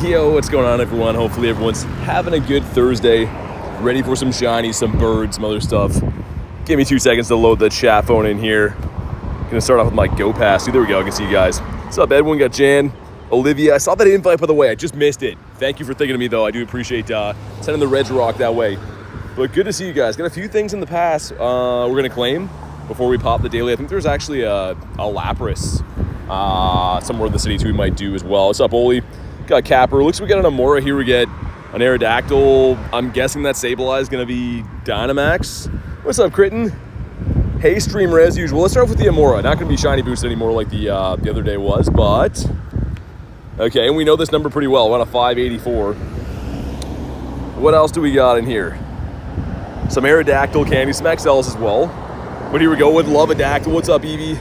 Yo, what's going on, everyone? Hopefully everyone's having a good Thursday, ready for some shiny, some birds, some other stuff. Give me 2 seconds to load the chat phone in here. Gonna start off with my Go Pass. There we go, I can see you guys. What's up, Edwin? Got Jan, Olivia. I saw that invite, by the way. I just missed it. Thank you for thinking of me, though. I do appreciate sending the Reds Rock that way. But good to see you guys. Got a few things in the pass we're gonna claim before we pop the daily. I think there's actually a Lapras somewhere in the city too we might do as well. What's up, Oli? Got Capper. Looks like we got an Amora here. We get an Aerodactyl. I'm guessing that Sableye is going to be Dynamax. What's up, Kritten? Hey, streamer as usual. Let's start off with the Amora. Not going to be shiny boost anymore like the other day was, but okay. And we know this number pretty well. We're on a 584. What else do we got in here? Some Aerodactyl candy, some XLs as well. But here we go with Love a Dactyl. What's up, Evie?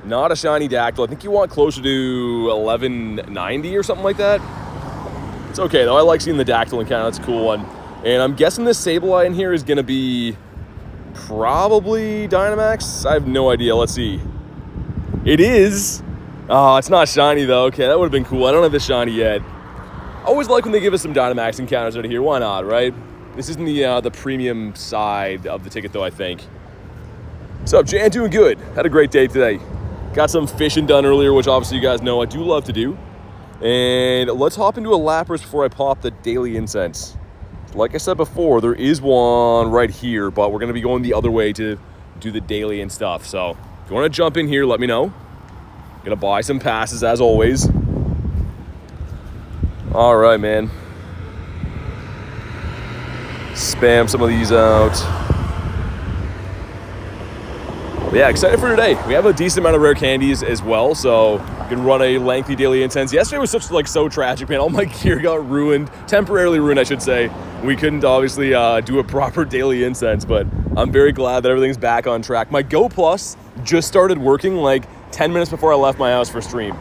Not a shiny Dactyl. I think you want closer to 1190 or something like that. It's okay, though. I like seeing the Dactyl encounter. That's a cool one. And I'm guessing this Sableye in here is going to be probably Dynamax. I have no idea. Let's see. It is. Oh, it's not shiny, though. Okay, that would have been cool. I don't have this shiny yet. I always like when they give us some Dynamax encounters out of here. Why not, right? This isn't the premium side of the ticket, though, I think. What's up, Jan? Doing good. Had a great day today. Got some fishing done earlier, which obviously you guys know I do love to do. And let's hop into a Lapras before I pop the daily incense. Like I said before, there is one right here, but we're going to be going the other way to do the daily and stuff. So if you want to jump in here, let me know. Going to buy some passes as always. All right, man. Spam some of these out. Yeah, excited for today. We have a decent amount of rare candies as well, so can run a lengthy daily incense. Yesterday was so tragic, man. All my gear got ruined, temporarily ruined, I should say. We couldn't obviously do a proper daily incense, but I'm very glad that everything's back on track. My Go Plus just started working like 10 minutes before I left my house for stream,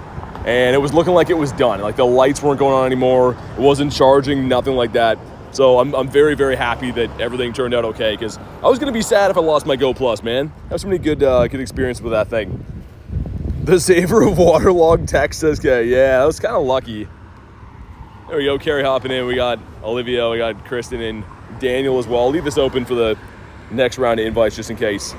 and it was looking like it was done. Like the lights weren't going on anymore. It wasn't charging, nothing like that. So I'm very, very happy that everything turned out okay, because I was going to be sad if I lost my Go Plus, man. I have so many good experience with that thing. The savor of waterlogged text says, okay, yeah, that was kind of lucky. There we go, Carrie hopping in. We got Olivia, we got Kristen and Daniel as well. I'll leave this open for the next round of invites just in case.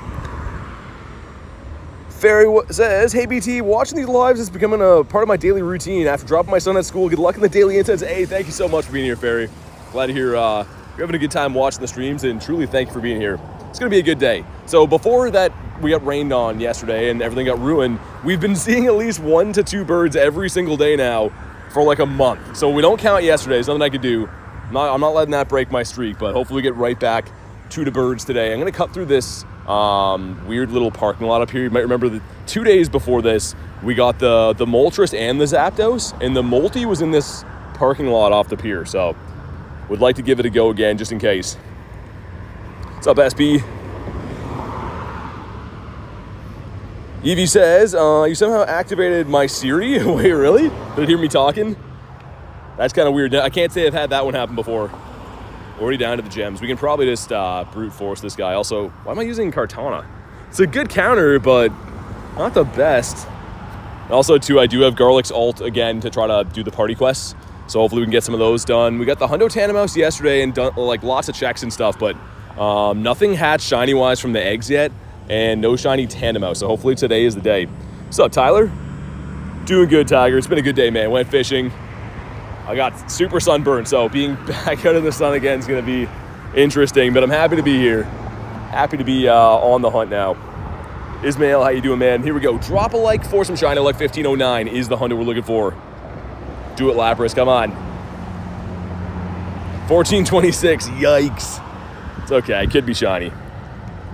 Ferry says, hey BT, watching these lives is becoming a part of my daily routine. After dropping my son at school, good luck in the daily incense. Hey, thank you so much for being here, Ferry. Glad to hear you're having a good time watching the streams, and truly thank you for being here. It's going to be a good day. So before that, we got rained on yesterday and everything got ruined. We've been seeing at least 1 to 2 birds every single day now for like a month. So we don't count yesterday. There's nothing I could do. I'm not letting that break my streak, but hopefully we get right back to the birds today. I'm going to cut through this weird little parking lot up here. You might remember that 2 days before this, we got the Moltres and the Zapdos, and the Molty was in this parking lot off the pier. So would like to give it a go again, just in case. What's up, SB? Evie says, you somehow activated my Siri? Wait, really? Did it hear me talking? That's kind of weird. I can't say I've had that one happen before. Already down to the gems. We can probably just brute force this guy. Also, why am I using Kartana? It's a good counter, but not the best. Also, too, I do have Garlic's ult again to try to do the party quests. So hopefully we can get some of those done. We got the Hundo Tandemaus yesterday and done like lots of checks and stuff, but nothing hatched shiny-wise from the eggs yet, and no shiny Tandemaus. So hopefully today is the day. What's up, Tyler? Doing good, Tiger. It's been a good day, man. Went fishing. I got super sunburned, so being back out in the sun again is going to be interesting, but I'm happy to be here. Happy to be on the hunt now. Ismail, how you doing, man? Here we go. Drop a like for some shiny, like 1509 is the Hundo we're looking for. Do it, Lapras, come on. 1426, yikes. It's okay, it could be shiny.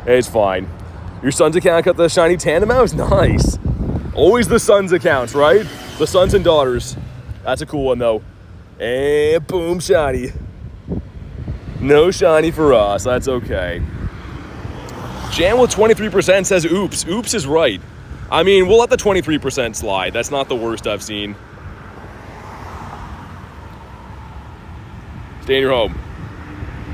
It's fine. Your son's account got the shiny Tandemaus? Nice. Always the son's accounts, right? The sons and daughters. That's a cool one, though. And boom, shiny. No shiny for us, that's okay. Jan with 23% says oops. Oops is right. I mean, we'll let the 23% slide. That's not the worst I've seen. Stay in your home.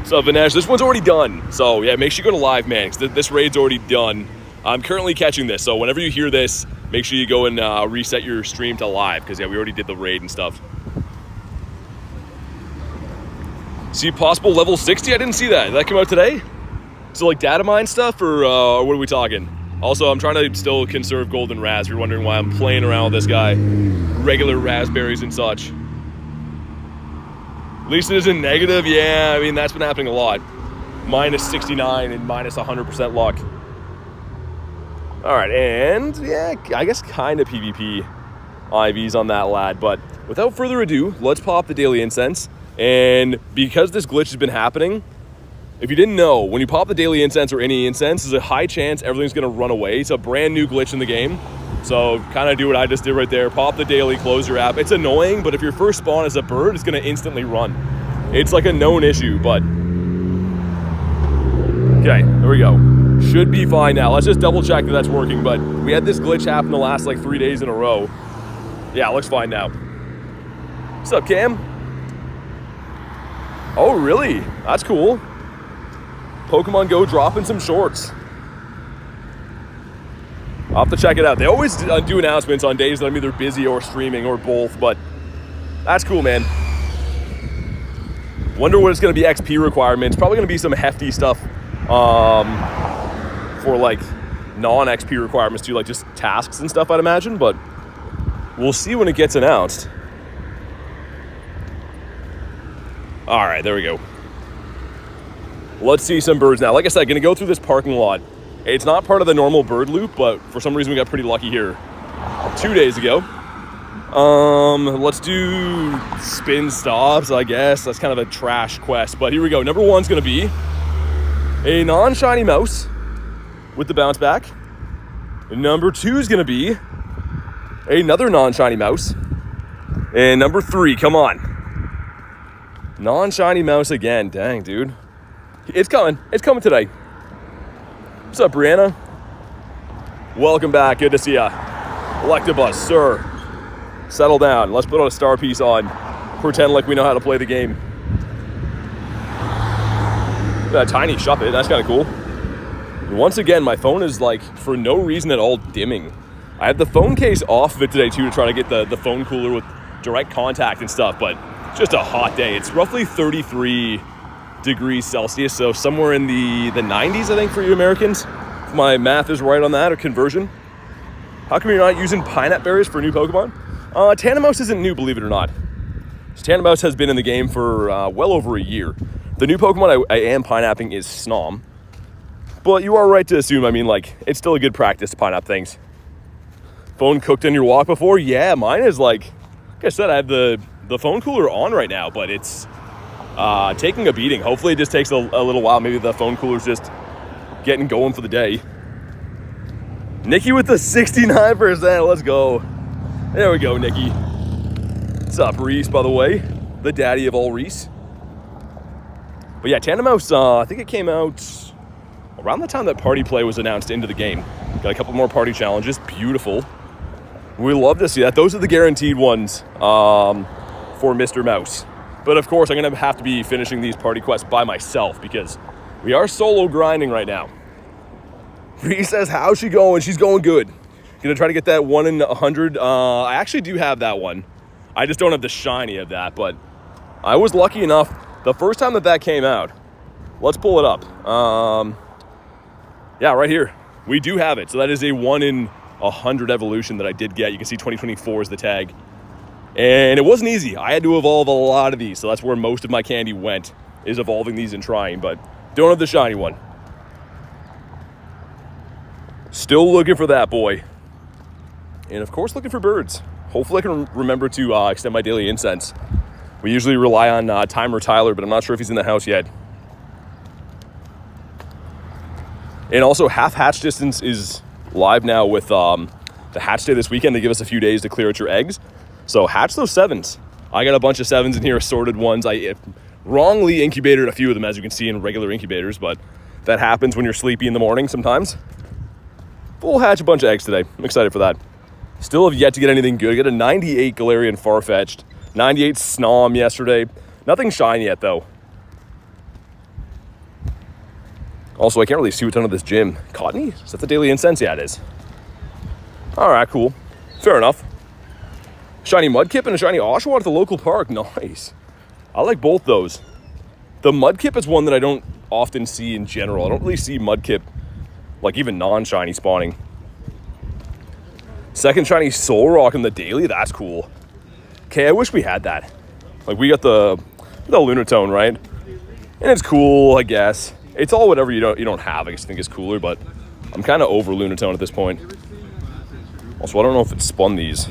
So Vinesh, this one's already done. So yeah, make sure you go to live, man, because this raid's already done. I'm currently catching this, so whenever you hear this, make sure you go and reset your stream to live, because yeah, we already did the raid and stuff. See possible level 60? I didn't see that. Did that come out today? So like data mine stuff, or what are we talking? Also, I'm trying to still conserve golden raz. If you're wondering why I'm playing around with this guy. Regular raspberries and such. At least it isn't negative. Yeah, I mean, that's been happening a lot. Minus 69 and minus 100% luck. All right, and yeah, I guess kind of PvP IVs on that lad. But without further ado, let's pop the daily incense. And because this glitch has been happening, if you didn't know, when you pop the daily incense or any incense, there's a high chance everything's gonna run away. It's a brand new glitch in the game. So kind of do what I just did right there. Pop the daily, close your app. It's annoying, but if your first spawn is a bird, it's gonna instantly run. It's like a known issue, but... Okay, there we go. Should be fine now. Let's just double check that that's working, but we had this glitch happen the last like 3 days in a row. Yeah, looks fine now. What's up, Cam? Oh, really? That's cool. Pokemon GO dropping some shorts. I'll have to check it out. They always do announcements on days that I'm either busy or streaming or both, but that's cool, man. Wonder what it's going to be XP requirements. Probably going to be some hefty stuff for like non-XP requirements too, like just tasks and stuff, I'd imagine, but we'll see when it gets announced. All right, there we go. Let's see some birds now. Like I said, gonna go through this parking lot. It's not part of the normal bird loop, but for some reason we got pretty lucky here 2 days ago. Let's do spin stops, I guess. That's kind of a trash quest, but here we go. Number one's gonna be a non-shiny mouse with the bounce back. Number two is gonna be another non-shiny mouse. And number three, come on. Non-shiny mouse again, dang, dude. It's coming today. What's up, Brianna? Welcome back, good to see ya. Electabuzz, sir. Settle down, let's put on a star piece on. Pretend like we know how to play the game. That tiny Shelmet, that's kind of cool. And once again, my phone is like, for no reason at all, dimming. I had the phone case off of it today too to try to get the phone cooler with direct contact and stuff, but it's just a hot day. It's roughly 33 degrees Celsius, so somewhere in the 90s, I think, for you Americans. If my math is right on that, or conversion. How come you're not using pineapple berries for new Pokemon? Tandemaus isn't new, believe it or not. Tandemaus has been in the game for well over a year. The new Pokemon I am pineapping is Snom. But you are right to assume, I mean, like, it's still a good practice to pineapple things. Phone cooked on your walk before? Yeah, mine is like I said, I have the phone cooler on right now, but it's taking a beating. Hopefully it just takes a little while. Maybe the phone cooler's just getting going for the day. Nikki with the 69%. Let's go. There we go, Nikki. What's up, Reese, by the way? The daddy of all Reese. But yeah, Tandemaus, I think it came out around the time that Party Play was announced into the game. Got a couple more party challenges. Beautiful. We love to see that. Those are the guaranteed ones for Mr. Mouse. But of course, I'm going to have to be finishing these party quests by myself because we are solo grinding right now. Bree says, how's she going? She's going good. Going to try to get that 1 in 100. I actually do have that one. I just don't have the shiny of that, but I was lucky enough the first time that came out. Let's pull it up. Yeah, right here. We do have it. So that is a 1 in 100 evolution that I did get. You can see 2024 is the tag. And it wasn't easy. I had to evolve a lot of these. So that's where most of my candy went, is evolving these and trying. But don't have the shiny one. Still looking for that boy. And of course, looking for birds. Hopefully I can remember to extend my daily incense. We usually rely on Timer Tyler, but I'm not sure if he's in the house yet. And also, Half Hatch Distance is live now with the hatch day this weekend. They give us a few days to clear out your eggs. So hatch those 7s. I got a bunch of 7s in here, assorted ones. I wrongly incubated a few of them, as you can see in regular incubators, but that happens when you're sleepy in the morning sometimes. We'll hatch a bunch of eggs today. I'm excited for that. Still have yet to get anything good. I got a 98 Galarian Farfetch'd, 98 Snom yesterday. Nothing shiny yet, though. Also, I can't really see what's under this gym. Cottony? Is that the daily incense? Yeah, it is. All right, cool. Fair enough. Shiny Mudkip and a shiny Oshawott at the local park. Nice. I like both those. The Mudkip is one that I don't often see in general. I don't really see Mudkip, like even non-shiny spawning. Second shiny Solrock in the daily. That's cool. Okay, I wish we had that. Like we got the Lunatone, right? And it's cool, I guess. It's all whatever you don't have. I just think it's cooler, but I'm kind of over Lunatone at this point. Also, I don't know if it spun these.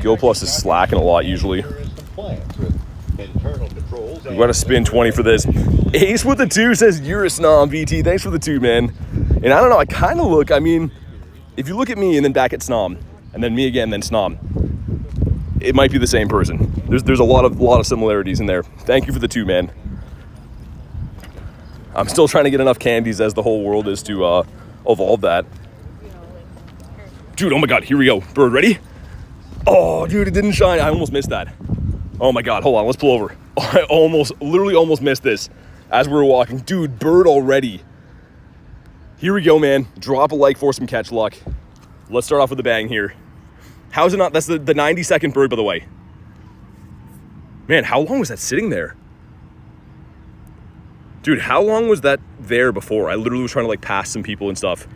Go Plus is slacking a lot usually. We got to spin 20 for this. Ace with the 2 says, you're a Snom, VT. Thanks for the 2, man. And I don't know, I kind of look, I mean, if you look at me and then back at Snom, and then me again, then Snom, it might be the same person. There's a lot of similarities in there. Thank you for the 2, man. I'm still trying to get enough candies as the whole world is to evolve that. Dude, oh my god, here we go. Bird, ready? Oh, dude, it didn't shine. I almost missed that. Oh my god, hold on, let's pull over. I literally almost missed this as we were walking. Dude, bird already. Here we go, man. Drop a like for some catch luck. Let's start off with a bang here. How's it not? That's the 90-second bird, by the way. Man, how long was that sitting there? Dude, how long was that there before? I literally was trying to like pass some people and stuff.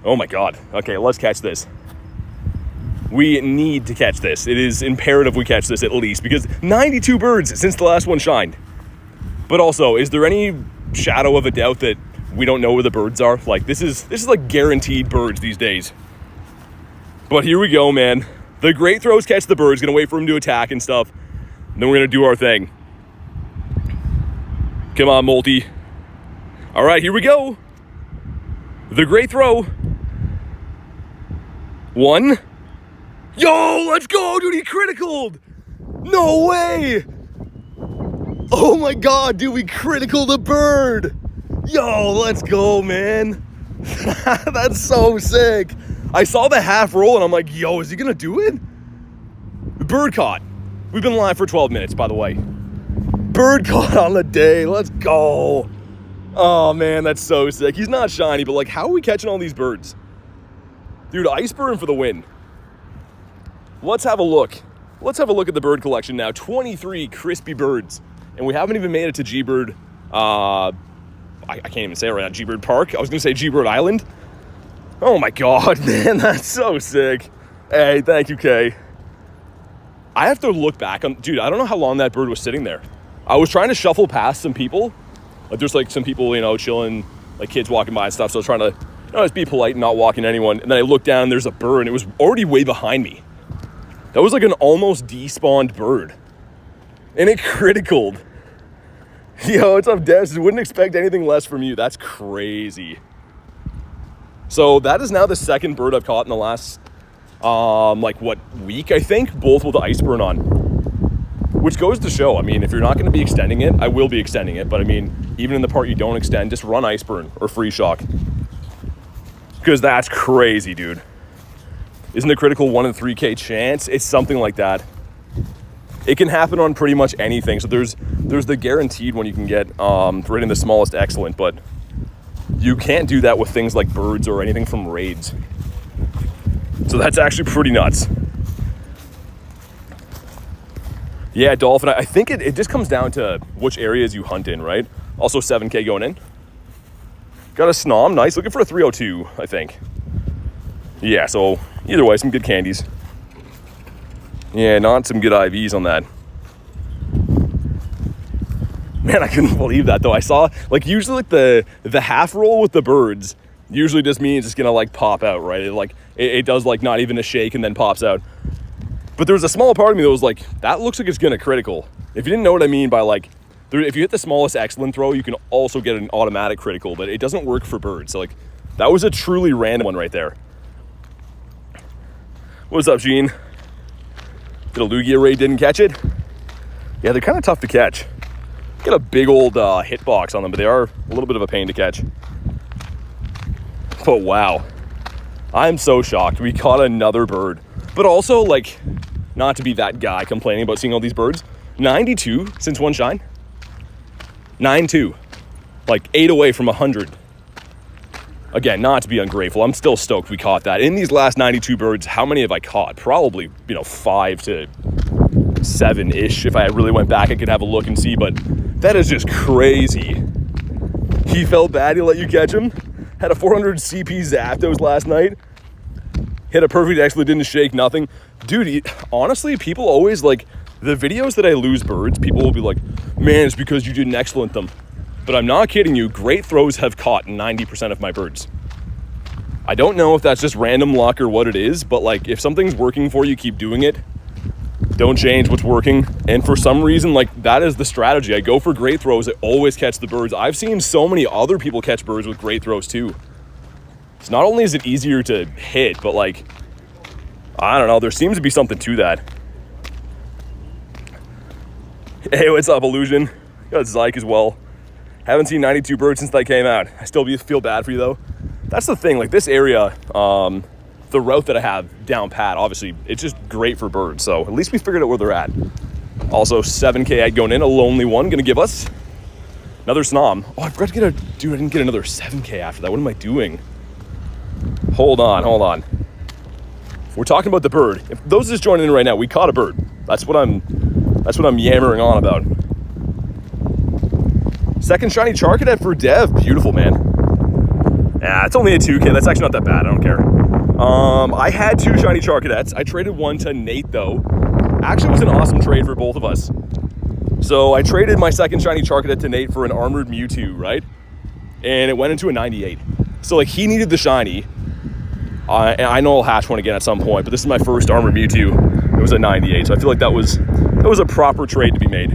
Oh my god. Okay, let's catch this. We need to catch this. It is imperative we catch this at least, because 92 birds since the last one shined. But also, is there any shadow of a doubt that we don't know where the birds are? Like, this is like guaranteed birds these days. But here we go, man. The great throws catch the birds. Gonna wait for him to attack and stuff. And then we're gonna do our thing. Come on, Multi. All right, here we go. The great throw. 1. Yo, let's go, dude, he criticaled. No way. Oh my god, dude, we critical the bird. Yo, let's go, man. That's so sick. I saw the half roll and I'm like, yo, is he gonna do it? The bird caught. We've been live for 12 minutes, by the way. Bird caught on the day. Let's go. Oh man, that's so sick. He's not shiny, but like, how are we catching all these birds? Dude, Iceburn for the win. Let's have a look. Let's have a look at the bird collection now. 23 crispy birds. And we haven't even made it to G-Bird. I can't even say it right now. G-Bird Park. I was going to say G-Bird Island. Oh my god, man. That's so sick. Hey, thank you, Kay. I have to look back on... Dude, I don't know how long that bird was sitting there. I was trying to shuffle past some people. Like, there's like some people, you know, chilling, like kids walking by and stuff. So I was trying to, you know, just be polite and not walking anyone. And then I looked down and there's a bird and it was already way behind me. That was like an almost despawned bird. And it criticaled. Yo, what's up, Des? Wouldn't expect anything less from you. That's crazy. So that is now the second bird I've caught in the last, like what, week, I think? Both with the Iceburn on. Which goes to show, I mean, if you're not going to be extending it, I will be extending it. But I mean, even in the part you don't extend, just run Iceburn or Free Shock. Because that's crazy, dude. Isn't it critical 1 in 3K chance? It's something like that. It can happen on pretty much anything. So there's the guaranteed one you can get for hitting the smallest excellent, but you can't do that with things like birds or anything from raids. So that's actually pretty nuts. Yeah, Dolphin, I think it just comes down to which areas you hunt in, right? Also 7K going in. Got a Snom, nice. Looking for a 302, I think. Yeah, so either way, some good candies. Yeah, not some good IVs on that. Man, I couldn't believe that though. I saw, like, usually like the half roll with the birds usually just means it's gonna like pop out, right? It does like not even a shake and then pops out. But there was a small part of me that was like, that looks like it's gonna critical. If you didn't know what I mean by like, if you hit the smallest excellent throw, you can also get an automatic critical, but it doesn't work for birds. So like, that was a truly random one right there. What's up, Gene? Did a Lugia Raid didn't catch it? Yeah, they're kind of tough to catch. Get a big old hitbox on them, but they are a little bit of a pain to catch. But wow, I'm so shocked. We caught another bird. But also, like, not to be that guy complaining about seeing all these birds. 92 since one shine. 9-2. Like 8 away from 100. Again, not to be ungrateful. I'm still stoked we caught that. In these last 92 birds, how many have I caught? Probably, 5 to 7-ish. If I really went back, I could have a look and see, but that is just crazy. He felt bad he let you catch him. Had a 400 CP Zapdos last night. Hit a perfect X, didn't shake, nothing. Dude, honestly, people always like, the videos that I lose birds, people will be like, man, it's because you didn't excellent them. But I'm not kidding you, great throws have caught 90% of my birds. I don't know if that's just random luck or what it is, but like, if something's working for you, keep doing it. Don't change what's working. And for some reason, like, that is the strategy. I go for great throws, I always catch the birds. I've seen so many other people catch birds with great throws too. So not only is it easier to hit, but like, I don't know, there seems to be something to that. Hey, what's up, Illusion? Got Zyke as well. Haven't seen 92 birds since they came out. I still feel bad for you though. That's the thing, like this area, the route that I have down pat, obviously, it's just great for birds. So at least we figured out where they're at. Also, 7K ad going in, a lonely one, gonna give us another Snom. Oh, I forgot to get dude, I didn't get another 7K after that. What am I doing? Hold on. We're talking about the bird. If those just joining in right now, we caught a bird. That's what I'm yammering on about. Second shiny Charcadet for Dev. Beautiful, man. Yeah, it's only a 2K. That's actually not that bad. I don't care. I had 2 shiny Charcadets. I traded one to Nate, though. Actually, it was an awesome trade for both of us. So I traded my second shiny Charcadet to Nate for an armored Mewtwo, right? And it went into a 98. So, like, he needed the shiny. I know I'll hatch one again at some point, but this is my first armored Mewtwo. It was a 98, so I feel like that was a proper trade to be made.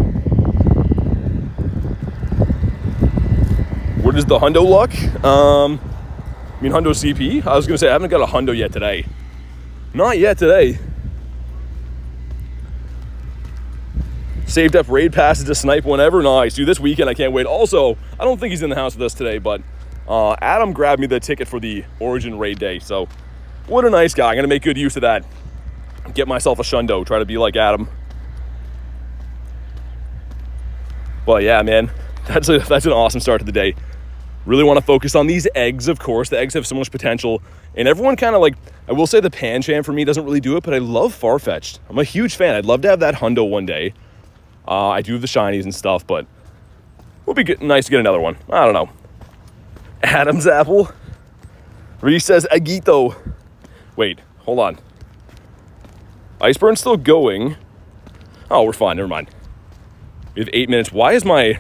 What is the hundo luck? Hundo CP? I was gonna say I haven't got a hundo yet today. Not yet today. Saved up raid passes to snipe whenever. Nice, dude. This weekend I can't wait. Also, I don't think he's in the house with us today, but Adam grabbed me the ticket for the Origin raid day. So, what a nice guy. I'm gonna make good use of that. Get myself a shundo. Try to be like Adam. Well, yeah, man. That's an awesome start to the day. Really want to focus on these eggs, of course. The eggs have so much potential. And everyone kind of like, I will say the Pancham for me doesn't really do it, but I love Farfetch'd. I'm a huge fan. I'd love to have that hundo one day. I do have the shinies and stuff, but it would be nice to get another one. I don't know. Adam's apple. Reese says Agito. Wait, hold on. Iceburn's still going. Oh, we're fine. Never mind. We have 8 minutes. Why is my...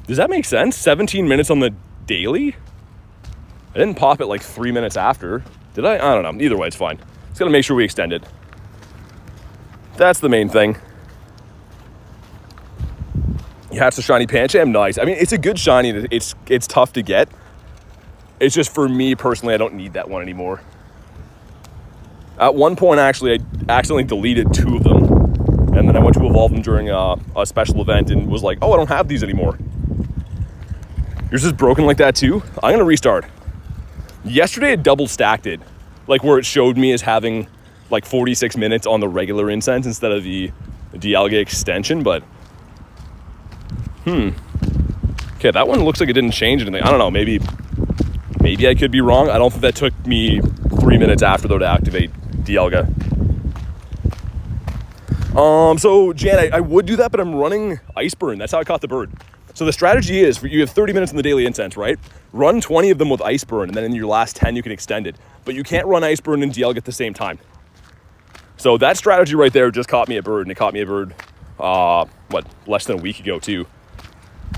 Does that make sense? 17 minutes on the daily? I didn't pop it like 3 minutes after. Did I? I don't know. Either way, it's fine. Just gotta make sure we extend it. That's the main thing. You hatch the shiny Pancham. Nice. I mean, it's a good shiny. It's tough to get. It's just for me personally, I don't need that one anymore. At one point, actually, I accidentally deleted 2 of them. And then I went to evolve them during a special event and was like, oh, I don't have these anymore. Yours is broken like that too? I'm gonna restart. Yesterday it double stacked it. Like where it showed me as having like 46 minutes on the regular incense instead of the Dialga extension, but okay, that one looks like it didn't change anything. I don't know, maybe I could be wrong. I don't think that took me 3 minutes after though to activate Dialga. So Jan, I would do that, but I'm running Iceburn. That's how I caught the bird. So the strategy is, you have 30 minutes in the daily incense, right? Run 20 of them with Iceburn, and then in your last 10, you can extend it. But you can't run Iceburn and Dialga at the same time. So that strategy right there just caught me a bird, and it caught me a bird, less than a week ago too.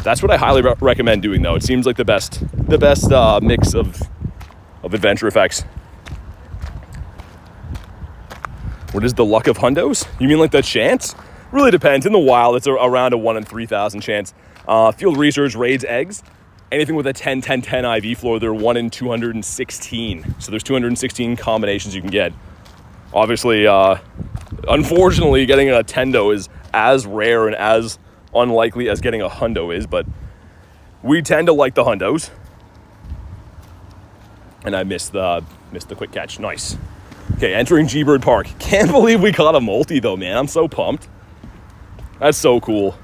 That's what I highly recommend doing though. It seems like the best mix of adventure effects. What is the luck of hundos? You mean like the chance? Really depends. In the wild, it's around a 1 in 3,000 chance. Field research raids eggs. Anything with a 10-10-10 IV floor, they're 1 in 216. So there's 216 combinations you can get. Obviously, unfortunately, getting a Tendo is as rare and as unlikely as getting a hundo is, but we tend to like the hundos. And I missed the quick catch. Nice. Okay, entering G-Bird Park. Can't believe we caught a multi though, man. I'm so pumped. That's so cool.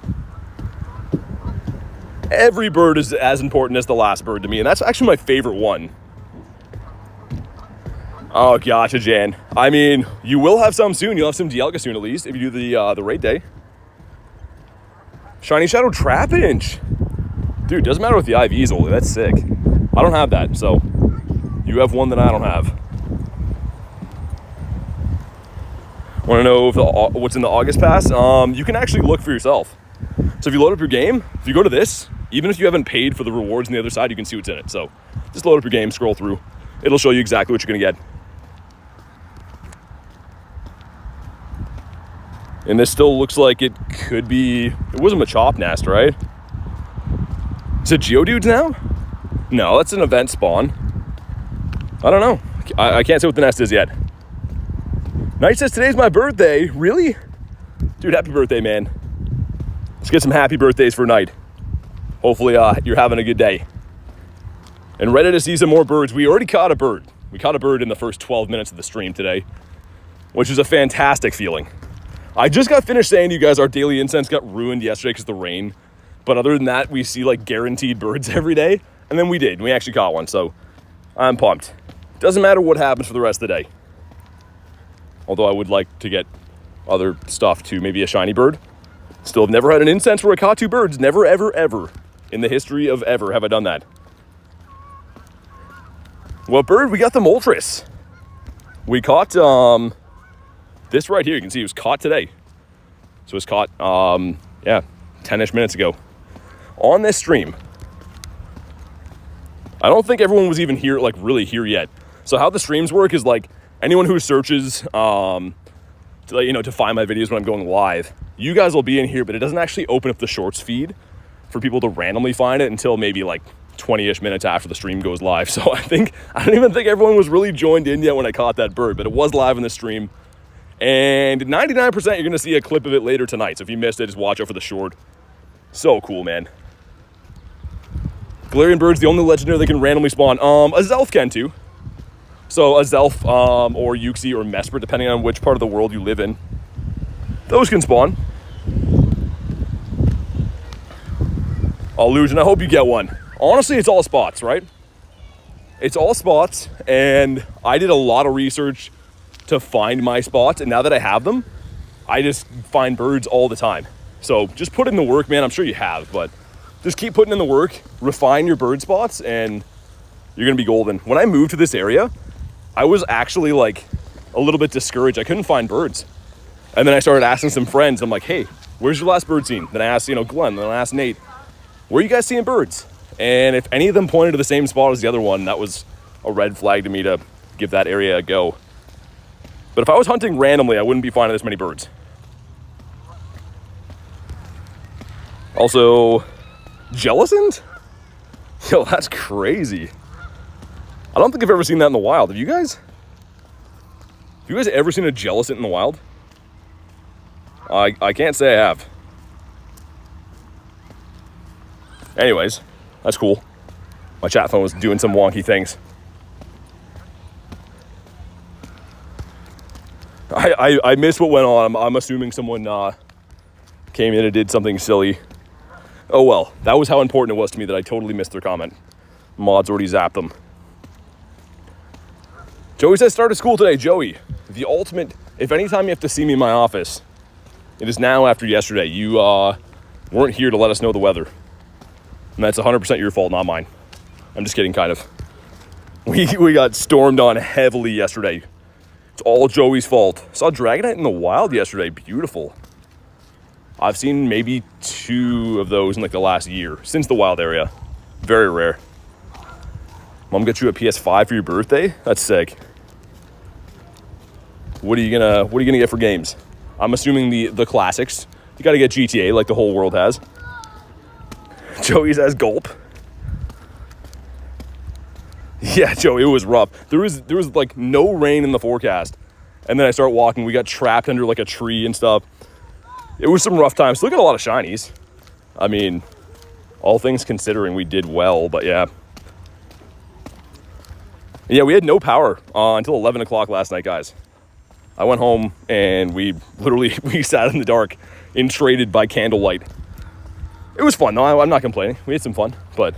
Every bird is as important as the last bird to me, and that's actually my favorite one. Oh, gotcha, Jan. I mean, you will have some soon. You'll have some Dialga soon, at least, if you do the raid day. Shiny Shadow Trapinch. Dude, doesn't matter with the IVs only. That's sick. I don't have that, so you have one that I don't have. Want to know if what's in the August Pass? You can actually look for yourself. So if you load up your game, if you go to this, even if you haven't paid for the rewards on the other side, you can see what's in it. So just load up your game, scroll through. It'll show you exactly what you're going to get. And this still looks like it could be... It was a Machop nest, right? Is it Geodudes now? No, that's an event spawn. I don't know. I can't say what the nest is yet. Knight says today's my birthday. Really? Dude, happy birthday, man. Let's get some happy birthdays for Knight. Hopefully you're having a good day. And ready to see some more birds. We already caught a bird. We caught a bird in the first 12 minutes of the stream today, which is a fantastic feeling. I just got finished saying to you guys our daily incense got ruined yesterday because of the rain. But other than that, we see like guaranteed birds every day. And then we did. We actually caught one. So I'm pumped. Doesn't matter what happens for the rest of the day. Although I would like to get other stuff too. Maybe a shiny bird. Still have never had an incense where I caught 2 birds. Never, ever, ever. In the history of ever have I done that. What bird? We got the Moltres. We caught this right here. You can see it was caught today. So it was caught, 10-ish minutes ago. On this stream. I don't think everyone was even here, like really here yet. So how the streams work is like anyone who searches, to find my videos when I'm going live, you guys will be in here, but it doesn't actually open up the shorts feed for people to randomly find it until maybe like 20-ish minutes after the stream goes live. So I don't even think everyone was really joined in yet when I caught that bird, but it was live in the stream. And 99% you're going to see a clip of it later tonight. So if you missed it, just watch out for the short. So cool, man. Galarian bird's the only legendary that can randomly spawn. A Zelf can too. So a Zelf or Uxie or Mesprit, depending on which part of the world you live in. Those can spawn. Illusion, I hope you get one. Honestly, it's all spots, right? It's all spots, and I did a lot of research to find my spots, and now that I have them, I just find birds all the time. So just put in the work, man. I'm sure you have, but just keep putting in the work, refine your bird spots, and you're gonna be golden. When I moved to this area, I was actually like a little bit discouraged. I couldn't find birds. And then I started asking some friends. I'm like, hey, where's your last bird scene? Then I asked, Glenn, then I asked Nate, where are you guys seeing birds? And if any of them pointed to the same spot as the other one, that was a red flag to me to give that area a go. But if I was hunting randomly, I wouldn't be finding this many birds. Also, Jellicent? Yo, that's crazy. I don't think I've ever seen that in the wild. Have you guys? Have you guys ever seen a Jellicent in the wild? I can't say I have. Anyways, that's cool. My chat phone was doing some wonky things. I missed what went on. I'm assuming someone came in and did something silly. Oh well, that was how important it was to me that I totally missed their comment. Mods already zapped them. Joey says start of school today. Joey, the ultimate, if anytime you have to see me in my office, it is now after yesterday. You weren't here to let us know the weather. And that's 100% your fault, not mine. I'm just kidding, kind of. We got stormed on heavily yesterday. It's all Joey's fault. Saw Dragonite in the wild yesterday. Beautiful. I've seen maybe 2 of those in like the last year since the wild area. Very rare. Mom got you a PS5 for your birthday? That's sick. What are you gonna get for games? I'm assuming the classics. You gotta get GTA like the whole world has. Joey says gulp. Yeah, Joey, it was rough. There was like no rain in the forecast. And then I start walking. We got trapped under like a tree and stuff. It was some rough times. Still got a lot of shinies. I mean, all things considering, we did well, but yeah. Yeah, we had no power until 11 o'clock last night, guys. I went home and we sat in the dark and traded by candlelight. It was fun, though. I'm not complaining. We had some fun, but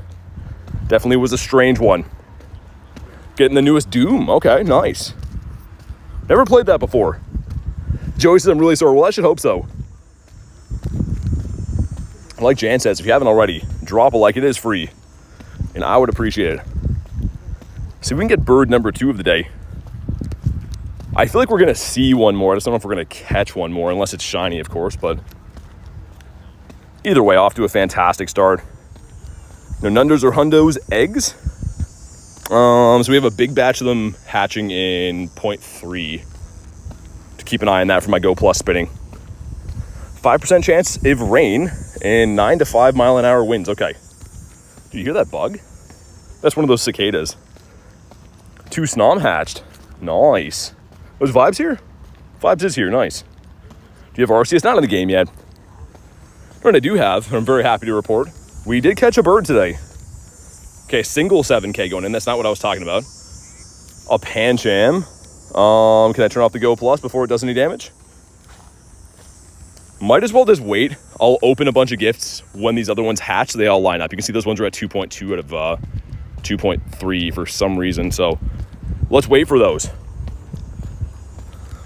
definitely was a strange one. Getting the newest Doom. Okay, nice. Never played that before. Joey says I'm really sore. Well, I should hope so. Like Jan says, if you haven't already, drop a like. It is free. And I would appreciate it. See if we can get bird number 2 of the day. I feel like we're going to see one more. I just don't know if we're going to catch one more, unless it's shiny, of course. But either way, off to a fantastic start. No nunders or hundos eggs. So we have a big batch of them hatching in 0.3. To keep an eye on that for my Go Plus spinning. 5% chance of rain and 9 to 5 mile an hour winds. Okay. Do you hear that bug? That's one of those cicadas. 2 Snom hatched. Nice. Was Vibes here? Vibes is here. Nice. Do you have Arceus? Not in the game yet. What I do have, I'm very happy to report, we did catch a bird today. Okay, single 7K going in. That's not what I was talking about. A Pancham. Can I turn off the Go Plus before it does any damage? Might as well just wait. I'll open a bunch of gifts when these other ones hatch so they all line up. You can see those ones are at 2.2 out of 2.3 for some reason. So let's wait for those.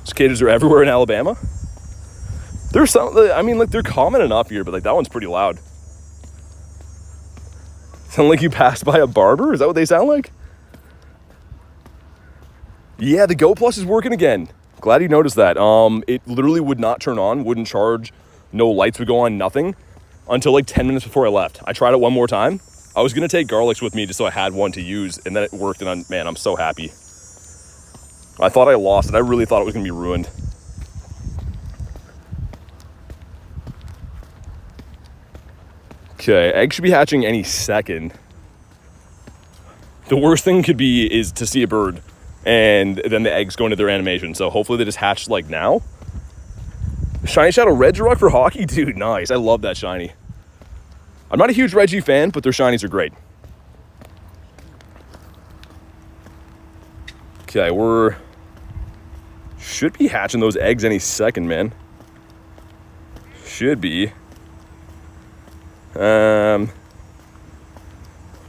Cicadas are everywhere in Alabama. There's some, I mean, like, they're common enough here, but like that one's pretty loud. Sound like you passed by a barber? Is that what they sound like? Yeah, the Go Plus is working again. Glad you noticed that. It literally would not turn on, wouldn't charge, no lights would go on, nothing, until like 10 minutes before I left. I tried it one more time. I was gonna take garlics with me just so I had one to use, and then it worked, and I'm so happy. I thought I lost it. I really thought it was gonna be ruined. Okay, egg should be hatching any second. The worst thing could be is to see a bird and then the eggs go into their animation. So hopefully they just hatch like now. Shiny Shadow Regirock for hockey? Dude, nice. I love that shiny. I'm not a huge Reggie fan, but their shinies are great. Okay, should be hatching those eggs any second, man. Should be. The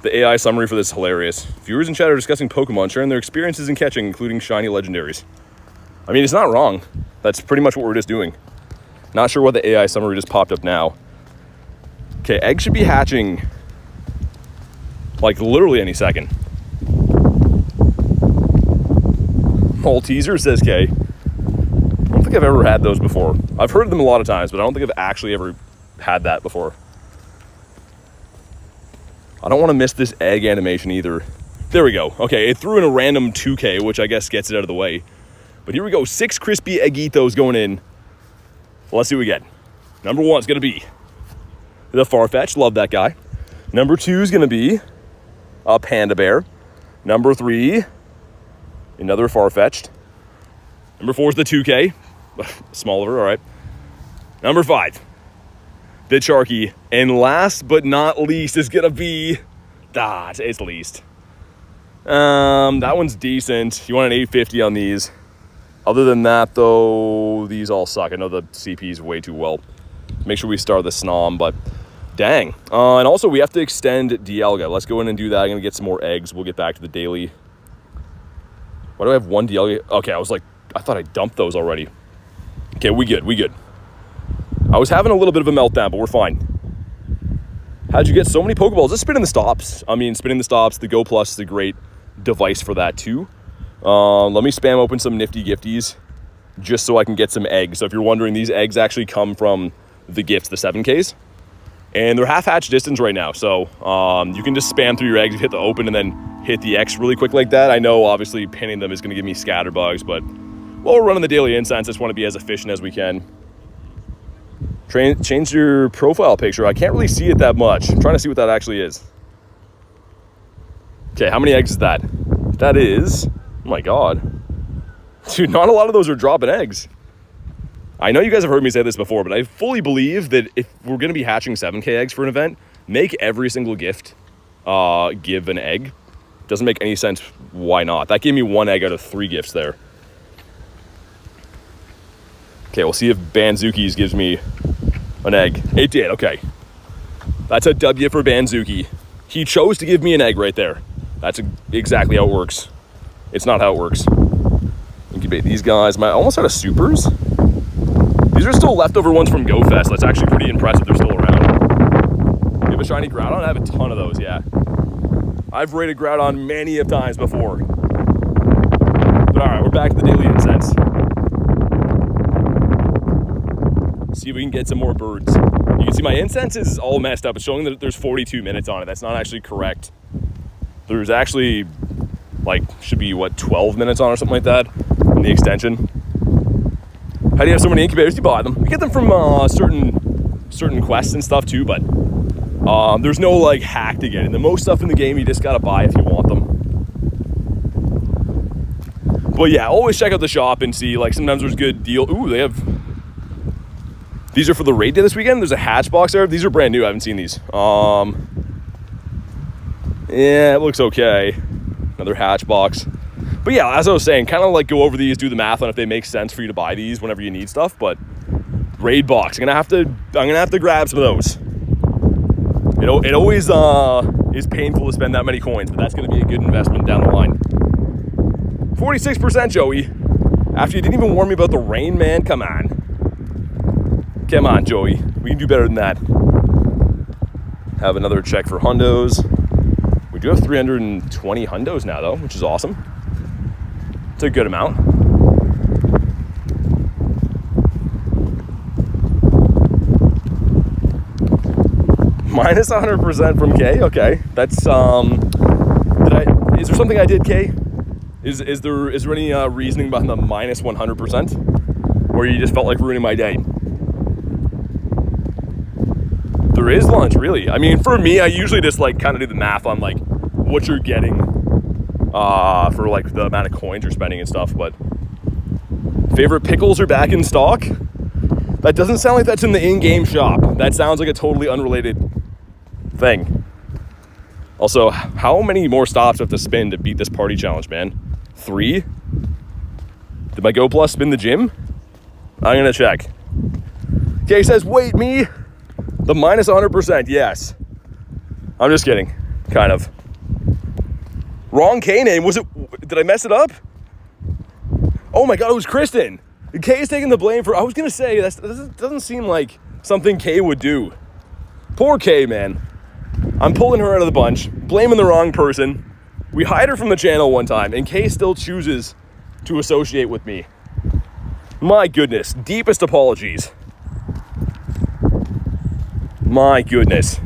AI summary for this is hilarious. Viewers in chat are discussing Pokemon, sharing their experiences in catching, including shiny legendaries. I mean, it's not wrong. That's pretty much what we're just doing. Not sure what the AI summary just popped up now. Okay, eggs should be hatching like literally any second. Malteser, says K. I don't think I've ever had those before. I've heard of them a lot of times, but I don't think I've actually ever had that before. I don't want to miss this egg animation either. There we go. Okay, it threw in a random 2K, which I guess gets it out of the way. But here we go. 6 crispy eggitos going in. Well, let's see what we get. Number 1 is going to be the Farfetch'd. Love that guy. Number 2 is going to be a Panda Bear. Number 3, another Farfetch'd. Number 4 is the 2K. Smaller, all right. Number 5. The Charky. And last but not least is going to be... it's least. That one's decent. You want an 850 on these. Other than that, though, these all suck. I know the CP is way too well. Make sure we start the Snom, but dang. And also, we have to extend Dialga. Let's go in and do that. I'm going to get some more eggs. We'll get back to the daily. Why do I have 1 Dialga? Okay, I thought I dumped those already. Okay, we good. I was having a little bit of a meltdown, but we're fine. How'd you get so many Pokeballs? Just spinning the stops. I mean, spinning the stops, the Go Plus is a great device for that too. Let me spam open some nifty gifties just so I can get some eggs. So if you're wondering, these eggs actually come from the gifts, the 7Ks. And they're half-hatch distance right now. So you can just spam through your eggs, hit the open, and then hit the X really quick like that. I know, obviously, pinning them is going to give me scatterbugs, but while we're running the daily incense, I just want to be as efficient as we can. Change your profile picture. I can't really see it that much. I'm trying to see what that actually is. Okay, how many eggs is that? That is... oh my god. Dude, not a lot of those are dropping eggs. I know you guys have heard me say this before, but I fully believe that if we're going to be hatching 7K eggs for an event, make every single gift give an egg. Doesn't make any sense. Why not? That gave me 1 egg out of 3 gifts there. Okay, we'll see if Banzuki's gives me an egg. It did, okay. That's a W for Banzuki. He chose to give me an egg right there. That's exactly how it works. It's not how it works. Incubate these guys. I almost out of supers. These are still leftover ones from Go Fest. That's actually pretty impressive they're still around. You have a shiny Groudon? I have a ton of those, yeah. I've rated Groudon many of times before. But alright, we're back to the daily incense. See if we can get some more birds. You can see my incense is all messed up. It's showing that there's 42 minutes on it. That's not actually correct. There's actually, like, should be, what, 12 minutes on or something like that in the extension. How do you have so many incubators? You buy them. You get them from certain quests and stuff too, but there's no, like, hack to get it. The most stuff in the game you just gotta buy if you want them. But yeah, always check out the shop and see, like, sometimes there's good deal. Ooh, they have... These are for the raid day this weekend. There's a hatch box there. These are brand new. I haven't seen these. Yeah, it looks okay. Another hatch box. But yeah, as I was saying, kind of like go over these, do the math on if they make sense for you to buy these whenever you need stuff. But raid box, I'm gonna have to grab some of those. It always is painful to spend that many coins, but that's gonna be a good investment down the line. 46%, Joey. After you didn't even warn me about the rain, man. Come on. Come on, Joey. We can do better than that. Have another check for hundos. We do have 320 hundos now, though, which is awesome. It's a good amount. Minus 100% from K. Okay, that's is there something I did, K? Is there any reasoning behind the minus 100%, or you just felt like ruining my day? There is lunch, really. I mean, for me, I usually just like kind of do the math on like what you're getting for like the amount of coins you're spending and stuff. But favorite pickles are back in stock. That doesn't sound like that's in the in-game shop. That sounds like a totally unrelated thing. Also, how many more stops do I have to spin to beat this party challenge, man? 3? Did my Go Plus spin the gym? I'm gonna check. Okay, says, wait, me? The minus 100%, yes. I'm just kidding, kind of. Wrong K name, was it, did I mess it up? Oh my God, it was Kristen. K is taking the blame for, I was gonna say, that doesn't seem like something K would do. Poor K, man. I'm pulling her out of the bunch, blaming the wrong person. We hide her from the channel one time, and K still chooses to associate with me. My goodness, deepest apologies. My goodness.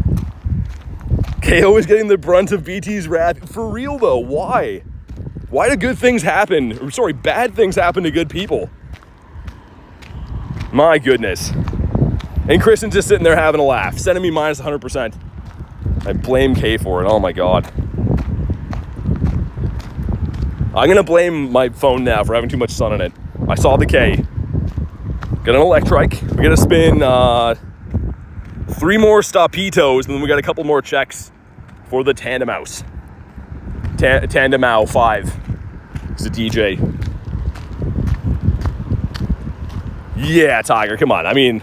KO is getting the brunt of BT's wrath. For real though, why? Why do good things happen? Or, sorry, bad things happen to good people? My goodness. And Kristen's just sitting there having a laugh, sending me minus 100%. I blame K for it, oh my God. I'm gonna blame my phone now for having too much sun on it. I saw the K. Got an Electrike. We gotta spin 3 more Stopitos, and then we got a couple more checks for the Tandemaus. Tandemaus 5. He's a DJ. Yeah, Tiger, come on. I mean,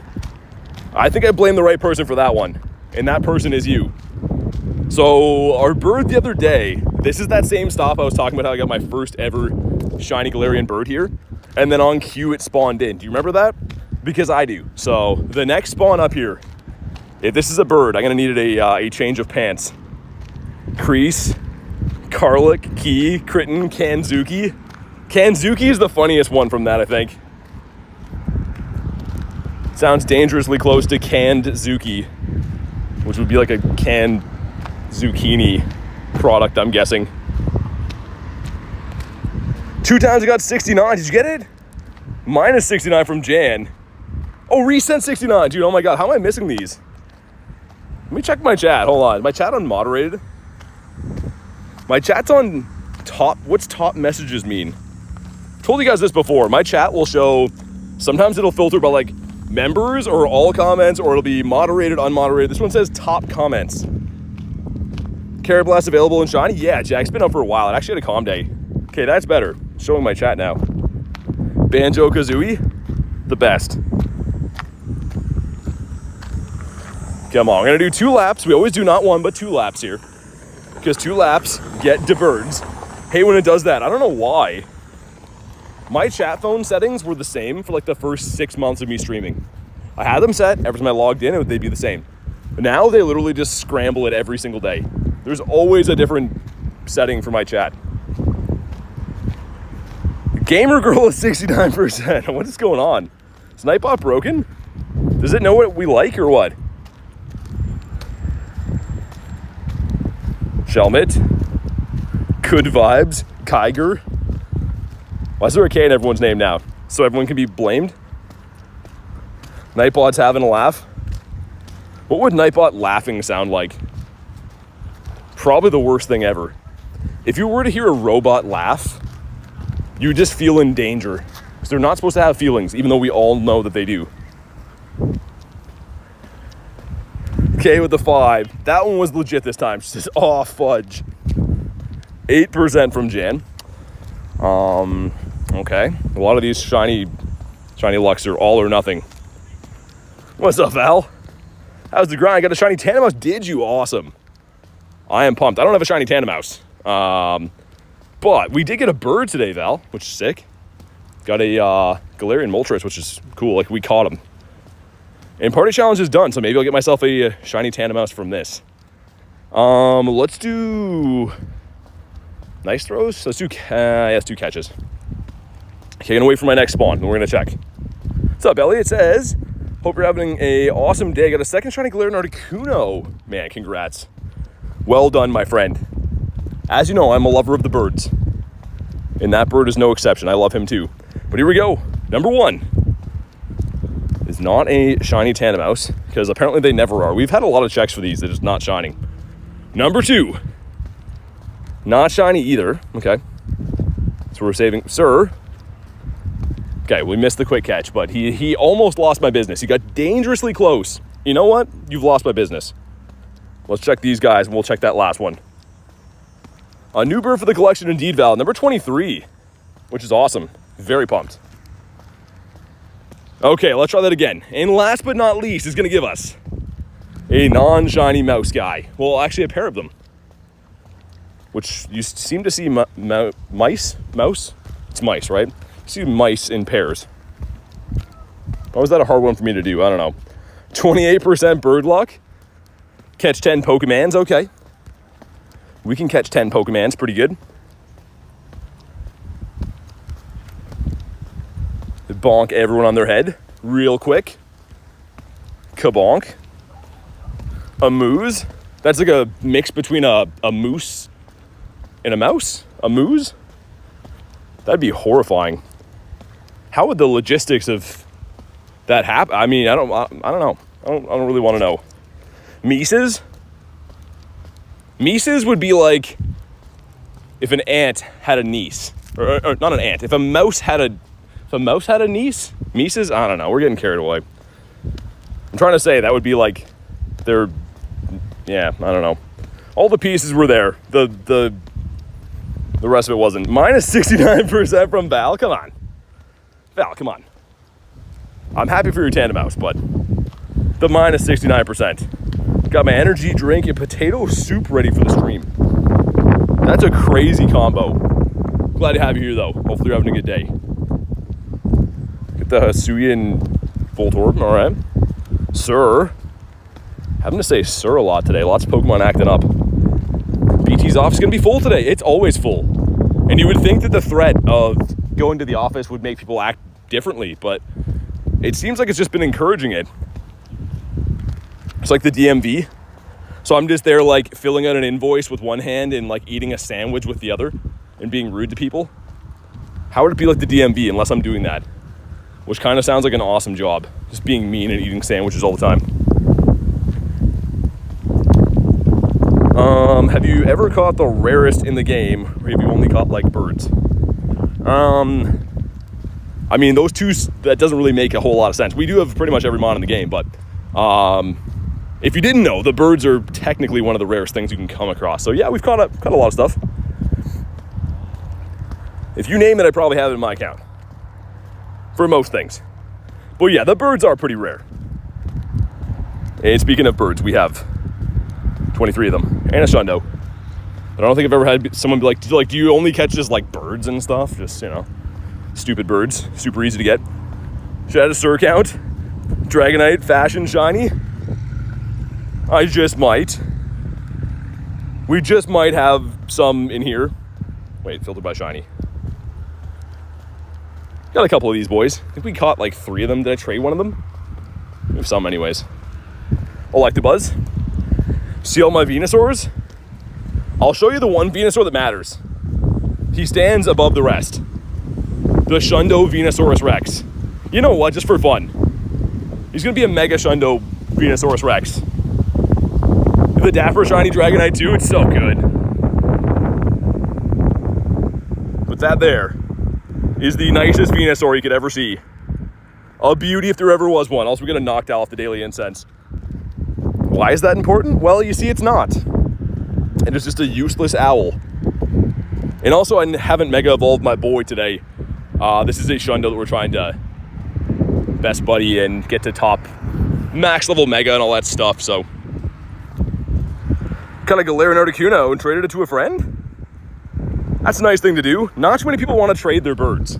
I think I blame the right person for that one, and that person is you. So our bird the other day, this is that same stop I was talking about how I got my first ever shiny Galarian bird here, and then on cue it spawned in. Do you remember that? Because I do. So the next spawn up here, if this is a bird, I'm gonna need a change of pants. Crease, Karlik, Key, Kritten, Kanzuki. Kanzuki is the funniest one from that, I think. Sounds dangerously close to canned Zuki, which would be like a canned zucchini product, I'm guessing. 2 times I got 69. Did you get it? Minus 69 from Jan. Oh, resent 69. Dude, oh my God, how am I missing these? Let me check my chat. Hold on. My chat unmoderated? My chat's on top. What's top messages mean? I've told you guys this before. My chat will show, sometimes it'll filter by like members or all comments, or it'll be moderated, unmoderated. This one says top comments. Carrot Blast available in Shiny? Yeah, Jack's been up for a while. It actually had a calm day. Okay, that's better. Showing my chat now. Banjo-Kazooie? The best. Come on, we're gonna do 2 laps. We always do not 1, but 2 laps here. Because 2 laps get the birds. Hate when it does that. I don't know why. My chat phone settings were the same for like the first 6 months of me streaming. I had them set. Every time I logged in, they'd be the same. But now they literally just scramble it every single day. There's always a different setting for my chat. Gamer girl is 69%. What is going on? Is Nightbot broken? Does it know what we like or what? Shelmet. Good vibes. Kiger. Why is there a K in everyone's name now? So everyone can be blamed? Nightbot's having a laugh. What would Nightbot laughing sound like? Probably the worst thing ever. If you were to hear a robot laugh, you would just feel in danger. Because they're not supposed to have feelings, even though we all know that they do. Okay, with the 5. That one was legit this time. She says, oh, fudge. 8% from Jan. Okay. A lot of these shiny lucks are all or nothing. What's up, Val? How's the grind? Got a shiny Tandemaus. Did you? Awesome. I am pumped. I don't have a shiny Tandemaus. But we did get a bird today, Val, which is sick. Got a Galarian Moltres, which is cool. Like, we caught him. And party challenge is done, so maybe I'll get myself a shiny Tandemaus from this. Let's do nice throws. Let's do let's do catches. Okay, gonna wait for my next spawn, and we're gonna check. What's up, Ellie? It says, hope you're having a awesome day. Got a second shiny Galarian Articuno. Man, congrats. Well done, my friend. As you know, I'm a lover of the birds. And that bird is no exception. I love him too. But here we go. Number 1 is not a shiny Tandemaus, because apparently they never are. We've had a lot of checks for these. They're just not shining. Number 2. Not shiny either. Okay. So we're saving. Sir. Okay, we missed the quick catch, but he almost lost my business. He got dangerously close. You know what? You've lost my business. Let's check these guys, and we'll check that last one. A new bird for the collection indeed, Val. Number 23, which is awesome. Very pumped. Okay, let's try that again. And last but not least is going to give us a non-shiny mouse guy. Well, actually a pair of them. Which you seem to see mice? Mouse? It's mice, right? You see mice in pairs. Why was that a hard one for me to do? I don't know. 28% bird luck. Catch 10 Pokemons. Okay. We can catch 10 Pokemons. Pretty good. Bonk everyone on their head real quick. Kabonk. A moose. That's like a mix between a moose and a mouse. A moose. That'd be horrifying. How would the logistics of that happen? I mean, I don't know. I don't really want to know. Mises. Mises would be like if an ant had a niece, or not an ant. If a mouse had a niece. Mises. I don't know. We're getting carried away. I'm trying to say that would be like they're. Yeah, I don't know. All the pieces were there. The rest of it wasn't. Minus 69% from Val. Come on. Val, come on. I'm happy for your Tandemaus, but the minus 69%. Got my energy drink and potato soup ready for the stream. That's a crazy combo. Glad to have you here, though. Hopefully you're having a good day. Get the Hisuian Voltorb. All right. Sir. Having to say sir a lot today. Lots of Pokemon acting up. BT's office is going to be full today. It's always full. And you would think that the threat of going to the office would make people act differently, but it seems like it's just been encouraging it. It's like the DMV. So I'm just there like filling out an invoice with one hand and like eating a sandwich with the other and being rude to people. How would it be like the DMV unless I'm doing that? Which kind of sounds like an awesome job. Just being mean and eating sandwiches all the time. Have you ever caught the rarest in the game, or have you only caught like birds? I mean, those two, that doesn't really make a whole lot of sense. We do have pretty much every mon in the game, but if you didn't know, the birds are technically one of the rarest things you can come across. So yeah, we've caught a lot of stuff. If you name it, I probably have it in my account. For most things. But yeah, the birds are pretty rare. And speaking of birds, we have 23 of them. And a Shundo. But I don't think I've ever had someone be like, do you only catch just like birds and stuff? Just, you know, stupid birds. Super easy to get. Should I add a Sir count? Dragonite, Fashion, Shiny? I just might. We just might have some in here. Wait, filtered by Shiny. Got a couple of these boys. I think we caught like 3 of them. Did I trade one of them? We have some anyways. Electabuzz. See all my Venusaurs? I'll show you the one Venusaur that matters. He stands above the rest. The Shundo Venusaurus Rex. You know what? Just for fun. He's going to be a Mega Shundo Venusaurus Rex. The Dapper Shiny Dragonite too. It's so good. But that there is the nicest Venusaur you could ever see. A beauty if there ever was one. Also, we're going to knock off the Daily Incense. Why is that important? Well, you see, it's not. And it's just a useless owl. And also, I haven't Mega Evolved my boy today. This is a Shundo that we're trying to best buddy and get to top max level Mega and all that stuff, so. Kind of Galarian Articuno and traded it to a friend? That's a nice thing to do. Not too many people want to trade their birds.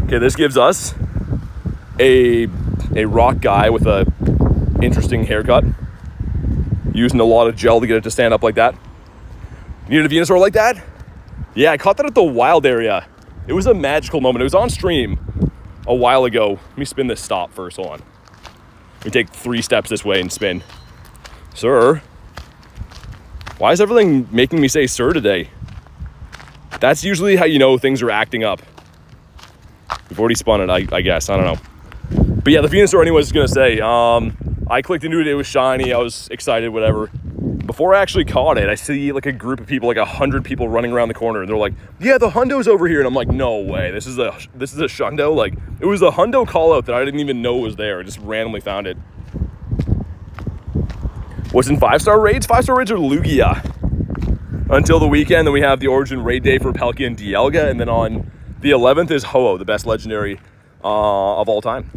Okay, this gives us a rock guy with a interesting haircut. Using a lot of gel to get it to stand up like that. You need a Venusaur like that? Yeah, I caught that at the wild area. It was a magical moment. It was on stream a while ago. Let me spin this stop first. Hold on. Let me take 3 steps this way and spin. Sir? Why is everything making me say sir today? That's usually how you know things are acting up. We've already spun it, I guess. I don't know. But yeah, the Venusaur anyway, I was going to say, I clicked into it. It was shiny. I was excited, whatever. Before I actually caught it, I see like a group of people, like 100 people running around the corner. And they're like, yeah, the Hundo's over here. And I'm like, no way. This is a Shundo. Like, it was a Hundo call out that I didn't even know was there. I just randomly found it. What's in 5-star raids? 5-star raids are Lugia. Until the weekend, then we have the Origin Raid Day for Palkia and Dialga. And then on the 11th is Ho-Oh, the best legendary of all time.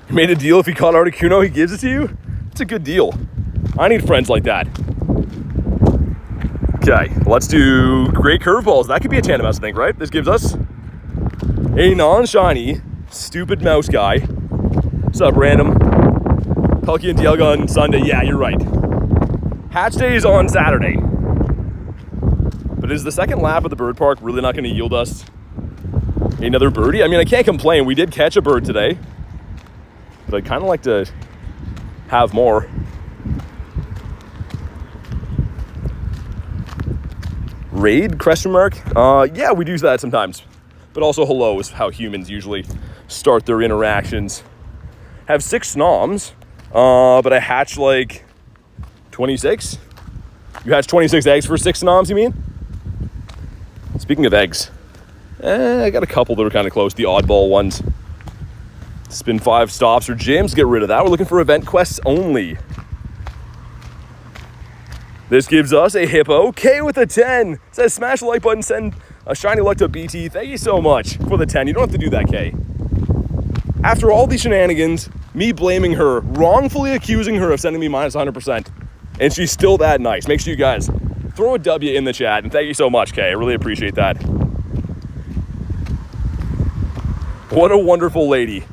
He made a deal. If he caught Articuno, he gives it to you. It's a good deal. I need friends like that. Okay, let's do great curveballs. That could be a Tandemaus, I think, right? This gives us a non-shiny, stupid mouse guy. What's up, random? Palkia and Dialga on Sunday. Yeah, you're right. Hatch Day is on Saturday. But is the second lap of the bird park really not going to yield us another birdie? I mean, I can't complain. We did catch a bird today. But I'd kind of like to have more. Raid? Question mark? Yeah, we do that sometimes. But also hello is how humans usually start their interactions. Have 6 Snoms, but I hatch like 26? You hatch 26 eggs for 6 Snoms, you mean? Speaking of eggs, I got a couple that are kind of close, the oddball ones. Spin 5 stops or gyms, get rid of that. We're looking for event quests only. This gives us a Hippo. K with a 10. It says smash the like button, send a shiny luck to BT. Thank you so much for the 10. You don't have to do that, K. After all these shenanigans, me blaming her, wrongfully accusing her of sending me minus 100%, and she's still that nice. Make sure you guys throw a W in the chat, and thank you so much, Kay. I really appreciate that. What a wonderful lady.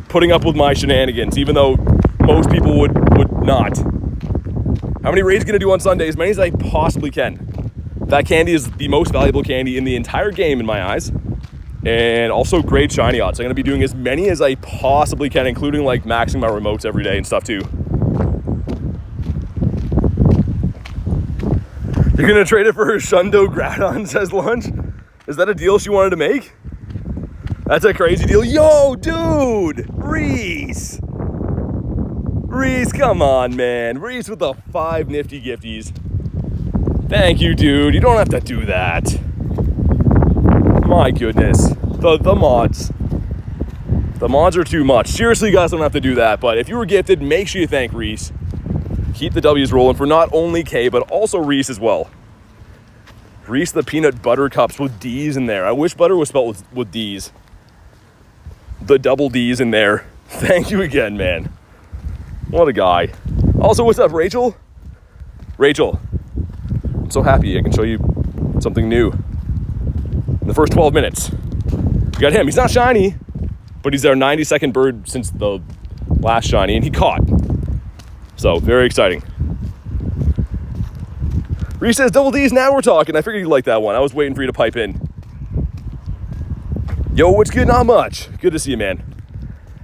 Putting up with my shenanigans, even though most people would not. How many raids gonna do on Sunday? As many as I possibly can. That candy is the most valuable candy in the entire game in my eyes. And also great shiny odds. I'm gonna be doing as many as I possibly can, including like maxing my remotes every day and stuff too. You're gonna trade it for her Shundo Groudon, says Lunch? Is that a deal she wanted to make? That's a crazy deal. Yo, dude! Reese! Reese, come on, man. Reese with the 5 nifty gifties. Thank you, dude. You don't have to do that. My goodness. The mods. The mods are too much. Seriously, you guys don't have to do that. But if you were gifted, make sure you thank Reese. Keep the W's rolling for not only K, but also Reese as well. Reese the peanut butter cups with D's in there. I wish butter was spelled with D's. The double D's in there. Thank you again, man. What a guy. Also, what's up, Rachel? Rachel, I'm so happy I can show you something new in the first 12 minutes. We got him. He's not shiny, but he's our 92nd bird since the last shiny, and he caught. So, very exciting. Reese says, double D's, now we're talking. I figured you'd like that one. I was waiting for you to pipe in. Yo, what's good? Not much. Good to see you, man.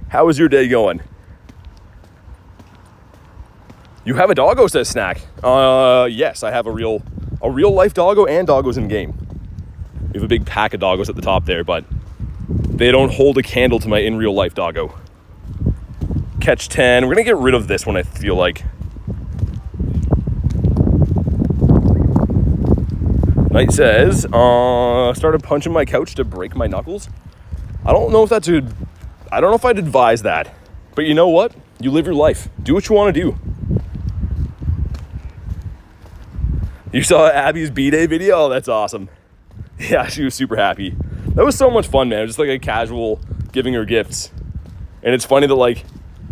How is your day going? You have a doggo, says Snack. Yes, I have a real life doggo and doggos in game. We have a big pack of doggos at the top there, but they don't hold a candle to my in real life doggo. Catch 10. We're gonna get rid of this one, I feel like. Knight says, started punching my couch to break my knuckles. I don't know if that's I don't know if I'd advise that. But you know what? You live your life. Do what you want to do. You saw Abby's B-Day video? Oh, that's awesome. Yeah, she was super happy. That was so much fun, man. It was just like a casual giving her gifts. And it's funny that, like,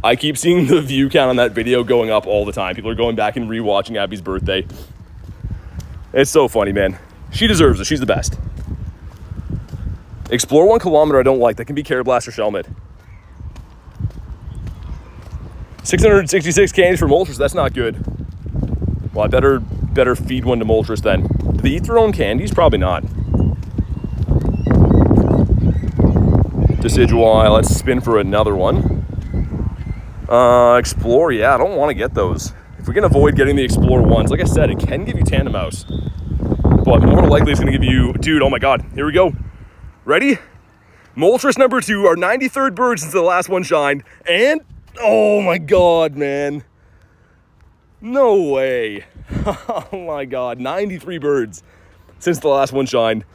I keep seeing the view count on that video going up all the time. People are going back and rewatching Abby's birthday. It's so funny, man. She deserves it. She's the best. Explore 1 kilometer I don't like. That can be Carablast or Shelmet. 666 candies for Moltres. That's not good. Well, I better feed one to Moltres then. Do they eat their own candies? Probably not. Decidueye. Let's spin for another one. Explore. Yeah, I don't want to get those. If we can avoid getting the Explore ones, like I said, it can give you Tandemaus. But more likely it's going to give you... Dude, oh my god. Here we go. Ready? Moltres number 2, our 93rd bird since the last one shined. And... oh my god, man. No way. Oh my god. 93 birds since the last one shined.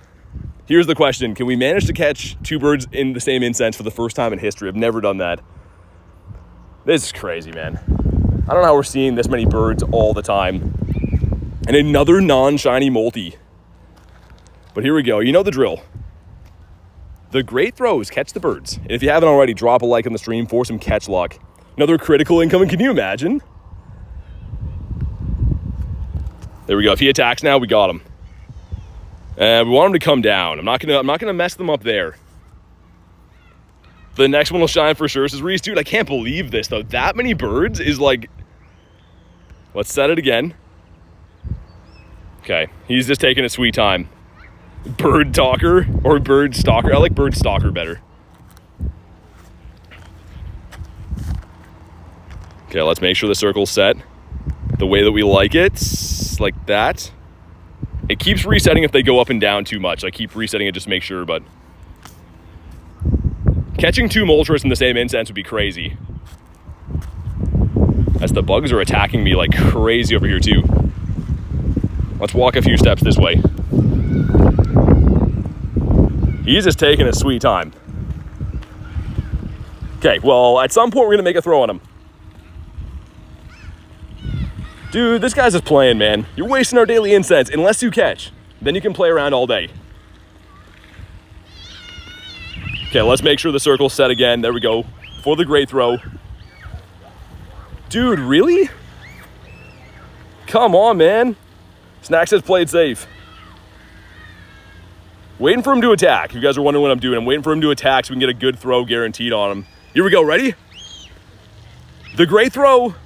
Here's the question. Can we manage to catch 2 birds in the same incense for the first time in history? I've never done that. This is crazy, man. I don't know how we're seeing this many birds all the time. And another non-shiny multi. But here we go. You know the drill. The great throws catch the birds. And if you haven't already, drop a like on the stream for some catch luck. Another critical incoming. Can you imagine? There we go. If he attacks now, we got him. We want him to come down. I'm not gonna mess them up there. The next one will shine for sure, says Reese. Dude, I can't believe this though. That many birds is like... Let's set it again. Okay, he's just taking a sweet time. Bird talker or bird stalker. I like bird stalker better. Okay, let's make sure the circle's set the way that we like it, like that. It keeps resetting if they go up and down too much. I keep resetting it just to make sure, but catching 2 Moltres in the same incense would be crazy. As the bugs are attacking me like crazy over here too. Let's walk a few steps this way. He's just taking a sweet time. Okay, well, at some point we're gonna make a throw on him. Dude, this guy's just playing, man. You're wasting our daily incense unless you catch. Then you can play around all day. Okay, let's make sure the circle's set again. There we go. For the great throw. Dude, really? Come on, man. Snack says played safe. Waiting for him to attack. You guys are wondering what I'm doing. I'm waiting for him to attack so we can get a good throw guaranteed on him. Here we go. Ready? The great throw.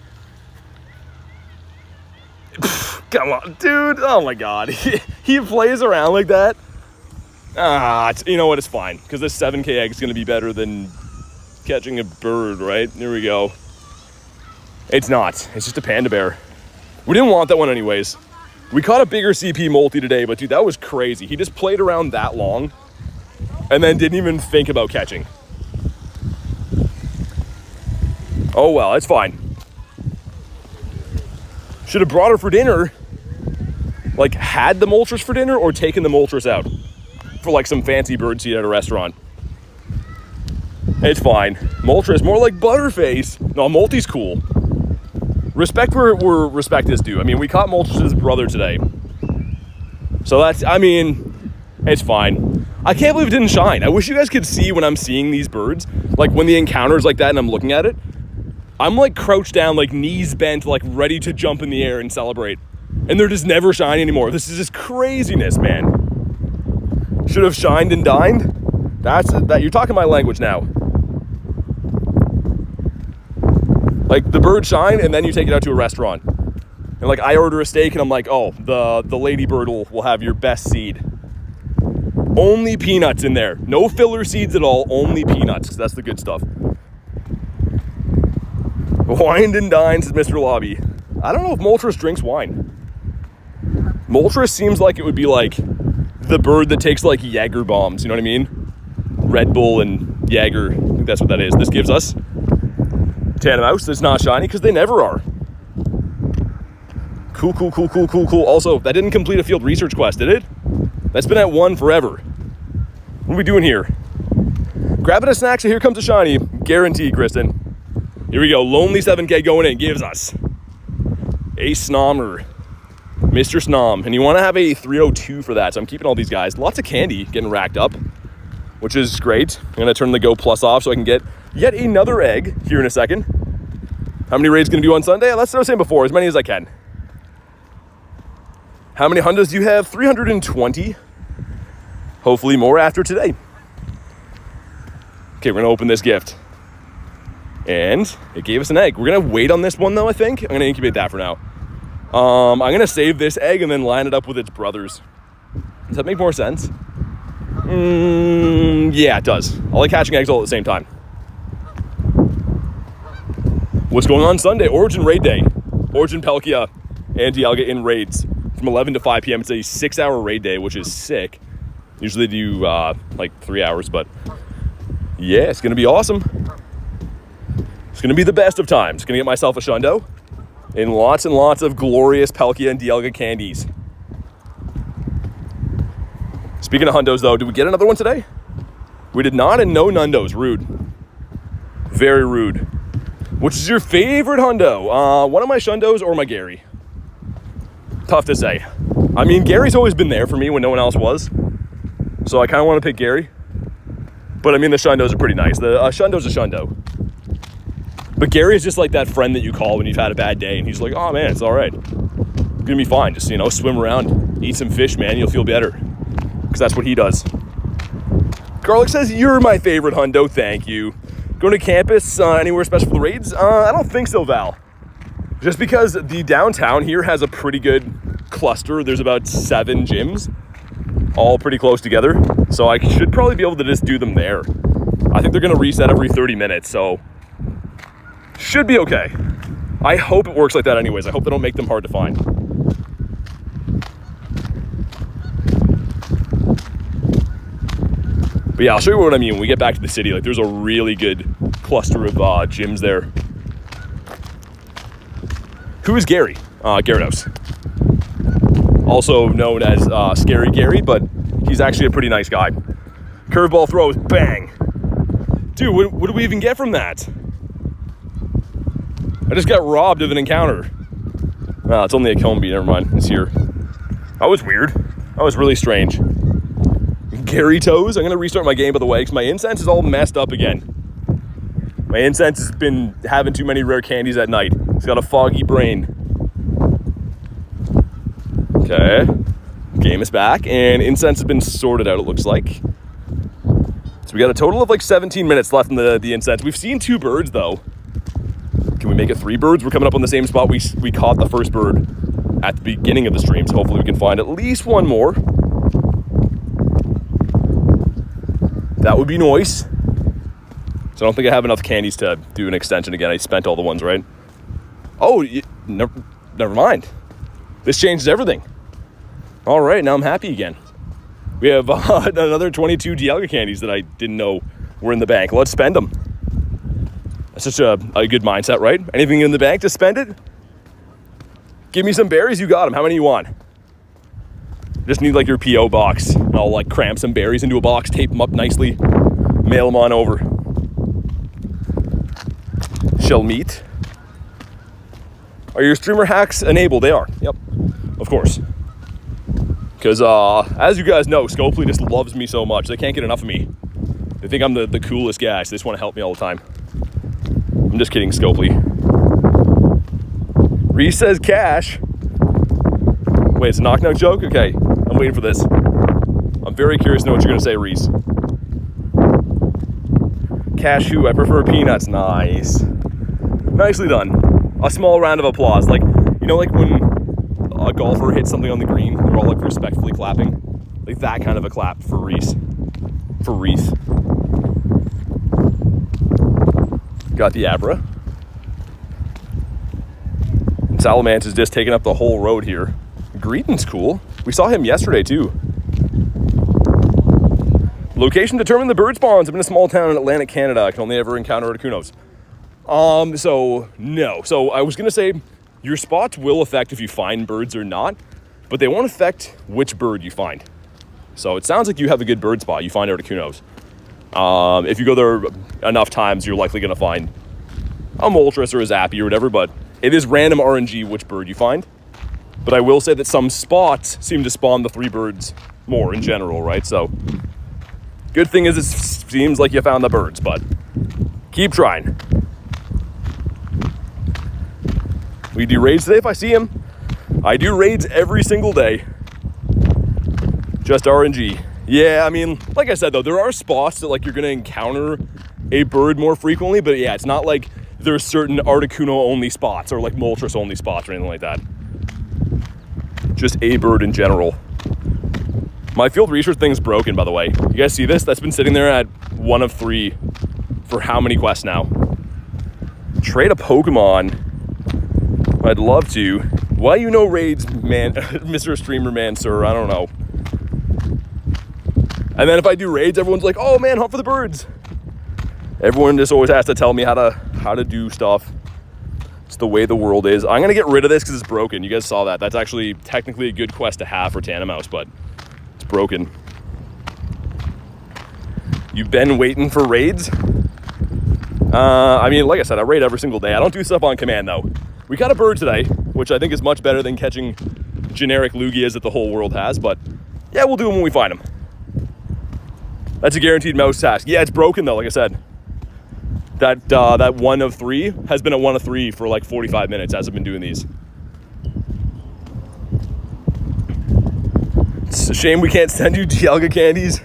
Come on, dude. Oh my god. He plays around like that. You know what? It's fine. Because this 7K egg is going to be better than catching a bird, right? Here we go. It's not. It's just a panda bear. We didn't want that one anyways. We caught a bigger CP multi today, but dude, that was crazy. He just played around that long and then didn't even think about catching. Oh well, it's fine. Should have brought her for dinner. Like, had the Moltres for dinner or taken the Moltres out for like some fancy birdseed at a restaurant. It's fine. Moltres, more like Butterface. No, Multi's cool. Respect where respect is due. I mean, we caught Moltres' brother today. So that's, I mean, it's fine. I can't believe it didn't shine. I wish you guys could see when I'm seeing these birds, like when the encounter's like that and I'm looking at it. I'm like crouched down, like knees bent, like ready to jump in the air and celebrate. And they're just never shiny anymore. This is just craziness, man. Should have shined and dined. You're talking my language now. Like the bird shine and then you take it out to a restaurant. And like I order a steak and I'm like, oh, the lady bird will have your best seed. Only peanuts in there. No filler seeds at all, only peanuts, because that's the good stuff. Wined and dined, says Mr. Lobby. I don't know if Moltres drinks wine. Moltres seems like it would be like the bird that takes like Jaeger bombs, you know what I mean? Red Bull and Jaeger, I think that's what that is. This gives us Tandemaus that's not shiny, because they never are. Cool. Also, that didn't complete a field research quest, did it? That's been at 1 forever. What are we doing here? Grabbing a snack, so here comes a shiny. Guaranteed, Kristen. Here we go. Lonely 7K going in. Gives us a Snommer. Mr. Snom. And you want to have a 302 for that. So I'm keeping all these guys. Lots of candy getting racked up, which is great. I'm going to turn the Go Plus off so I can get yet another egg here in a second. How many raids going to do on Sunday? That's what I was saying before. As many as I can. How many hundos do you have? 320. Hopefully more after today. Okay, we're going to open this gift. And it gave us an egg. We're going to wait on this one, though, I think. I'm going to incubate that for now. I'm going to save this egg and then line it up with its brothers. Does that make more sense? Yeah, it does. I like hatching eggs all at the same time. What's going on Sunday? Origin Raid Day. Origin, Palkia, and Dialga in raids. From 11 to 5 p.m. It's a 6-hour raid day, which is sick. Usually they do like 3 hours, but yeah, it's going to be awesome. It's going to be the best of times. Going to get myself a Shundo and lots of glorious Palkia and Dialga candies. Speaking of hundos, though, did we get another one today? We did not, and no Nundos. Rude. Very rude. Which is your favorite hundo? One of my Shundos or my Gary? Tough to say. I mean, Gary's always been there for me when no one else was. So I kind of want to pick Gary. But I mean, the Shundos are pretty nice. The Shundo's a Shundo. But Gary is just like that friend that you call when you've had a bad day. And he's like, oh man, it's all right. It's going to be fine. Just, swim around, eat some fish, man. You'll feel better. Because that's what he does. Garlic says, you're my favorite hundo. Thank you. Going to campus anywhere special for the raids? I don't think so, Val. Just because the downtown here has a pretty good cluster. There's about 7 gyms, all pretty close together. So I should probably be able to just do them there. I think they're going to reset every 30 minutes, so should be okay. I hope it works like that anyways. I hope they don't make them hard to find. But yeah, I'll show you what I mean when we get back to the city. Like, there's a really good cluster of gyms there. Who is Gary? Gyarados. Also known as Scary Gary, but he's actually a pretty nice guy. Curveball throws, bang. Dude, what do we even get from that? I just got robbed of an encounter. It's only a Combi, never mind. It's here. That was weird. That was really strange. Gary Toes. I'm going to restart my game, by the way, because my incense is all messed up again. My incense has been having too many rare candies at night. It's got a foggy brain. Okay. Game is back, and incense has been sorted out, it looks like. So we got a total of like 17 minutes left in the incense. We've seen 2 birds, though. Can we make it 3 birds? We're coming up on the same spot we caught the first bird at the beginning of the stream, so hopefully we can find at least 1 more. That would be nice. So I don't think I have enough candies to do an extension again. I spent all the ones, right? Oh, never mind. This changes everything. All right, now I'm happy again. We have another 22 Dialga candies that I didn't know were in the bank. Let's spend them. That's such a good mindset, right? Anything in the bank, just spend it. Give me some berries, you got them. How many you want? Just need like your P.O. box. And I'll like cram some berries into a box, tape them up nicely, mail them on over. Shelmet. Are your streamer hacks enabled? They are. Yep, of course. Because as you guys know, Scopely just loves me so much. They can't get enough of me. They think I'm the coolest guy, so they just want to help me all the time. I'm just kidding, Scopely. Reese says cash. Wait, it's a knock-knock joke? Okay, I'm waiting for this. I'm very curious to know what you're gonna say, Reese. Cashew, I prefer peanuts. Nice. Nicely done. A small round of applause. Like, you know, like when a golfer hits something on the green, they're all like respectfully clapping. Like that kind of a clap for Reese. For Reese. Got the Abra. And Salamence is just taking up the whole road here. Greedent's cool. We saw him yesterday too. Location determined the bird spawns. I'm in a small town in Atlantic Canada. I can only ever encounter Articunos. So no. So I was gonna say your spots will affect if you find birds or not, but they won't affect which bird you find. So it sounds like you have a good bird spot. You find Articunos. If you go there enough times, you're likely gonna find a Moltres or a Zappy or whatever, but it is random RNG which bird you find. But I will say that some spots seem to spawn the 3 birds more in general, right? So good thing is it seems like you found the birds, but keep trying. We do raids today if I see him. I do raids every single day. Just RNG. Yeah, I mean, like I said though, there are spots that like you're gonna encounter a bird more frequently, but yeah, it's not like there's certain Articuno only spots or like Moltres only spots or anything like that. Just a bird in general. My field research thing's broken, by the way. You guys see this? That's been sitting there at 1 of 3 for how many quests now? Trade a Pokemon. I'd love to. Why you know raids, man, Mr. Streamer Man, sir? I don't know. And then if I do raids, everyone's like, oh man, hunt for the birds. Everyone just always has to tell me how to do stuff. It's the way the world is. I'm gonna get rid of this because it's broken. You guys saw that. That's actually technically a good quest to have for Tandemaus, but it's broken. You've been waiting for raids? I mean, like I said, I raid every single day. I don't do stuff on command though. We got a bird today, which I think is much better than catching generic Lugias that the whole world has, but yeah, we'll do them when we find them. That's a guaranteed mouse task. Yeah, it's broken though, like I said. That 1 of 3 has been a 1 of 3 for like 45 minutes as I've been doing these. It's a shame we can't send you Dialga candies.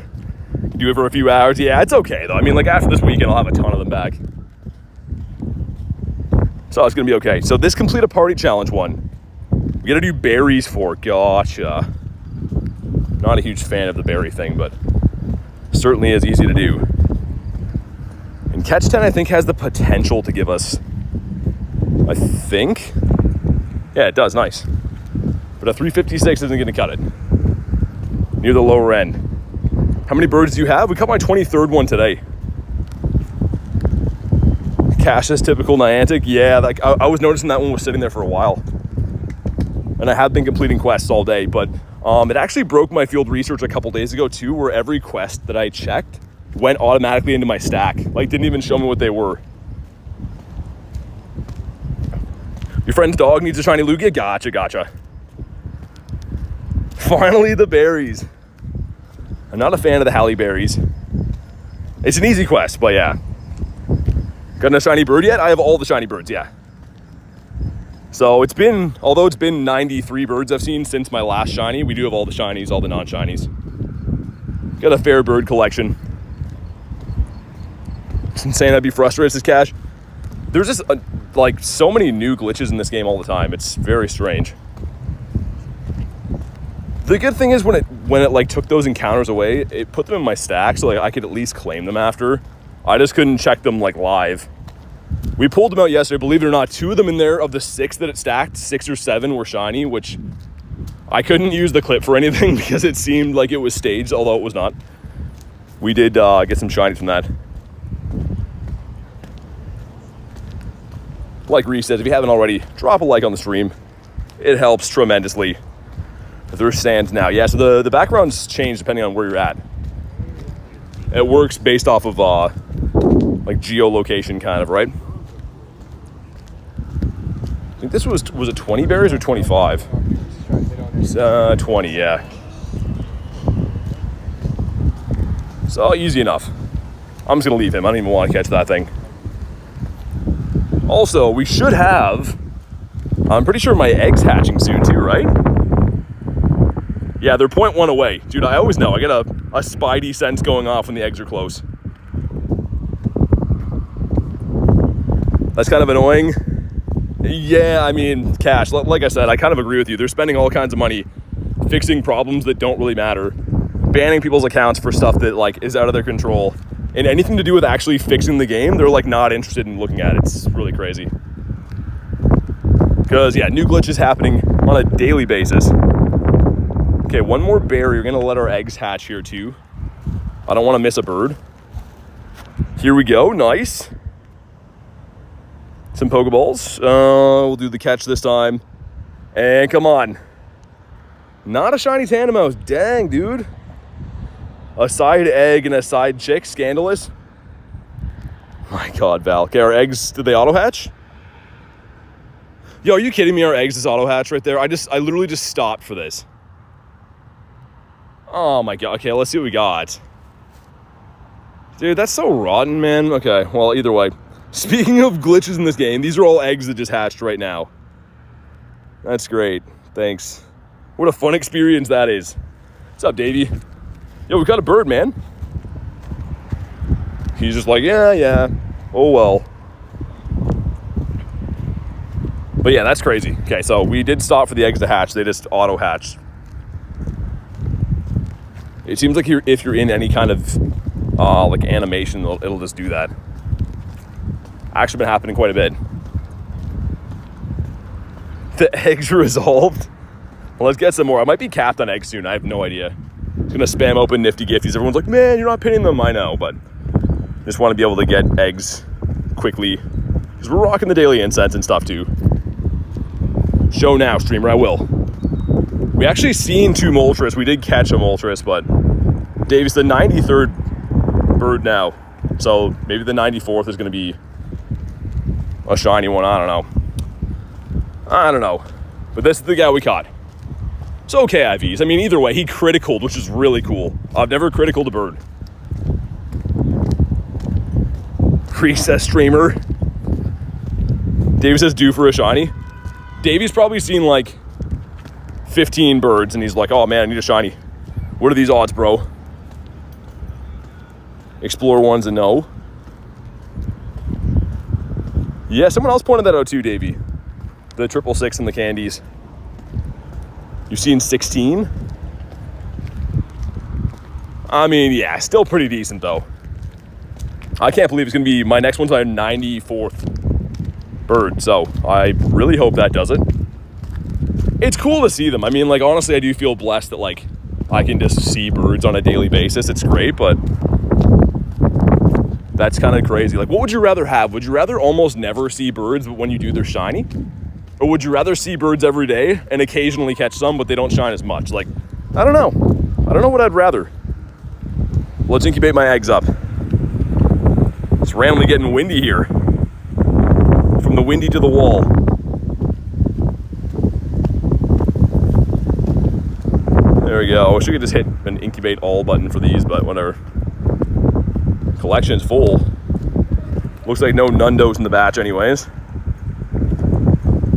Do it for a few hours. Yeah, it's okay though. I mean, like after this weekend, I'll have a ton of them back. So it's gonna be okay. So this complete a party challenge one. We gotta do berries for. Gotcha. Not a huge fan of the berry thing, but certainly is easy to do. And Catch 10, I think, has the potential to give us, I think. Yeah, it does, nice. But a 356 isn't gonna cut it. Near the lower end. How many birds do you have? We caught my 23rd one today. Cassius, typical Niantic. Yeah, like I was noticing that one was sitting there for a while. And I have been completing quests all day, but it actually broke my field research a couple days ago too, where every quest that I checked went automatically into my stack. Like, didn't even show me what they were. Your friend's dog needs a shiny Lugia? Gotcha. Finally, the berries. I'm not a fan of the Halle berries. It's an easy quest, but yeah. Got a shiny bird yet? I have all the shiny birds, yeah. So it's been, although it's been 93 birds I've seen since my last shiny, we do have all the shinies, all the non-shinies. Got a fair bird collection. It's insane. I'd be frustrated, says Cash. There's just like so many new glitches in this game all the time. It's very strange. The good thing is when it like took those encounters away, it put them in my stack, so like I could at least claim them after. I just couldn't check them like live. We pulled them out yesterday. Believe it or not, 2 of them in there of the 6 that it stacked, 6 or 7 were shiny, which I couldn't use the clip for anything because it seemed like it was staged, although it was not. We did get some shinies from that. Like Reese says, if you haven't already, drop a like on the stream. It helps tremendously. There's stands now. Yeah, so the background's changed depending on where you're at. It works based off of like geolocation kind of, right? I think this was it 20 berries or 25? 20, yeah. So easy enough. I'm just gonna leave him. I don't even want to catch that thing. Also, we should have I'm pretty sure my egg's hatching soon too, right? Yeah, they're 0.1 away. Dude, I always know. I get a spidey sense going off when the eggs are close. That's kind of annoying. Yeah, I mean, cash. Like I said, I kind of agree with you. They're spending all kinds of money fixing problems that don't really matter, banning people's accounts for stuff that like is out of their control, and anything to do with actually fixing the game, they're like not interested in looking at it. It's really crazy. Because yeah, new glitches happening on a daily basis. Okay, one more barrier. We're gonna let our eggs hatch here too. I don't want to miss a bird. Here we go. Nice. Some Pokeballs. We'll do the catch this time. And come on. Not a shiny Tandemaus. Dang, dude. A side egg and a side chick. Scandalous. My God, Val. Okay, our eggs, did they auto-hatch? Yo, are you kidding me? Our eggs just auto-hatch right there. I literally just stopped for this. Oh my God. Okay, let's see what we got. Dude, that's so rotten, man. Okay, well, either way. Speaking of glitches in this game, these are all eggs that just hatched right now. That's great. Thanks. What a fun experience that is. What's up, Davey? Yo, we got a bird, man. He's just like, yeah. Oh, well. But yeah, that's crazy. Okay, so we did stop for the eggs to hatch. They just auto-hatched. It seems like if you're in any kind of like animation, it'll just do that. Actually been happening quite a bit. The eggs resolved. Well, let's get some more. I might be capped on eggs soon. I have no idea. I'm gonna spam open nifty gifties. Everyone's like, man, you're not pinning them. I know, but just want to be able to get eggs quickly because we're rocking the daily incense and stuff too. Show now, streamer. I will. We actually seen 2 Moltres. We did catch a Moltres, but Dave's the 93rd bird now. So maybe the 94th is going to be a shiny one. I don't know. But this is the guy we caught. It's okay, IVs. I mean, either way, he criticaled, which is really cool. I've never criticaled a bird. Recess streamer. Dave says due for a shiny. Davey's probably seen like 15 birds and he's like, oh man, I need a shiny. What are these odds, bro? Explore one's a no. Yeah, someone else pointed that out too, Davey. The 666 and the candies. You've seen 16? I mean, yeah, still pretty decent though. I can't believe it's gonna be, my next one's my 94th bird, so I really hope that does it. It's cool to see them. I mean, like, honestly, I do feel blessed that, like, I can just see birds on a daily basis. It's great, but that's kind of crazy. Like, what would you rather have? Would you rather almost never see birds, but when you do, they're shiny? Or would you rather see birds every day and occasionally catch some, but they don't shine as much? Like, I don't know. I don't know what I'd rather. Let's incubate my eggs up. It's randomly getting windy here. From the windy to the wall. There we go. I wish we could just hit an incubate all button for these, but whatever. Collection's full. Looks like no nundos in the batch anyways.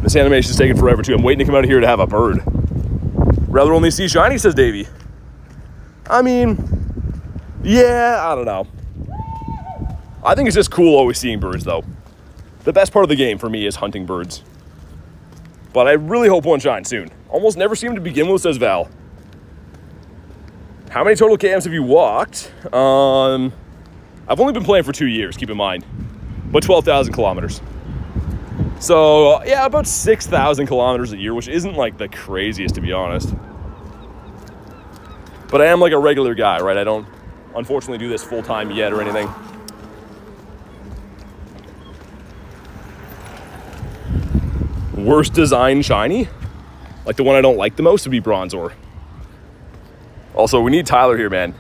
This animation's taking forever too. I'm waiting to come out of here to have a bird. Rather only see shiny, says Davey. I mean, yeah, I don't know. I think it's just cool always seeing birds though. The best part of the game for me is hunting birds. But I really hope one shines soon. Almost never see him to begin with, says Val. How many total KMs have you walked? I've only been playing for 2 years, keep in mind. But 12,000 kilometers. So, yeah, about 6,000 kilometers a year, which isn't like the craziest, to be honest. But I am like a regular guy, right? I don't, unfortunately, do this full-time yet or anything. Worst design shiny? Like the one I don't like the most would be Bronzor. Also, we need Tyler here, man.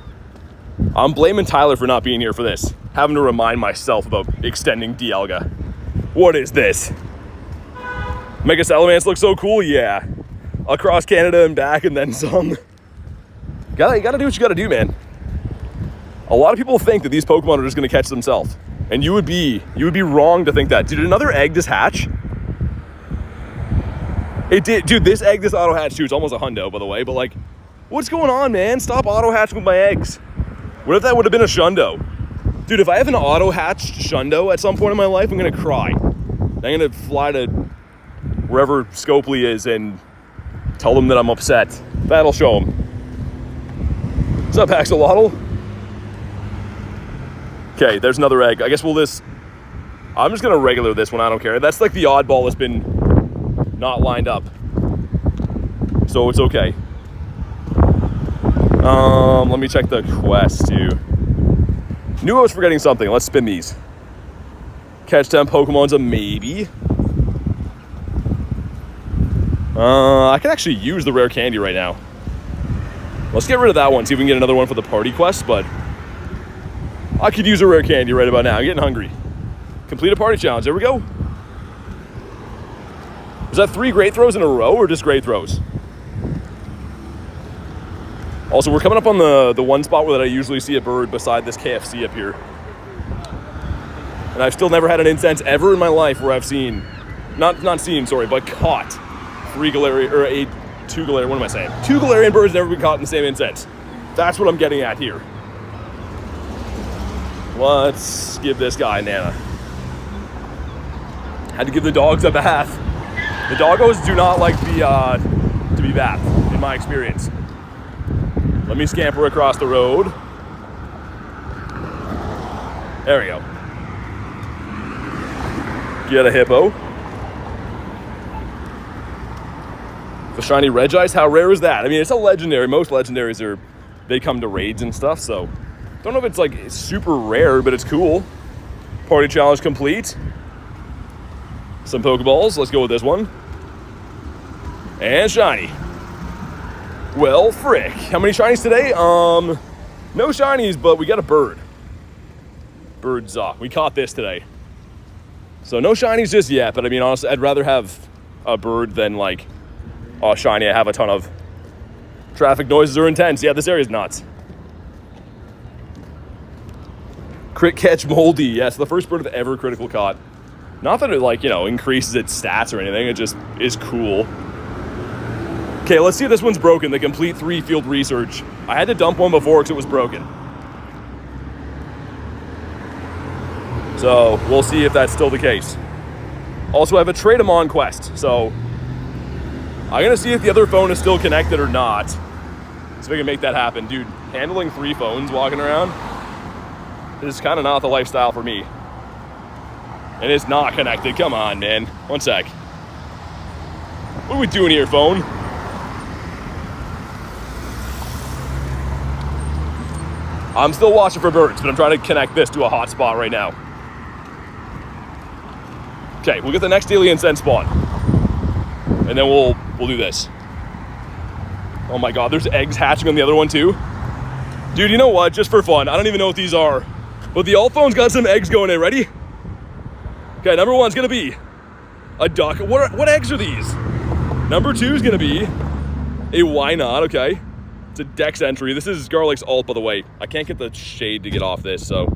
I'm blaming Tyler for not being here for this. Having to remind myself about extending Dialga. What is this? Mega Salamence looks so cool, yeah. Across Canada and back and then some. You gotta do what you gotta do, man. A lot of people think that these Pokemon are just gonna catch themselves. And you would be wrong to think that. Did another egg just hatch? It did. Dude, this egg, this auto hatch too, it's almost a hundo, by the way. But like, what's going on, man? Stop auto hatching with my eggs. What if that would have been a shundo? Dude, if I have an auto hatched shundo at some point in my life, I'm gonna cry. I'm gonna fly to wherever Scopely is and tell them that I'm upset. That'll show them. What's up, Axolotl? Okay, there's another egg. I guess we'll this... I'm just gonna regular this one, I don't care. That's like the oddball that's been not lined up. So it's okay. Let me check the quest too. Knew I was forgetting something. Let's spin these. Catch 10 Pokemon's a maybe. I can actually use the rare candy right now. Let's get rid of that one, see if we can get another one for the party quest, but I could use a rare candy right about now. I'm getting hungry. Complete a party challenge. There we go. Is that 3 great throws in a row or just great throws? Also, we're coming up on the one spot where I usually see a bird beside this KFC up here. And I've still never had an instance ever in my life where I've seen, not seen, sorry, but caught 3 Galarian, or 2 Galarian, what am I saying? 2 Galarian birds never been caught in the same instance. That's what I'm getting at here. Let's give this guy a Nana. Had to give the dogs a bath. The doggos do not like to be bathed, in my experience. Let me scamper across the road. There we go. Get a hippo. The shiny Regice, how rare is that? I mean, it's a legendary. Most legendaries they come to raids and stuff, so don't know if it's like super rare, but it's cool. Party challenge complete. Some Pokeballs. Let's go with this one. And shiny. Well, frick. How many shinies today? No shinies, but we got a bird. Birds, we caught this today. So no shinies just yet, but I mean, honestly, I'd rather have a bird than like, oh, shiny, I have a ton of. Traffic noises are intense. Yeah, this area's nuts. Crit catch Moldy. Yes, the first bird I've ever critical caught. Not that it like, you know, increases its stats or anything. It just is cool. Okay, let's see if this one's broken. The complete 3 field research. I had to dump one before because it was broken. So we'll see if that's still the case. Also, I have a trade 'em on quest. So I'm gonna see if the other phone is still connected or not. See if I can make that happen. Dude, handling 3 phones walking around is kind of not the lifestyle for me. And it's not connected. Come on, man. One sec. What are we doing here, phone? I'm still watching for birds, but I'm trying to connect this to a hotspot right now. Okay, we'll get the next daily incense spawn. And then we'll do this. Oh my god, there's eggs hatching on the other one too. Dude, you know what? Just for fun, I don't even know what these are. But the alt phone's got some eggs going in. Ready? Okay, number 1's gonna be a duck. What eggs are these? Number 2 is gonna be a why not, okay. It's a Dex entry. This is Garlic's alt, by the way. I can't get the shade to get off this, so.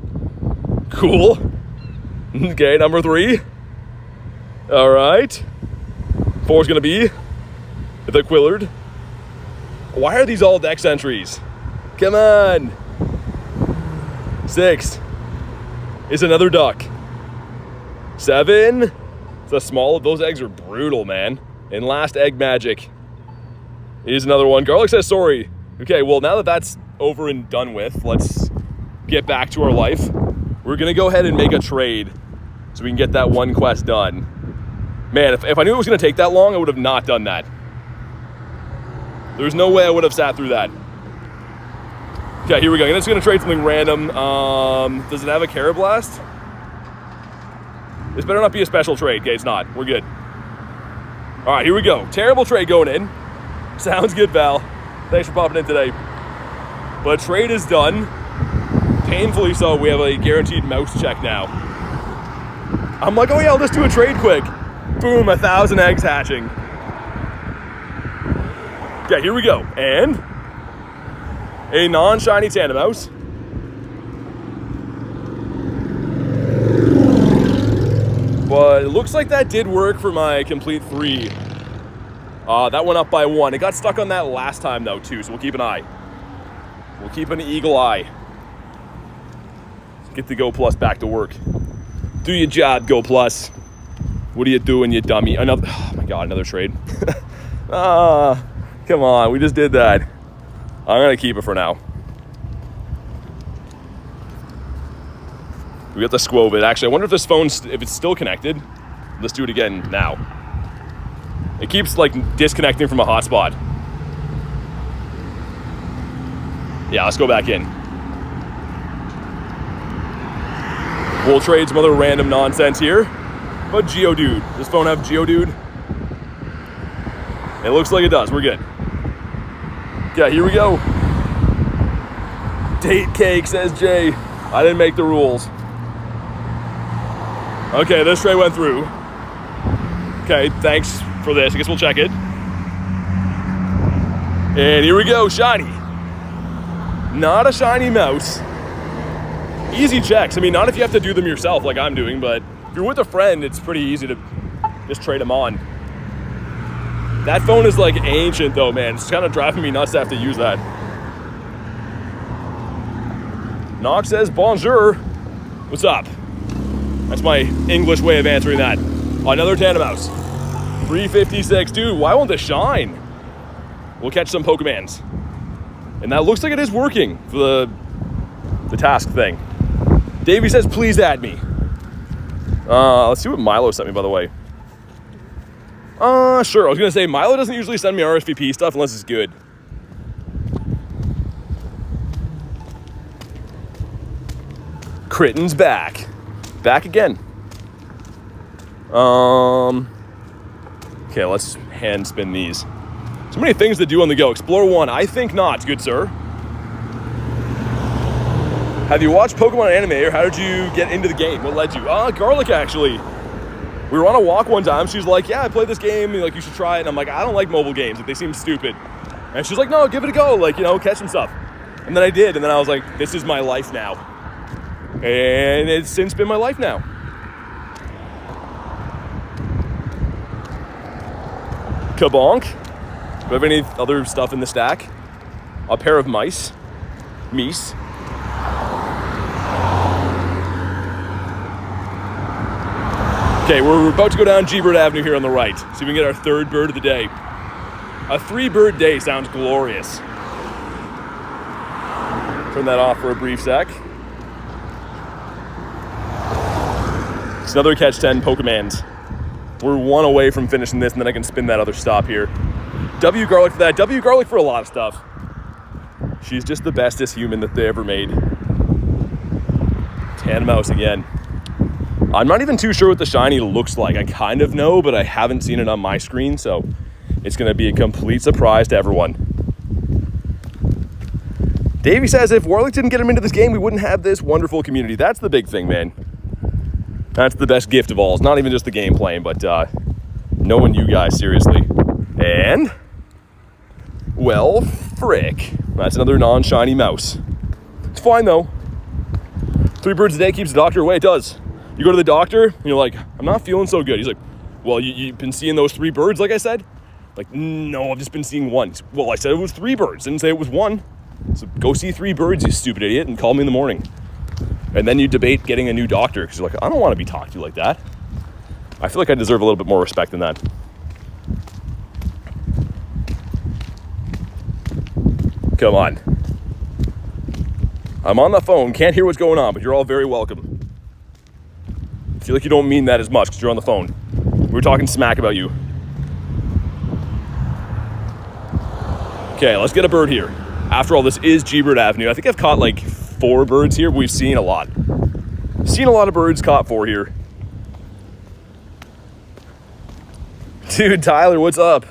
Cool. Okay, number 3. All right. 4 is gonna be the Quillard. Why are these all Dex entries? Come on. 6 is another duck. 7, it's a small. Those eggs are brutal, man. And last egg magic is another one. Garlic says sorry. Okay, well, now that that's over and done with, let's get back to our life. We're gonna go ahead and make a trade so we can get that one quest done. Man, if I knew it was gonna take that long, I would have not done that. There's no way I would have sat through that. Okay, here we go. I'm just gonna trade something random. Does it have a Carablast? This better not be a special trade. Okay, it's not. We're good. All right, here we go. Terrible trade going in. Sounds good, Val. Thanks for popping in today. But trade is done. Painfully so, we have a guaranteed mouse check now. I'm like, oh yeah, I'll just do a trade quick. Boom, 1,000 eggs hatching. Okay, here we go. And a non-shiny Tandemaus. But it looks like that did work for my complete 3. That went up by 1. It got stuck on that last time, though, too, so we'll keep an eye. We'll keep an eagle eye. Let's get the Go Plus back to work. Do your job, Go Plus. What are you doing, you dummy? Another, oh my God, another trade. Come on, we just did that. I'm gonna keep it for now. We got the Squovid. Actually, I wonder if this phone's, if it's still connected. Let's do it again now. It keeps like disconnecting from a hotspot. Yeah, let's go back in. We'll trade some other random nonsense here. But Geodude. Does this phone have Geodude? It looks like it does. We're good. Yeah, here we go. Date cake, says Jay. I didn't make the rules. Okay, this trade went through. Okay, thanks for this. I guess we'll check it. And here we go, shiny. Not a shiny mouse. Easy checks. I mean, not if you have to do them yourself like I'm doing, but if you're with a friend, it's pretty easy to just trade them on. That phone is like ancient though, man. It's kind of driving me nuts to have to use that. Knox says, bonjour. What's up? That's my English way of answering that. Another Tandemaus. 356. Dude, why won't this shine? We'll catch some Pokemons. And that looks like it is working for the task thing. Davey says, please add me. Let's see what Milo sent me, by the way. Sure. I was going to say, Milo doesn't usually send me RSVP stuff unless it's good. Critten's back. Back again. Okay, let's hand spin these. So many things to do on the go. Explore 1. I think not, good sir. Have you watched Pokemon anime, or how did you get into the game? What led you? Garlic, actually. We were on a walk one time. She's like, yeah, I played this game. Like, you should try it. And I'm like, I don't like mobile games. Like, they seem stupid. And she's like, no, give it a go. Like, you know, catch some stuff. And then I did. And then I was like, this is my life now. And it's since been my life now. Kabonk. Do we have any other stuff in the stack? A pair of mice. Meese. Okay, we're about to go down G-Bird Avenue here on the right. See if we can get our 3rd bird of the day. A 3-bird day sounds glorious. Turn that off for a brief sec. It's another catch 10 Pokemons. We're 1 away from finishing this, and then I can spin that other stop here. W Garlic for that. W Garlic for a lot of stuff. She's just the bestest human that they ever made. Tandemaus again. I'm not even too sure what the shiny looks like. I kind of know, but I haven't seen it on my screen, so it's going to be a complete surprise to everyone. Davey says if Warlick didn't get him into this game, we wouldn't have this wonderful community. That's the big thing, man. That's the best gift of all. It's not even just the game playing, but knowing you guys, seriously. And, well, frick. That's another non-shiny mouse. It's fine, though. 3 birds a day keeps the doctor away. It does. You go to the doctor, and you're like, I'm not feeling so good. He's like, well, you've been seeing those 3 birds, like I said? Like, no, I've just been seeing 1. Well, I said it was 3 birds. Didn't say it was 1. So go see 3 birds, you stupid idiot, and call me in the morning. And then you debate getting a new doctor, because you're like, I don't want to be talked to like that. I feel like I deserve a little bit more respect than that. Come on. I'm on the phone, can't hear what's going on, but you're all very welcome. I feel like you don't mean that as much because you're on the phone. We were talking smack about you. Okay, let's get a bird here. After all, this is G-Bird Avenue. I think I've caught like 4 birds here. We've seen a lot. Seen a lot of birds, caught 4 here. Dude, Tyler, what's up?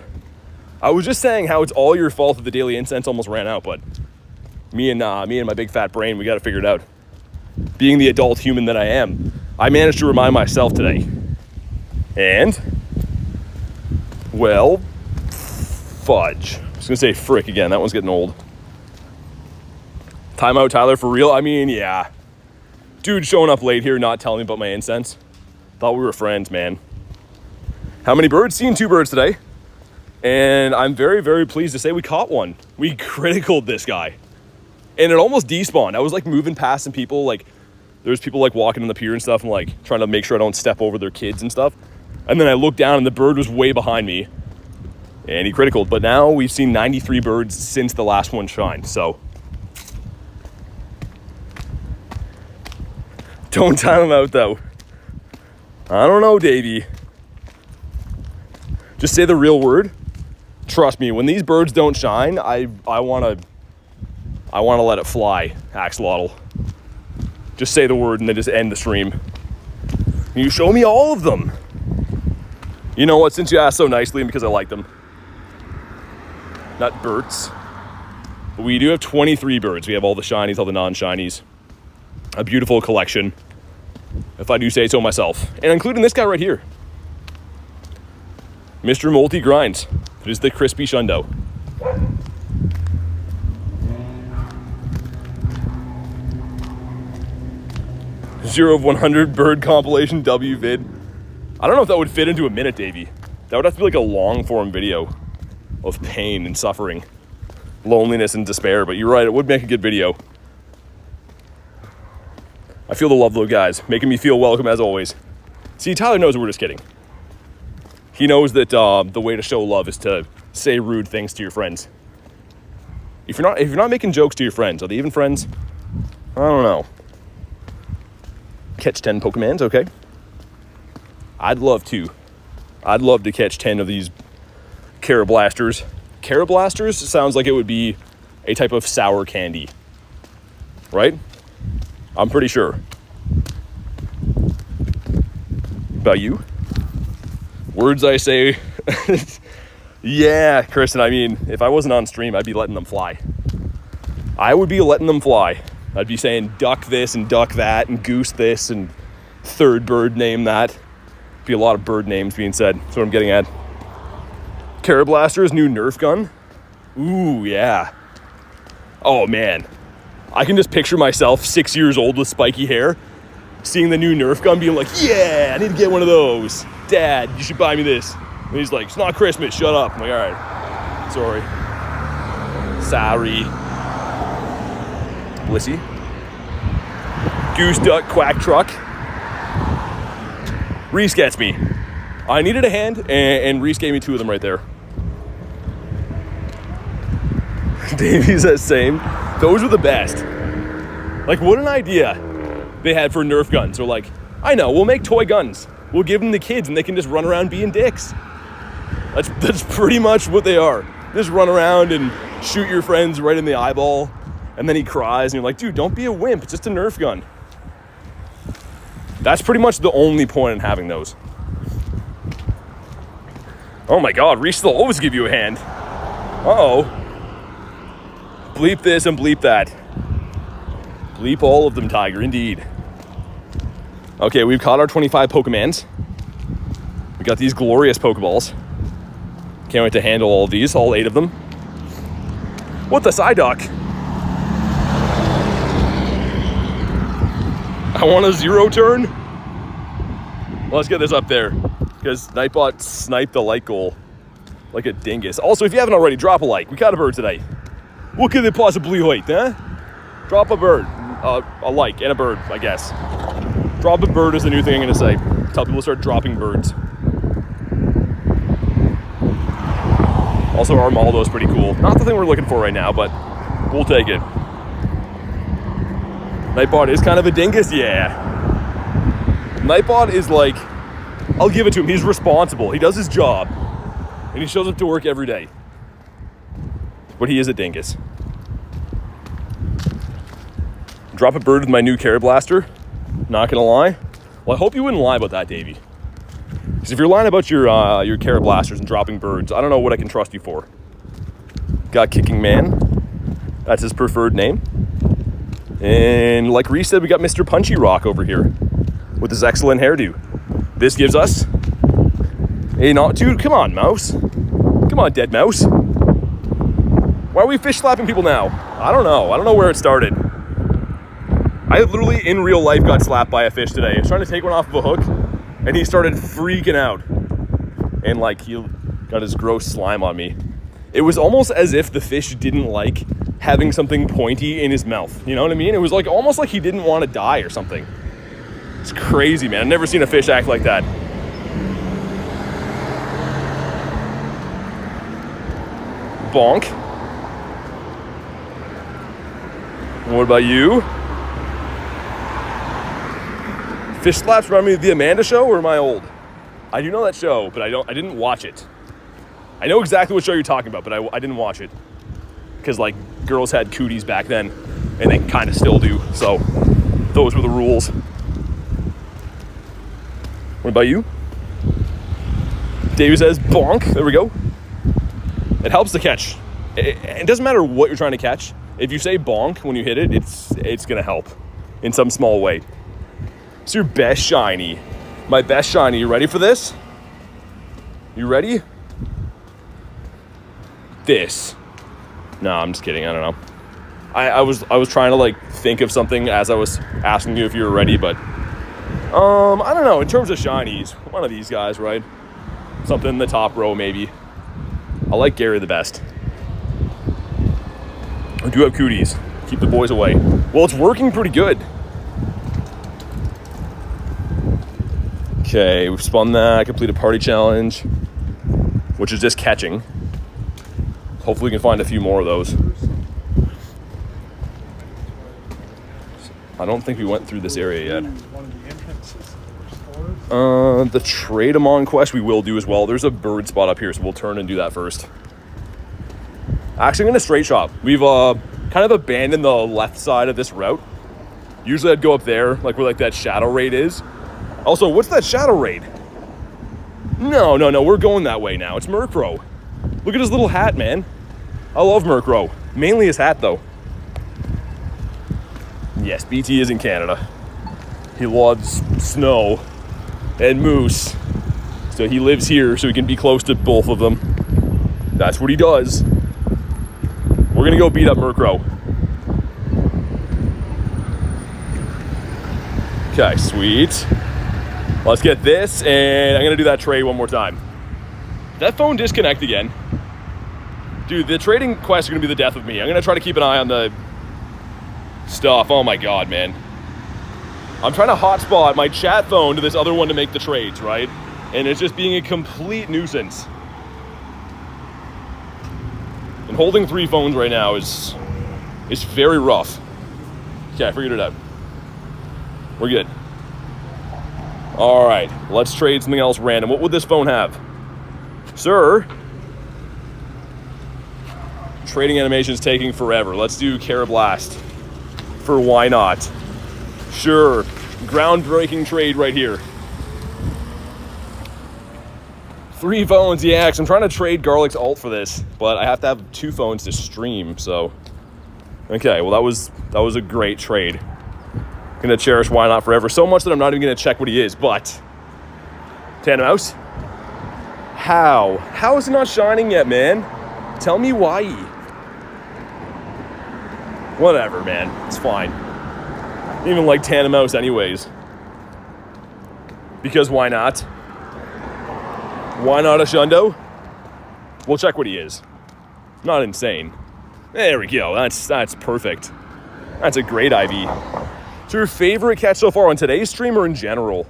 I was just saying how it's all your fault that the daily incense almost ran out, but me and my big fat brain, we got to figure it out. Being the adult human that I am, I managed to remind myself today. And, well, fudge. I was going to say frick again. That one's getting old. Time out, Tyler, for real? I mean, yeah. Dude showing up late here, not telling me about my incense. Thought we were friends, man. How many birds? Seen 2 birds today. And I'm very, very pleased to say we caught one. We criticaled this guy. And it almost despawned. I was like moving past some people, like there's people like walking on the pier and stuff and like trying to make sure I don't step over their kids and stuff. And then I looked down and the bird was way behind me and he criticaled. But now we've seen 93 birds since the last one shined. So don't time him out though. I don't know, Davey. Just say the real word. Trust me, when these birds don't shine, I want to let it fly, Axolotl. Just say the word and then just end the stream. You show me all of them. You know what, since you asked so nicely and because I like them. Not birds. But we do have 23 birds. We have all the shinies, all the non-shinies. A beautiful collection, if I do say so myself. And including this guy right here. Mr. Multi Grinds. It is the crispy shundo. 0 of 100 bird compilation W vid. I don't know if that would fit into a minute, Davey. That would have to be like a long form video of pain and suffering, loneliness and despair. But you're right, it would make a good video. I feel the love, though, guys, making me feel welcome as always. See, Tyler knows we're just kidding. He knows that the way to show love is to say rude things to your friends. If you're not making jokes to your friends, are they even friends? I don't know. Catch 10 Pokemons, okay. I'd love to catch 10 of these Carablasters. Carablasters sounds like it would be a type of sour candy, right? I'm pretty sure. About you? Words I say. Yeah, Kristen, I mean, if I wasn't on stream, I'd be letting them fly. I would be letting them fly. I'd be saying duck this and duck that and goose this and third bird name that. Be a lot of bird names being said. That's what I'm getting at. Carablaster's new Nerf gun. Ooh, yeah. Oh, man. I can just picture myself 6 years old with spiky hair, seeing the new Nerf gun, being like, yeah, I need to get one of those. Dad, you should buy me this. And he's like, it's not Christmas, shut up. I'm like, all right. Sorry. Blissey. Goose, duck, quack, truck. Reese gets me. I needed a hand, and Reese gave me 2 of them right there. Davey says same. Those were the best. Like, what an idea they had for Nerf guns. They're like, I know, we'll make toy guns. We'll give them to kids, and they can just run around being dicks. That's pretty much what they are. Just run around and shoot your friends right in the eyeball, and then he cries, and you're like, dude, don't be a wimp. It's just a Nerf gun. That's pretty much the only point in having those. Oh my God, Reese will always give you a hand. Uh-oh. Bleep this and bleep that. Bleep all of them, Tiger, indeed. Okay, we've caught our 25 Pokemons. We got these glorious Pokeballs. Can't wait to handle all of these, all 8 of them. What the Psyduck? I want a 0 turn. Well, let's get this up there, because Nightbot sniped the like goal like a dingus. Also, if you haven't already, drop a like. We caught a bird today. What could it possibly hoit, huh? Drop a bird. A like and a bird, I guess. Drop a bird is the new thing I'm going to say. Tell people to start dropping birds. Also, Armaldo's pretty cool. Not the thing we're looking for right now, but we'll take it. Nightbot is kind of a dingus, yeah. Nightbot is like, I'll give it to him. He's responsible. He does his job. And he shows up to work every day. But he is a dingus. Drop a bird with my new Carablaster. Not gonna lie. Well, I hope you wouldn't lie about that, Davey. Because if you're lying about your Carablasters and dropping birds, I don't know what I can trust you for. Got Kicking Man. That's his preferred name. And like Reese said, we got Mr. Punchy Rock over here with his excellent hairdo. This gives us a dude, come on, mouse. Come on, dead mouse. Why are we fish slapping people now? I don't know. I don't know where it started. I literally, in real life, got slapped by a fish today. I was trying to take one off of a hook, and he started freaking out. And, like, he Got his gross slime on me. It was almost as if the fish didn't like having something pointy in his mouth. You know what I mean? It was like almost like he didn't want to die or something. It's crazy, man. I've never seen a fish act like that. Bonk. What about you? Fish slaps remind me of the Amanda Show, or am I old? I do know that show, but I didn't watch it. I know exactly what show you're talking about, but I didn't watch it. Because, like, girls had cooties back then, and they kind of still do. So, those were the rules. What about you? Dave says, bonk. There we go. It helps to catch. It doesn't matter what you're trying to catch. If you say bonk when you hit it, it's going to help in some small way. It's your best shiny. My best shiny. You ready for this? You ready? This. No, I'm just kidding. I don't know. I was trying to like think of something as I was asking you if you were ready, but I don't know. In terms of shinies, one of these guys, right? Something in the top row, maybe. I like Gary the best. I do have cooties. Keep the boys away. Well, it's working pretty good. Okay, we've spun that. Completed party challenge, which is just catching. Hopefully we can find a few more of those. I don't think we went through this area yet. The Tandemaus quest we will do as well. There's a bird spot up here, so we'll turn and do that first. Actually, I'm going to straight shot. We've kind of abandoned the left side of this route. Usually I'd go up there, like where like that Shadow Raid is. Also, what's that Shadow Raid? No, we're going that way now. It's Murkrow. Look at his little hat, man. I love Murkrow. Mainly his hat, though. Yes, BT is in Canada. He loves snow and moose. So he lives here so he can be close to both of them. That's what he does. We're gonna go beat up Murkrow. Okay, sweet. Let's get this, and I'm gonna do that trade one more time. Did that phone disconnect again? Dude, the trading quests are gonna be the death of me. I'm gonna try to keep an eye on the stuff. Oh my god, man. I'm trying to hotspot my chat phone to this other one to make the trades, right? And it's just being a complete nuisance. And holding 3 phones right now is very rough. Okay, I figured it out. We're good. All right, let's trade something else random. What would this phone have? Sir? Trading animation is taking forever. Let's do Carablast for why not. Sure, groundbreaking trade right here. 3 phones, yeah, because I'm trying to trade Garlic's alt for this, but I have to have 2 phones to stream, so. Okay, well that was a great trade. Gonna cherish why not forever, so much that I'm not even gonna check what he is, but. Tandemaus? How is it not shining yet, man? Tell me why. Whatever, man, it's fine. I don't even like Tandemaus anyways. Because why not? Why not a Shundo? We'll check what he is. Not insane. There we go. That's perfect. That's a great IV. So your favorite catch so far on today's stream or in general?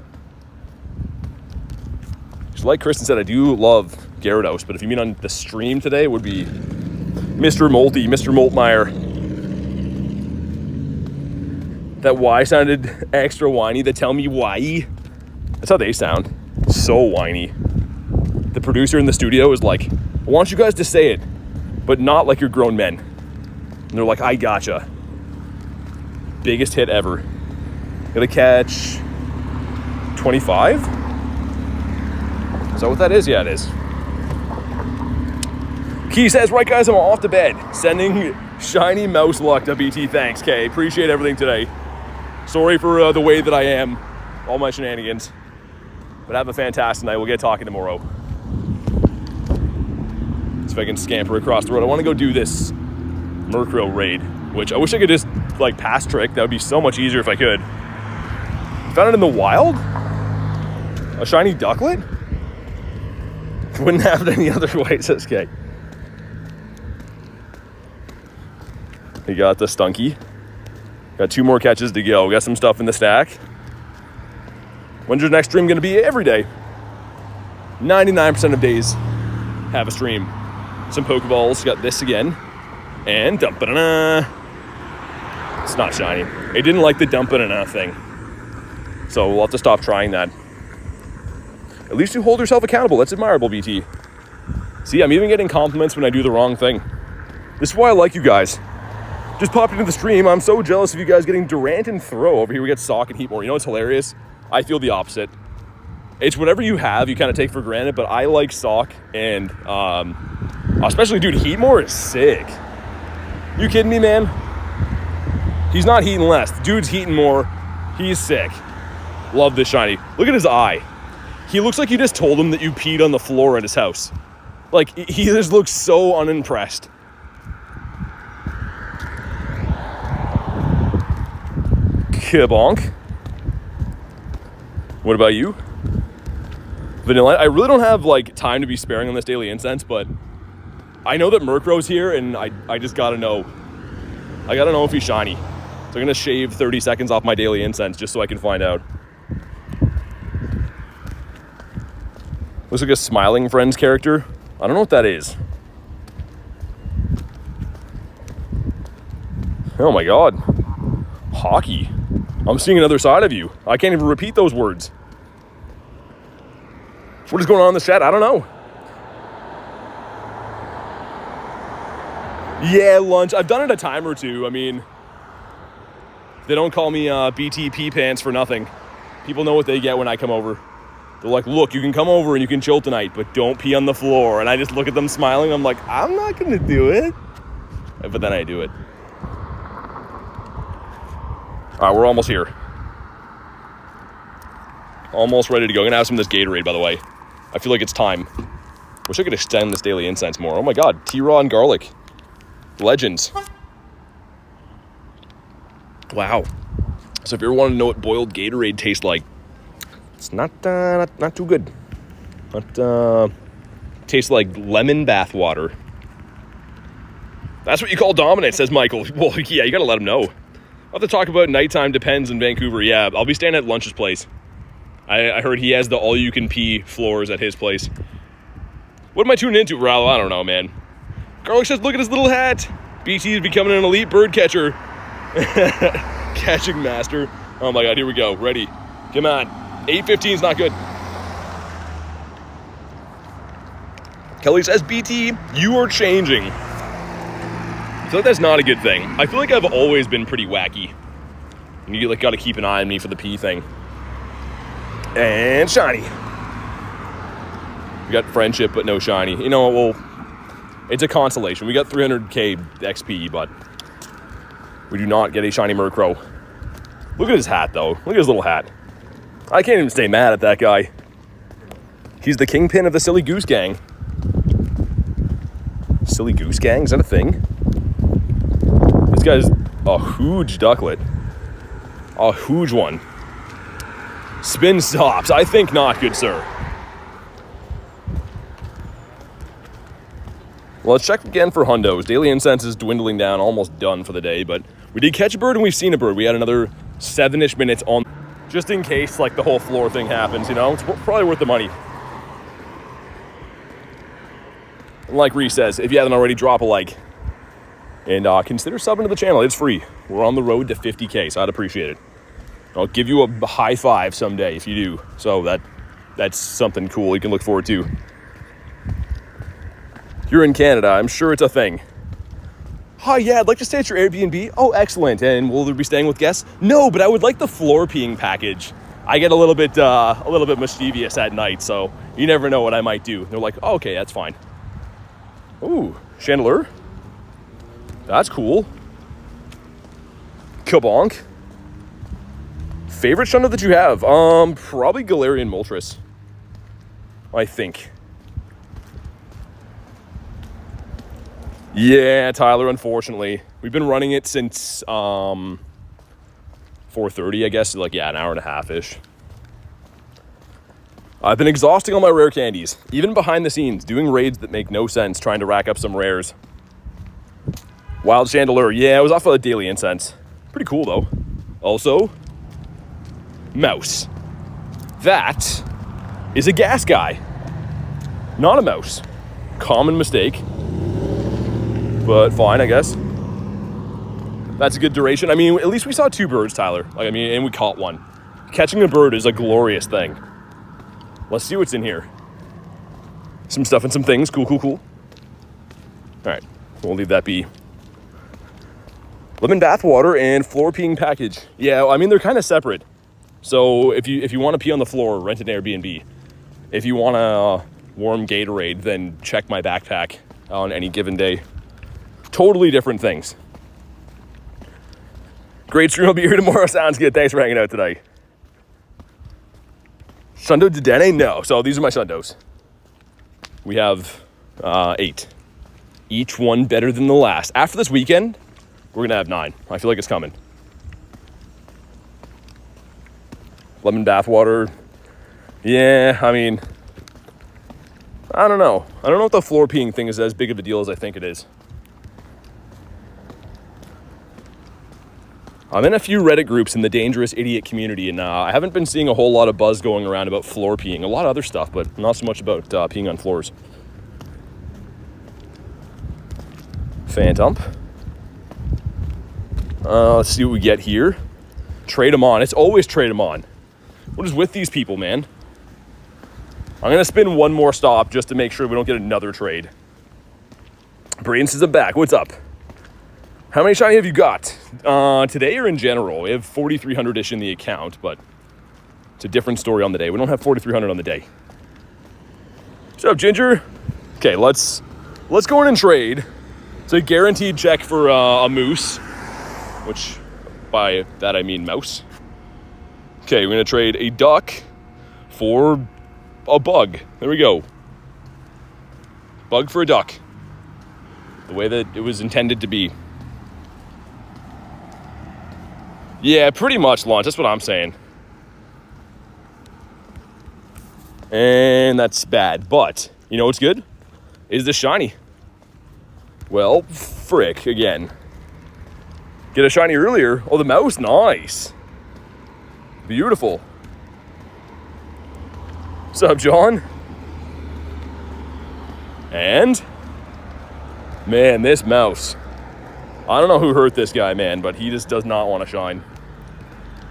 Just like Kristen said, I do love Gyarados, but if you mean on the stream today, it would be Mr. Molty, Mr. Moltmeyer. That Y sounded extra whiny. The tell me why. That's how they sound. So whiny. The producer in the studio is like, I want you guys to say it, but not like you're grown men. And they're like, I gotcha. Biggest hit ever. Gonna catch 25? Is that what that is? Yeah, it is. Key says, right guys, I'm off to bed. Sending shiny mouse luck to BT. Thanks, Kay. Appreciate everything today. Sorry for the way that I am. All my shenanigans. But have a fantastic night. We'll get talking tomorrow. If I can scamper across the road. I want to go do this Murkrow raid, which I wish I could just like pass trick. That would be so much easier if I could. Found it in the wild? A shiny ducklet? Wouldn't have it any other way, says Kay. We got the Stunky. Got 2 more catches to go. We got some stuff in the stack. When's your next stream going to be? Every day. 99% of days have a stream. Some Pokeballs. Got this again. And dump-a-da-na. It's not shiny. I didn't like the dump-a-da-na thing. So we'll have to stop trying that. At least you hold yourself accountable. That's admirable, BT. See, I'm even getting compliments when I do the wrong thing. This is why I like you guys. Just popped into the stream. I'm so jealous of you guys getting Durant and Throw. Over here we get Sock and Heatmore. You know what's hilarious? I feel the opposite. It's whatever you have, you kind of take for granted, but I like Sock and especially, dude, Heatmore is sick. You kidding me, man? He's not heating less. The dude's heating more. He's sick. Love this shiny. Look at his eye. He looks like you just told him that you peed on the floor at his house. Like, he just looks so unimpressed. Kibonk. What about you? Vanilla. I really don't have, like, time to be sparing on this daily incense, but I know that Murkrow's here, and I just gotta know. I gotta know if he's shiny. So I'm gonna shave 30 seconds off my daily incense just so I can find out. Looks like a Smiling Friends character. I don't know what that is. Oh my god. Hockey. I'm seeing another side of you. I can't even repeat those words. What is going on in the chat? I don't know. Yeah, lunch. I've done it a time or two. I mean, they don't call me BTP pants for nothing. People know what they get when I come over. They're like, look, you can come over and you can chill tonight, but don't pee on the floor. And I just look at them smiling. I'm like, I'm not going to do it. But then I do it. All right, we're almost here. Almost ready to go. I'm going to have some of this Gatorade, by the way. I feel like it's time. Wish I could extend this daily incense more. Oh my god, T-Raw and garlic. Legends. Wow. So if you ever want to know what boiled Gatorade tastes like, it's not too good. Tastes like lemon bath water. That's what you call dominant, says Michael. Well, yeah, you gotta let him know. I'll have to talk about nighttime depends in Vancouver. Yeah, I'll be staying at Lunch's place. I heard he has the all-you-can-pee floors at his place. What am I tuning into, Rallo? I don't know, man. Garlic says, look at his little hat. BT is becoming an elite bird catcher. Catching master. Oh my god, here we go. Ready. Come on. 8:15 is not good. Kelly says, BT, you are changing. I feel like that's not a good thing. I feel like I've always been pretty wacky. And you like gotta keep an eye on me for the pee thing. And shiny. We got friendship, but no shiny. You know, well, it's a consolation. We got 300k XP, but we do not get a shiny Murkrow. Look at his hat, though. Look at his little hat. I can't even stay mad at that guy. He's the kingpin of the Silly Goose Gang. Silly Goose Gang? Is that a thing? This guy's a huge ducklet. A huge one. Spin stops. I think not, good sir. Well, let's check again for hundos. Daily incense is dwindling down, almost done for the day, but we did catch a bird and we've seen a bird. We had another 7-ish minutes on, just in case like the whole floor thing happens, you know? It's probably worth the money. And like Reese says, if you haven't already, drop a like. And consider subbing to the channel. It's free. We're on the road to 50k, so I'd appreciate it. I'll give you a high five someday if you do. So that's something cool you can look forward to. You're in Canada. I'm sure it's a thing. Hi, yeah, I'd like to stay at your Airbnb. Oh, excellent. And will there be staying with guests? No, but I would like the floor peeing package. I get a little bit mischievous at night, so you never know what I might do. They're like, oh, okay, that's fine. Ooh, Chandelier. That's cool. Kabonk. Favorite Shundo that you have? Probably Galarian Moltres. I think. Yeah, Tyler, unfortunately. We've been running it since 4:30, I guess. Like, yeah, an hour and a half-ish. I've been exhausting all my rare candies, even behind the scenes, doing raids that make no sense, trying to rack up some rares. Wild Chandelure, yeah, it was off of the daily incense. Pretty cool though. Also, mouse. That is a gas guy, not a mouse. Common mistake, but fine, I guess. That's a good duration. I mean, at least we saw 2 birds, Tyler. Like, I mean, and we caught one. Catching a bird is a glorious thing. Let's see what's in here. Some stuff and some things. Cool, cool, cool. All right, we'll leave that be. Lemon bath water and floor peeing package. Yeah, I mean, they're kind of separate. So if you want to pee on the floor, rent an Airbnb. If you want a warm Gatorade, then check my backpack on any given day. Totally different things. Great stream, I'll be here tomorrow. Sounds good. Thanks for hanging out today. Sundo Dedenne? No. So these are my Sundos. We have 8. Each one better than the last. After this weekend, we're going to have 9. I feel like it's coming. Lemon bath water. Yeah, I mean, I don't know. I don't know if the floor peeing thing is as big of a deal as I think it is. I'm in a few Reddit groups in the Dangerous Idiot community, and I haven't been seeing a whole lot of buzz going around about floor peeing. A lot of other stuff, but not so much about peeing on floors. Phantump. Let's see what we get here. Trade them on. It's always trade them on. What is with these people, man? I'm going to spin one more stop just to make sure we don't get another trade. Braden says I'm back. What's up? How many shiny have you got? Today or in general? We have 4,300-ish in the account, but it's a different story on the day. We don't have 4,300 on the day. What's up, Ginger? Okay, let's go in and trade. It's a guaranteed check for a moose, which by that I mean mouse. Okay, we're going to trade a duck for a bug. There we go. Bug for a duck. The way that it was intended to be. Yeah, pretty much, launch. That's what I'm saying. And that's bad. But, you know what's good? Is the shiny. Well, frick, again. Get a shiny earlier. Oh, the mouse, nice. Beautiful. What's up, John? And, man, this mouse. I don't know who hurt this guy, man, but he just does not want to shine.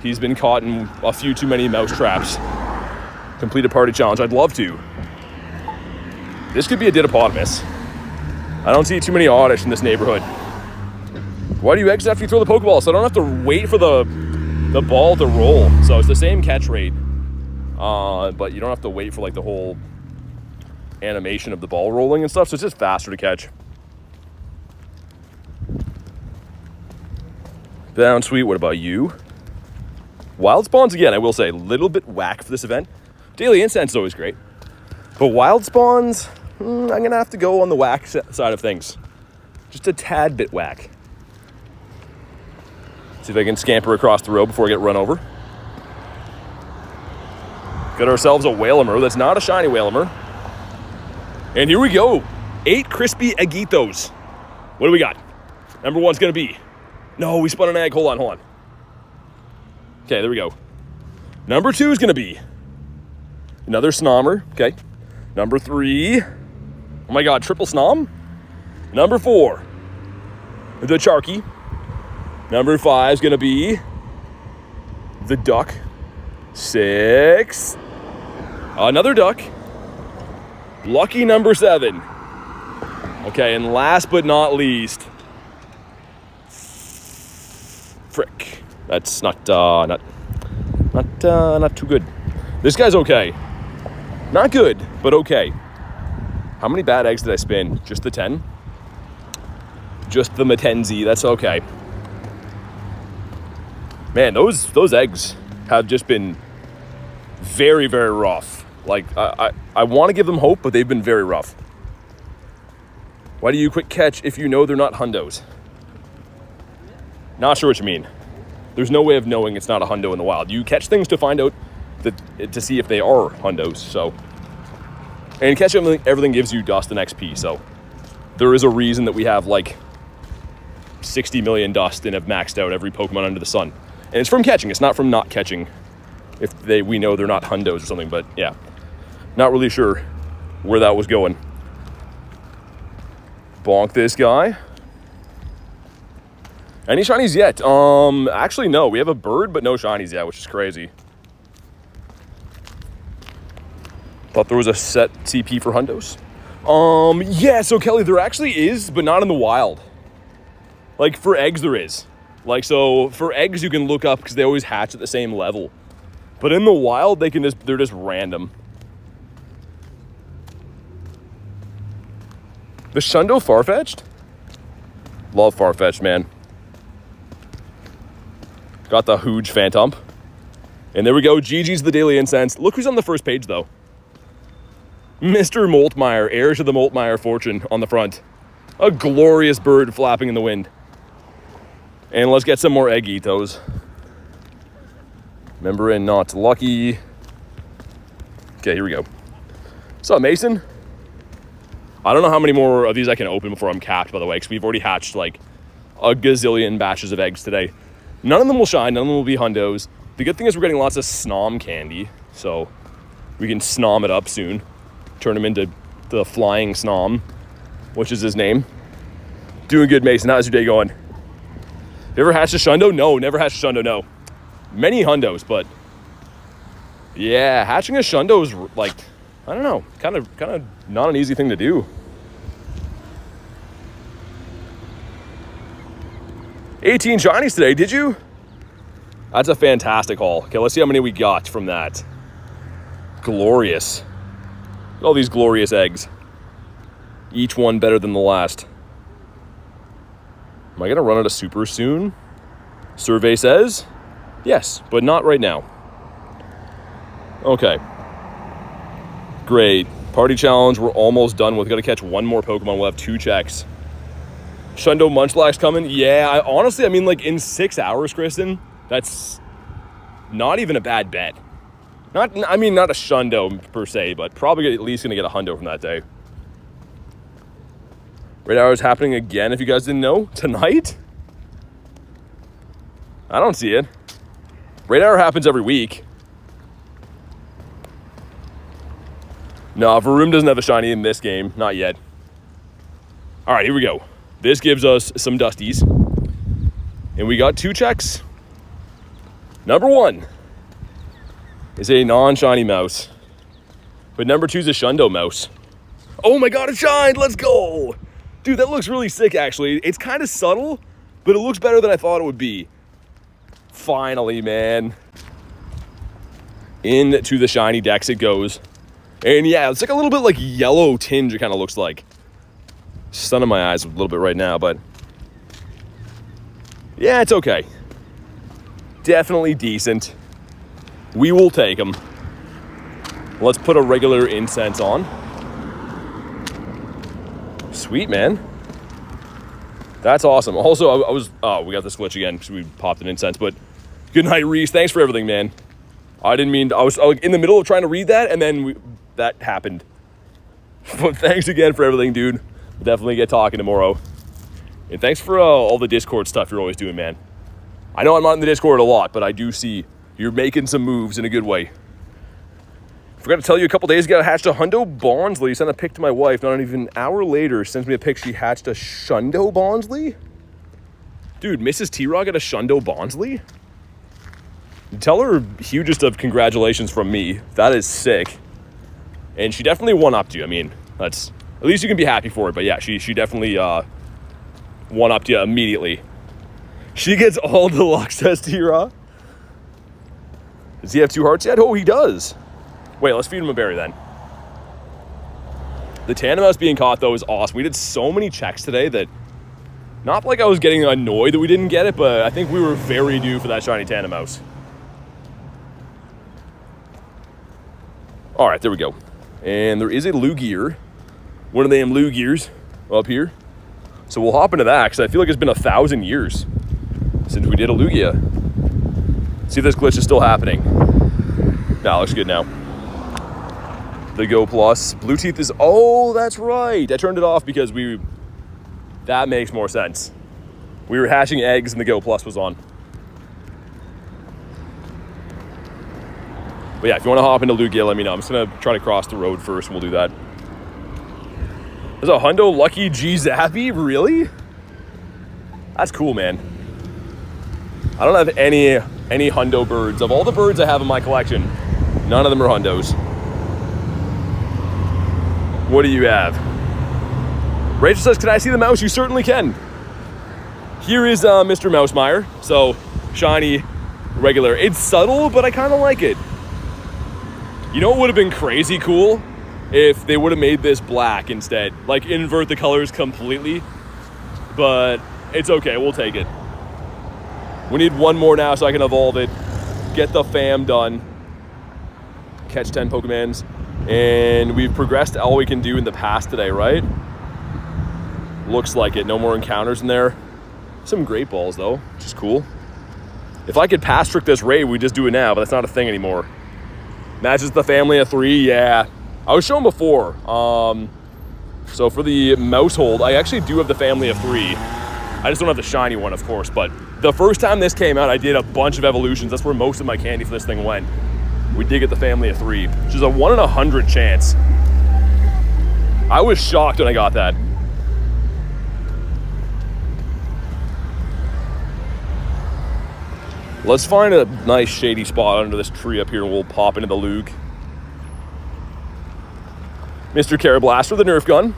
He's been caught in a few too many mouse traps. Complete a party challenge. I'd love to. This could be a Didopotamus. I don't see too many oddish in this neighborhood. Why do you exit after you throw the Pokeball? So I don't have to wait for the ball to roll. So it's the same catch rate, but you don't have to wait for like the whole animation of the ball rolling and stuff. So it's just faster to catch. Down sweet. What about you? Wild spawns, again, I will say, a little bit whack for this event. Daily Incense is always great. But wild spawns, I'm going to have to go on the whack side of things. Just a tad bit whack. See if I can scamper across the road before I get run over. Got ourselves a Whalmer. That's not a shiny Whalmer. And here we go. 8 crispy Agitos. What do we got? Number 1's going to be... No, we spun an egg. Hold on. Okay, there we go. Number 2 is going to be another Snommer. Okay. Number 3. Oh my God, triple Snom. Number 4, the Charky. Number 5 is going to be the Duck. 6. Another Duck. Lucky number 7. Okay, and last but not least, frick. That's not too good. This guy's okay. Not good, but okay. How many bad eggs did I spin? Just the 10? Just the Matenzi. That's okay. Man, those eggs have just been very, very rough. Like, I want to give them hope, but they've been very rough. Why do you quick catch if you know they're not hundos? Not sure what you mean. There's no way of knowing it's not a hundo in the wild. You catch things to find out to see if they are hundos. So, and catch everything gives you dust and XP. So there is a reason that we have like 60 million dust and have maxed out every Pokemon under the sun. And it's from catching. It's not from not catching. If we know they're not hundos or something. But yeah, not really sure where that was going. Bonk this guy. Any shinies yet? Actually, no. We have a bird, but no shinies yet, which is crazy. Thought there was a set CP for hundos. Yeah, so Kelly, there actually is, but not in the wild. Like, for eggs, there is. Like, so, for eggs, you can look up, because they always hatch at the same level. But in the wild, they're just random. The Shundo Farfetch'd? Love Farfetch'd, man. Got the huge Phantump. And there we go. GG's the Daily Incense. Look who's on the first page, though. Mr. Moltmeyer, heir to the Moltmeyer fortune on the front. A glorious bird flapping in the wind. And let's get some more Eggitos. Remember and not lucky. Okay, here we go. What's up, Mason? I don't know how many more of these I can open before I'm capped, by the way, because we've already hatched like a gazillion batches of eggs today. None of them will shine. None of them will be hundos. The good thing is we're getting lots of Snom candy, so we can Snom it up soon. Turn him into the Flying Snom, which is his name. Doing good, Mason. How's your day going? You ever hatched a Shundo? No, never hatched a Shundo, no. Many hundos, but yeah, hatching a Shundo is like, I don't know, kind of not an easy thing to do. 18 shinies today, did you? That's a fantastic haul. Okay, let's see how many we got from that. Glorious. Look at all these glorious eggs. Each one better than the last. Am I gonna run out of super soon? Survey says yes, but not right now. Okay. Great. Party challenge we're almost done with. Got to catch one more Pokemon. We'll have 2 checks. Shundo Munchlax coming? Yeah, honestly, I mean, like, in 6 hours, Kristen, that's not even a bad bet. Not a Shundo, per se, but probably at least going to get a Hundo from that day. Raid Hour is happening again, if you guys didn't know. Tonight? I don't see it. Raid Hour happens every week. No, Varoom doesn't have a shiny in this game. Not yet. All right, here we go. This gives us some Dusties. And we got 2 checks. Number 1 is a non-shiny mouse. But number 2 is a Shundo mouse. Oh my god, it shined! Let's go! Dude, that looks really sick, actually. It's kind of subtle, but it looks better than I thought it would be. Finally, man. Into the shiny Dex it goes. And yeah, it's like a little bit like yellow tinge it kind of looks like. Stunning my eyes a little bit right now, but yeah, it's okay. Definitely decent. We will take them. Let's put a regular incense on. Sweet, man. That's awesome. Also, we got this glitch again because we popped an incense, but good night, Reese. Thanks for everything, man. I didn't mean, I was in the middle of trying to read that, and then that happened. But thanks again for everything, dude. We'll definitely get talking tomorrow. And thanks for all the Discord stuff you're always doing, man. I know I'm not in the Discord a lot, but I do see you're making some moves in a good way. Forgot to tell you, a couple days ago, I hatched a Hundo Bonsly. Sent a pic to my wife. Not even an hour later, sends me a pic. She hatched a Shundo Bonsly. Dude, Mrs. T-Rog got a Shundo Bonsly? Tell her hugest of congratulations from me. That is sick. And she definitely one-upped you. I mean, that's... At least you can be happy for it. But yeah, she definitely one-upped you immediately. She gets all the luck, says T-Raw. Does he have 2 hearts yet? Oh, he does. Wait, let's feed him a berry then. The Tandemaus being caught, though, is awesome. We did so many checks today that... Not like I was getting annoyed that we didn't get it, but I think we were very due for that shiny Tandemaus. All right, there we go. And there is a Lugia. One of them Lugiers up here. So we'll hop into that, because I feel like it's been 1,000 years since we did a Lugia. See if this glitch is still happening. Nah, looks good now. The Go Plus. Blue Teeth is... Oh, that's right. I turned it off because that makes more sense. We were hatching eggs and the Go Plus was on. But yeah, if you want to hop into Lugia, let me know. I'm just going to try to cross the road first, and we'll do that. There's a Hundo Lucky G Zappy? Really? That's cool, man. I don't have any Hundo birds. Of all the birds I have in my collection, none of them are Hundos. What do you have? Rachel says, can I see the mouse? You certainly can. Here is Mr. Mousemeyer. So, shiny, regular. It's subtle, but I kind of like it. You know what would have been crazy cool? If they would have made this black instead. Like, invert the colors completely. But it's okay, we'll take it. We need one more now so I can evolve it. Get the fam done. Catch 10 Pokemons. And we've progressed all we can do in the past today, right? Looks like it. No more encounters in there. Some great balls, though, which is cool. If I could pass trick this raid, we'd just do it now, but that's not a thing anymore. Matches the family of 3, yeah. I was showing before. So for the mouse hold, I actually do have the family of 3. I just don't have the shiny one, of course, but the first time this came out, I did a bunch of evolutions. That's where most of my candy for this thing went. We did get the family of 3, which is a 1 in 100 chance. I was shocked when I got that. Let's find a nice shady spot under this tree up here and we'll pop into the Lug. Mr. Karablaster, the Nerf gun.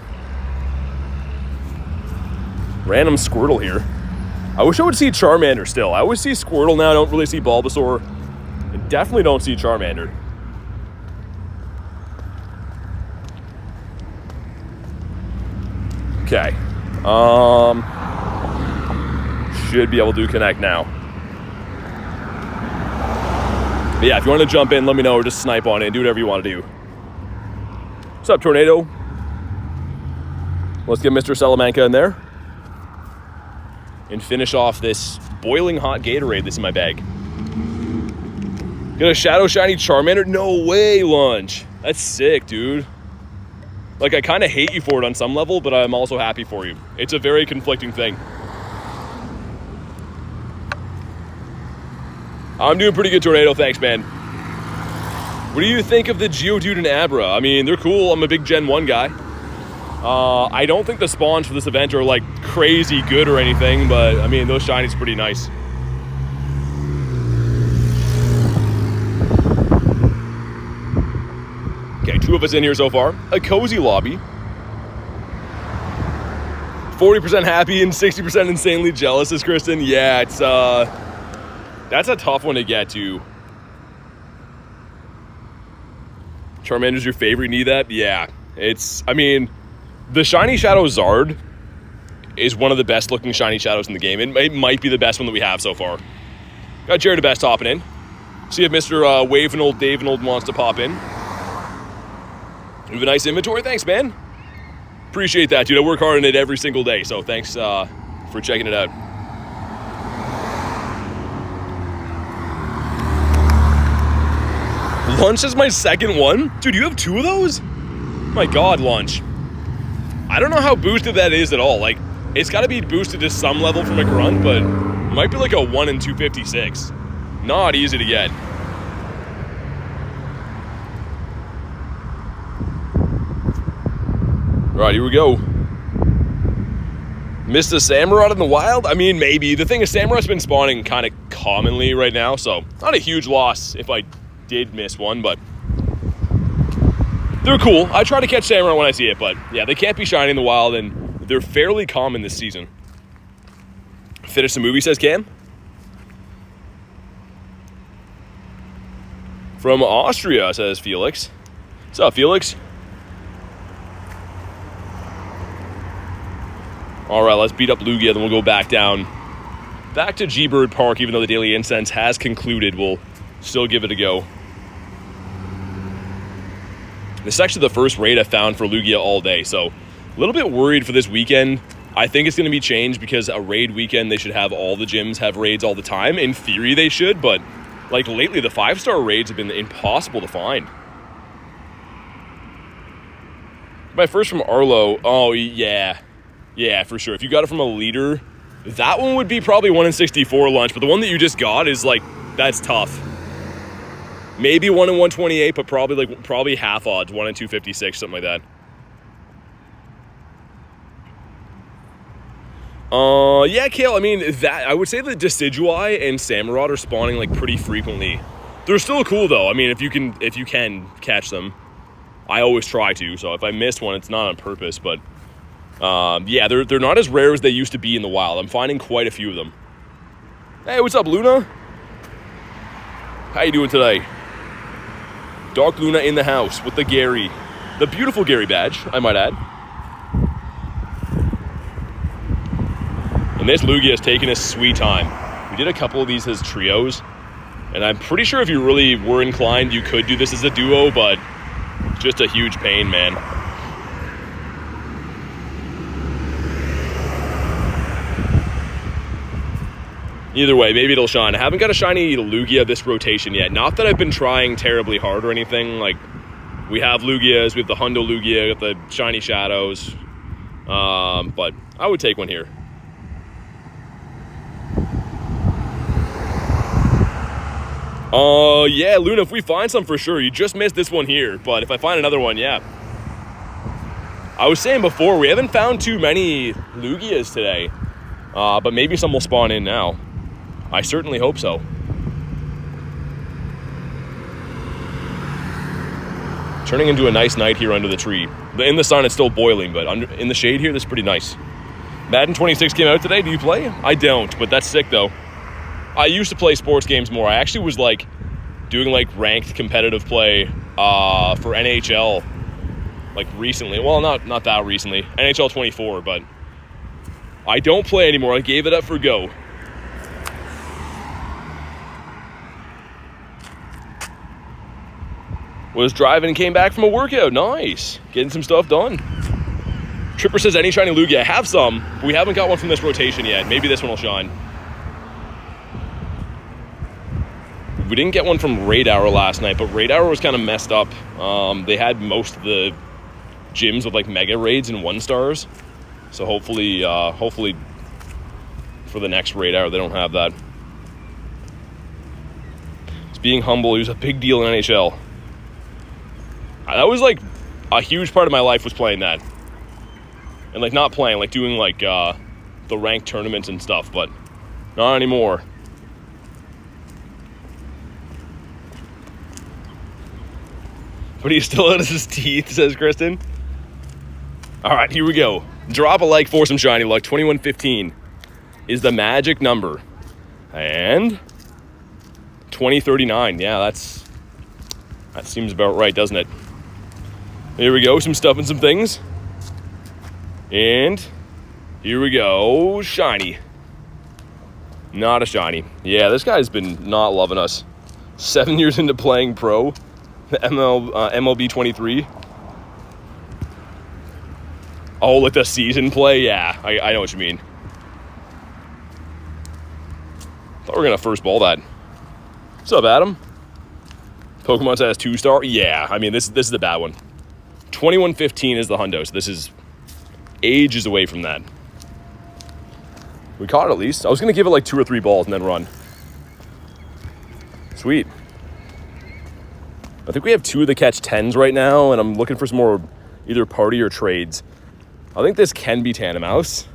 Random Squirtle here. I wish I would see Charmander still. I always see Squirtle now. I don't really see Bulbasaur. I definitely don't see Charmander. Okay. Should be able to connect now. But yeah, if you want to jump in, let me know, or just snipe on it and do whatever you want to do. What's up, Tornado? Let's get Mr. Salamanca in there. And finish off this boiling hot Gatorade that's in my bag. Got a Shadow Shiny Charmander? No way, Lunch. That's sick, dude. Like, I kind of hate you for it on some level, but I'm also happy for you. It's a very conflicting thing. I'm doing pretty good, Tornado. Thanks, man. What do you think of the Geodude and Abra? I mean, they're cool. I'm a big Gen 1 guy. I don't think the spawns for this event are, like, crazy good or anything, but, I mean, those shinies are pretty nice. Okay, 2 of us in here so far. A cozy lobby. 40% happy and 60% insanely jealous, is Kristen. Yeah, it's, that's a tough one to get to. Charmander's your favorite? You need that? Yeah. It's, I mean, the Shiny Shadow Zard is one of the best looking Shiny Shadows in the game. It might be the best one that we have so far. Got Jared the Best hopping in. See if Mr. Wavenold Davenold wants to pop in. We have a nice inventory. Thanks, man. Appreciate that, dude. I work hard on it every single day, so thanks for checking it out. Lunch is my second one? Dude, you have 2 of those? My God, Lunch. I don't know how boosted that is at all. Like, it's got to be boosted to some level from a grunt, but it might be like a 1 in 256. Not easy to get. All right, here we go. Missed a Samurott in the wild? I mean, maybe. The thing is, Samurott's been spawning kind of commonly right now, so not a huge loss if I did miss one, but they're cool. I try to catch Samurott when I see it, but yeah, they can't be shiny in the wild, and they're fairly common this season. Finish the movie, says Cam. From Austria, says Felix. What's up, Felix? All right, let's beat up Lugia, then we'll go back down. Back to G-Bird Park, even though the Daily Incense has concluded. We'll still give it a go. This is actually the first raid I found for Lugia all day, so a little bit worried for this weekend. I think it's going to be changed because a raid weekend, they should have all the gyms have raids all the time. In theory, they should, but Like, lately, the 5-star raids have been impossible to find. My first from Arlo. Oh, yeah. Yeah, for sure. If you got it from a leader, that one would be probably 1 in 64 lunch. But the one that you just got is, like, that's tough. Maybe 1 in 128, but probably half odds. 1 in 256, something like that. Yeah, Kale, I mean, I would say the Decidueye and Samurott are spawning, like, pretty frequently. They're still cool, though. I mean, if you can catch them. I always try to, so if I missed one, it's not on purpose, but, yeah, they're not as rare as they used to be in the wild. I'm finding quite a few of them. Hey, what's up, Luna? How you doing today? Dark Luna in the house with the Gary. The beautiful Gary badge, I might add. And this Lugia is taking his sweet time. We did a couple of these as trios, and I'm pretty sure if you really were inclined, you could do this as a duo, but just a huge pain, man. Either way, maybe it'll shine. I haven't got a shiny Lugia this rotation yet. Not that I've been trying terribly hard or anything. Like, we have Lugias, we have the Hundo Lugia, with the shiny Shadows. But I would take one here. Yeah, Luna, if we find some for sure. You just missed this one here, but if I find another one, yeah. I was saying before, we haven't found too many Lugias today, but maybe some will spawn in now. I certainly hope so. Turning into a nice night here under the tree. In the sun, it's still boiling, but in the shade here, this is pretty nice. Madden 26 came out today. Do you play? I don't, but that's sick, though. I used to play sports games more. I actually was, like, doing, like, ranked competitive play for NHL, like, recently. Well, not that recently. NHL 24, but I don't play anymore. I gave it up for Go. Was driving and came back from a workout. Nice. Getting some stuff done. Tripper says, any shiny Lugia? I have some, but we haven't got one from this rotation yet. Maybe this one will shine. We didn't get one from Raid Hour last night, but Raid Hour was kind of messed up. They had most of the gyms with, like, mega raids and 1-stars. So hopefully for the next Raid Hour, they don't have that. It's being humble. He was a big deal in NHL. That was, like, a huge part of my life was playing that. And, like, not playing, like, doing, like, the ranked tournaments and stuff, but not anymore. But he's still out of his teeth, says Kristen. All right, here we go. Drop a like for some shiny luck. 2115 is the magic number. And 2039. Yeah, that seems about right, doesn't it? Here we go, some stuff and some things. And here we go, shiny. Not a shiny. Yeah, this guy's been not loving us. 7 years into playing pro. MLB 23. Oh, like the season play? Yeah, I know what you mean. Thought we were gonna first ball that. What's up, Adam? Pokemon has 2-star? Yeah, I mean, this is the bad one. 2115 is the hundo, so this is ages away from that. We caught it at least. I was gonna give it like 2 or 3 balls and then run. Sweet. I think we have 2 of the catch 10s right now, and I'm looking for some more either party or trades. I think this can be Tandemaus,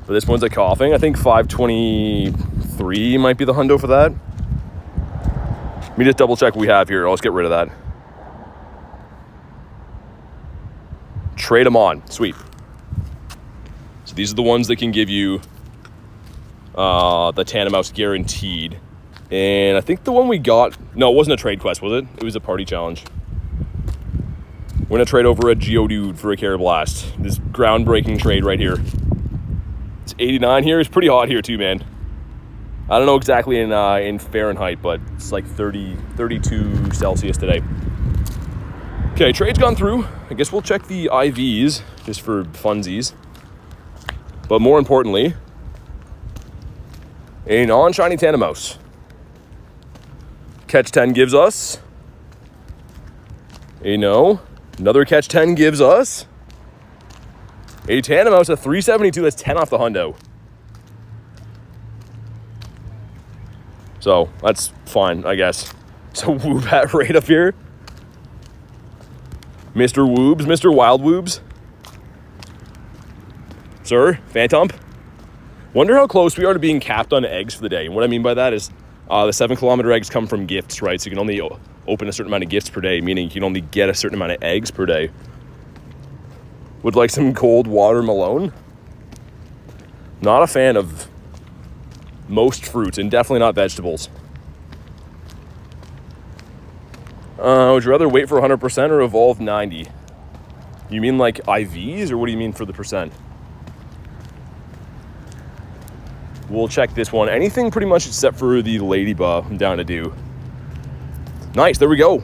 but this one's a coughing. I think 523 might be the hundo for that. Let me just double check what we have here. I'll just get rid of that. Trade them on. Sweet. So these are the ones that can give you the Tandemaus guaranteed. And I think the one we got... No, it wasn't a trade quest, was it? It was a party challenge. We're going to trade over a Geodude for a Carablast. This groundbreaking trade right here. It's 89 here. It's pretty hot here too, man. I don't know exactly in Fahrenheit, but it's like 32 Celsius today. Okay, trade's gone through. I guess we'll check the IVs just for funsies. But more importantly, a non-shiny Tandemaus. Catch 10 gives us a no. Another catch 10 gives us a Tandemaus at 372. That's 10 off the hundo. So that's fine, I guess. So Woobat right up here. Mr. Woobs, Mr. Wild Woobs. Sir, Phantump. Wonder how close we are to being capped on eggs for the day. And what I mean by that is the 7-kilometer eggs come from gifts, right? So you can only open a certain amount of gifts per day, meaning you can only get a certain amount of eggs per day. Would like some cold water Malone. Not a fan of most fruits, and definitely not vegetables. Would you rather wait for 100% or evolve 90? You mean like IVs, or what do you mean for the percent? We'll check this one. Anything pretty much except for the Ladybug I'm down to do. Nice, there we go.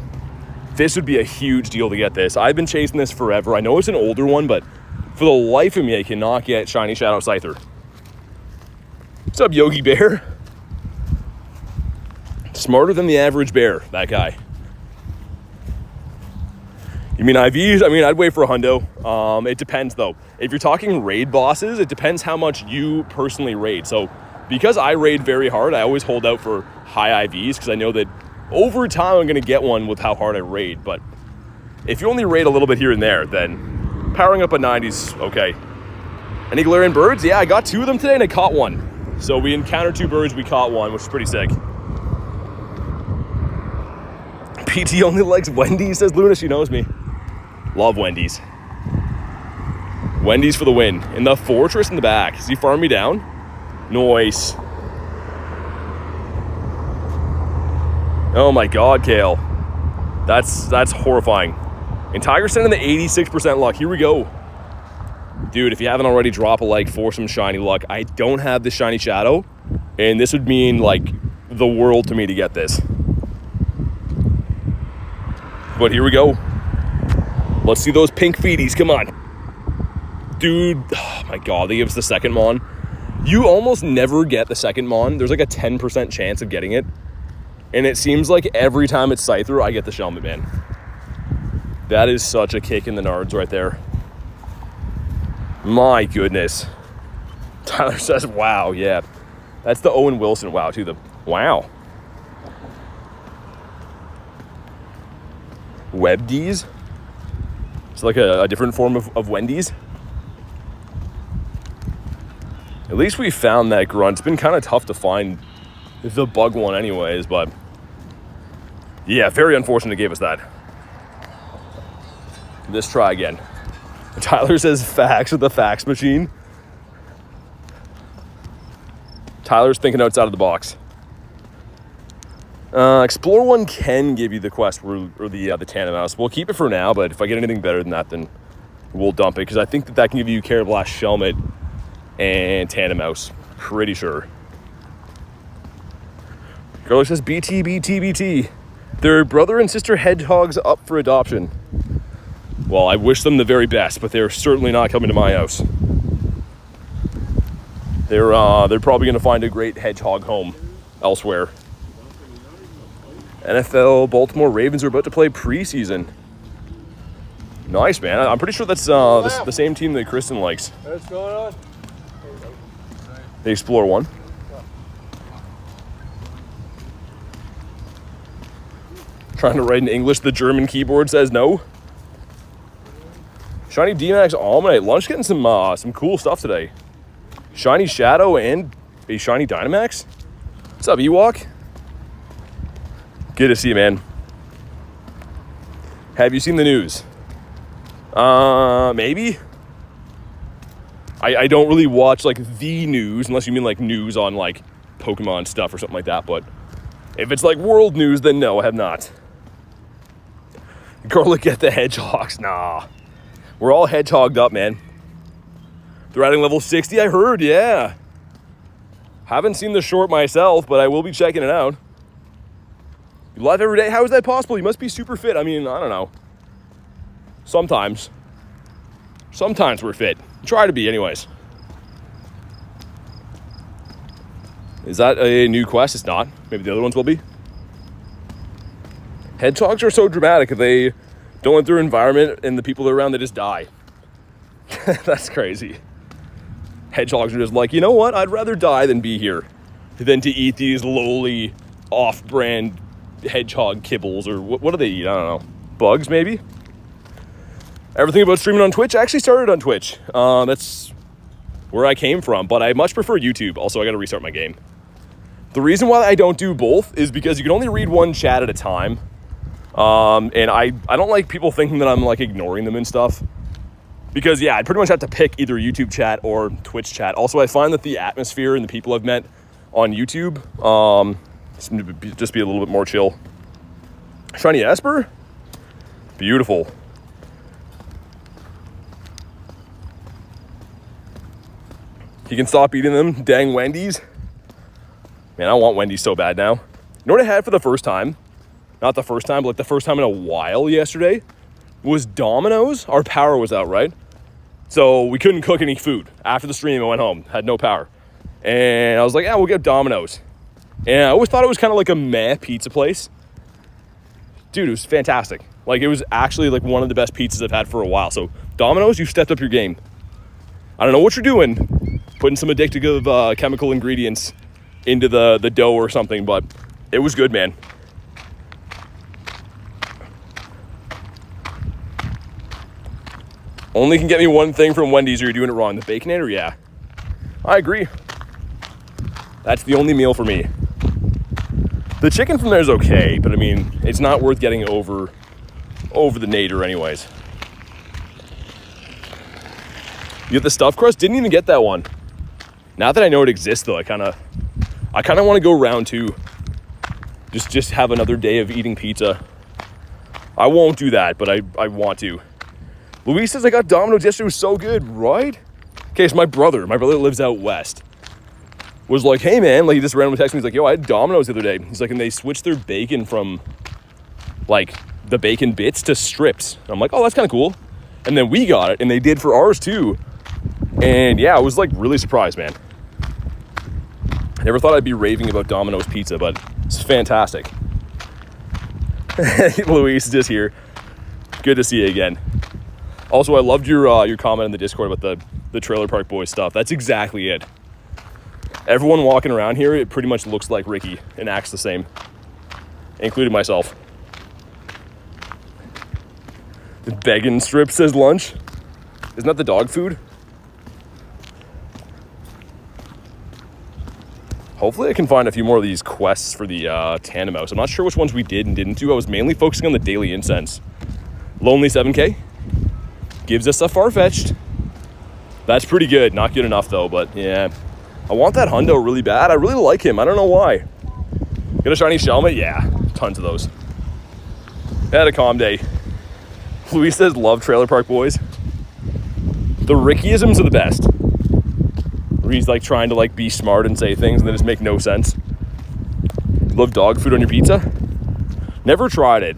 This would be a huge deal to get this. I've been chasing this forever. I know it's an older one, but for the life of me, I cannot get Shiny Shadow Scyther. What's up, Yogi Bear? Smarter than the average bear, that guy. You mean IVs? I mean, I'd wait for a hundo. It depends, though. If you're talking raid bosses, it depends how much you personally raid. So because I raid very hard, I always hold out for high IVs because I know that over time I'm going to get one with how hard I raid. But if you only raid a little bit here and there, then powering up a 90's okay. Any Galarian birds? Yeah, I got 2 of them today and I caught one. So we encountered 2 birds, we caught 1, which is pretty sick. PT only likes Wendy's, says Luna. She knows me. Love Wendy's. Wendy's for the win. In the fortress in the back. Is he farming me down? Nice. Oh my god, Kale. That's horrifying. And Tiger sending the 86% luck. Here we go. Dude, if you haven't already, drop a like for some shiny luck. I don't have the shiny shadow, and this would mean like the world to me to get this. But here we go. Let's see those pink feeties. Come on. Dude, oh my god, they give us the second Mon. You almost never get the second Mon. There's like a 10% chance of getting it. And it seems like every time it's Scyther, I get the Shelmet, man. That is such a kick in the nards right there. My goodness. Tyler says, wow, yeah. That's the Owen Wilson wow, too. The wow. Webdies? It's like a different form of Wendy's. At least we found that grunt. It's been kind of tough to find the bug one anyways, but yeah, very unfortunate it gave us that. Let's try again. Tyler says fax with the fax machine. Tyler's thinking outside of the box. Explore 1 can give you the quest or the Tandemaus. We'll keep it for now, but if I get anything better than that, then we'll dump it, because I think that can give you Carablast, Shelmet, and Tandemaus. Pretty sure. Girl says BT, BT, BT. They're brother and sister hedgehogs up for adoption. Well, I wish them the very best, but they're certainly not coming to my house. They're probably going to find a great hedgehog home elsewhere. NFL Baltimore Ravens are about to play preseason. Nice, man. I'm pretty sure that's the same team that Kristen likes. What's going on? They Explore 1. Trying to write in English, the German keyboard says no. Shiny D-Max Almanite. Lunch getting some cool stuff today. Shiny Shadow and a Shiny Dynamax. What's up, Ewok? Good to see you, man. Have you seen the news? Maybe. I don't really watch like the news, unless you mean like news on like Pokemon stuff or something like that, but if it's like world news, then no, I have not. Go look at the hedgehogs. Nah. We're all hedgehogged up, man. They're adding level 60, I heard, yeah. Haven't seen the short myself, but I will be checking it out. You live every day? How is that possible? You must be super fit. I mean, I don't know. Sometimes we're fit. Try to be, anyways. Is that a new quest? It's not. Maybe the other ones will be. Hedgehogs are so dramatic. If they don't let their environment and the people that are around, they just die. That's crazy. Hedgehogs are just like, you know what? I'd rather die than be here than to eat these lowly off-brand hedgehog kibbles, or what do they eat? I don't know. Bugs, maybe? Everything about streaming on Twitch, I actually started on Twitch. That's where I came from, but I much prefer YouTube. Also, I got to restart my game. The reason why I don't do both is because you can only read one chat at a time. And I don't like people thinking that I'm like ignoring them and stuff. Because yeah, I pretty much have to pick either YouTube chat or Twitch chat. Also, I find that the atmosphere and the people I've met on YouTube just be a little bit more chill. Shiny Esper? Beautiful. You can stop eating them, dang Wendy's. Man, I want Wendy's so bad now. You know what I had for the first time? Not the first time, but like the first time in a while yesterday was Domino's. Our power was out, right? So we couldn't cook any food. After the stream, I went home, had no power. And I was like, yeah, we'll get Domino's. And I always thought it was kind of like a meh pizza place. Dude, it was fantastic. Like, it was actually like one of the best pizzas I've had for a while. So Domino's, you stepped up your game. I don't know what you're doing, putting some addictive chemical ingredients into the dough or something, but it was good, man. Only can get me one thing from Wendy's or you're doing it wrong. The Baconator, yeah. I agree. That's the only meal for me. The chicken from there is okay, but I mean, it's not worth getting over the nader anyways. You get the stuffed crust? Didn't even get that one. Now that I know it exists though, I kind of want to go round two. Just have another day of eating pizza. I won't do that, but I want to. Luis says I got Domino's yesterday. It was so good, right? Okay, so my brother lives out west, was like, hey man, like he just randomly texted me, he's like, yo, I had Domino's the other day. He's like, and they switched their bacon from like the bacon bits to strips. And I'm like, oh, that's kind of cool. And then we got it and they did for ours too. And yeah, I was like really surprised, man. I never thought I'd be raving about Domino's pizza, but it's fantastic. Luis is just here. Good to see you again. Also, I loved your comment in the Discord about the Trailer Park Boys stuff. That's exactly it. Everyone walking around here, it pretty much looks like Ricky and acts the same, including myself. The vegan strip says lunch. Isn't that the dog food? Hopefully I can find a few more of these quests for the Tandemaus. I'm not sure which ones we did and didn't do. I was mainly focusing on the daily incense. Lonely 7K gives us a Farfetch'd. That's pretty good. Not good enough though, but yeah. I want that hundo really bad. I really like him. I don't know why. Get a shiny Shelmet? Yeah, tons of those. Had a calm day. Luis says love Trailer Park Boys. The Rickyisms are the best. Where he's like trying to like be smart and say things and they just make no sense. Love dog food on your pizza? Never tried it.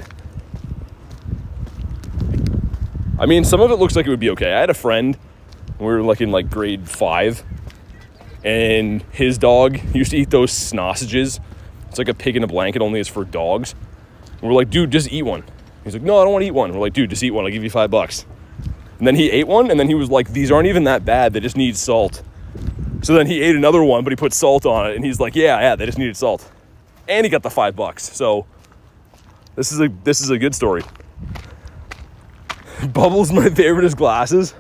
I mean, some of it looks like it would be okay. I had a friend, we were like in like grade 5, and his dog used to eat those sausages. It's like a pig in a blanket, only it's for dogs. And we're like, dude, just eat one. He's like, no, I don't want to eat one. We're like, dude, just eat one. I'll give you $5. And then he ate one, and then he was like, these aren't even that bad. They just need salt. So then he ate another one, but he put salt on it, and he's like, yeah, they just needed salt. And he got the $5. So this is a good story. Bubbles, my favorite, is glasses.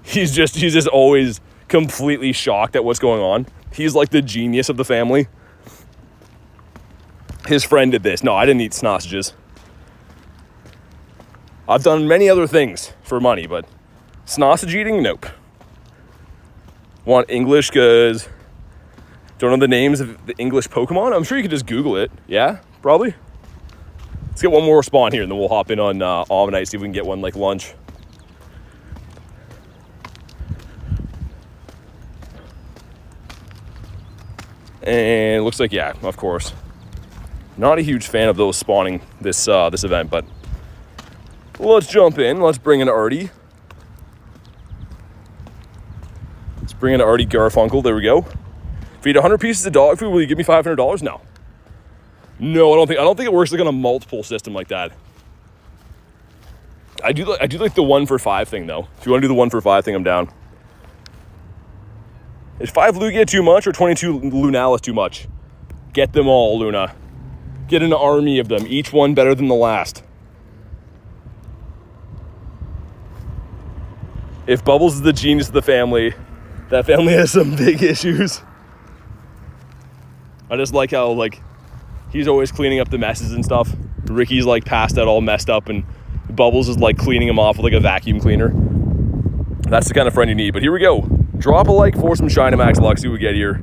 He's just always completely shocked at what's going on. He's like the genius of the family. His friend did this. No, I didn't eat sausages. I've done many other things for money, but sausage eating, nope. Want English because don't know the names of the English Pokemon? I'm sure you could just Google it. Yeah, probably. Let's get one more spawn here, and then we'll hop in on Ammonite, see if we can get one like lunch. And it looks like, yeah, of course. Not a huge fan of those spawning this event, but let's jump in. Let's bring in Artie. Let's bring in Artie Garfunkel. There we go. If you eat 100 pieces of dog food, will you give me $500? No. No, I don't think it works like on a multiple system like that. I do like the 1 for 5 thing though. If you want to do the 1 for 5 thing, I'm down. Is 5 Lugia too much or 22 Lunalis too much? Get them all, Luna. Get an army of them, each one better than the last. If Bubbles is the genius of the family, that family has some big issues. I just like how, like, he's always cleaning up the messes and stuff. Ricky's, like, passed out all messed up, and Bubbles is, like, cleaning him off with, like, a vacuum cleaner. That's the kind of friend you need. But here we go. Drop a like for some Shiny Max luck, see what we get here.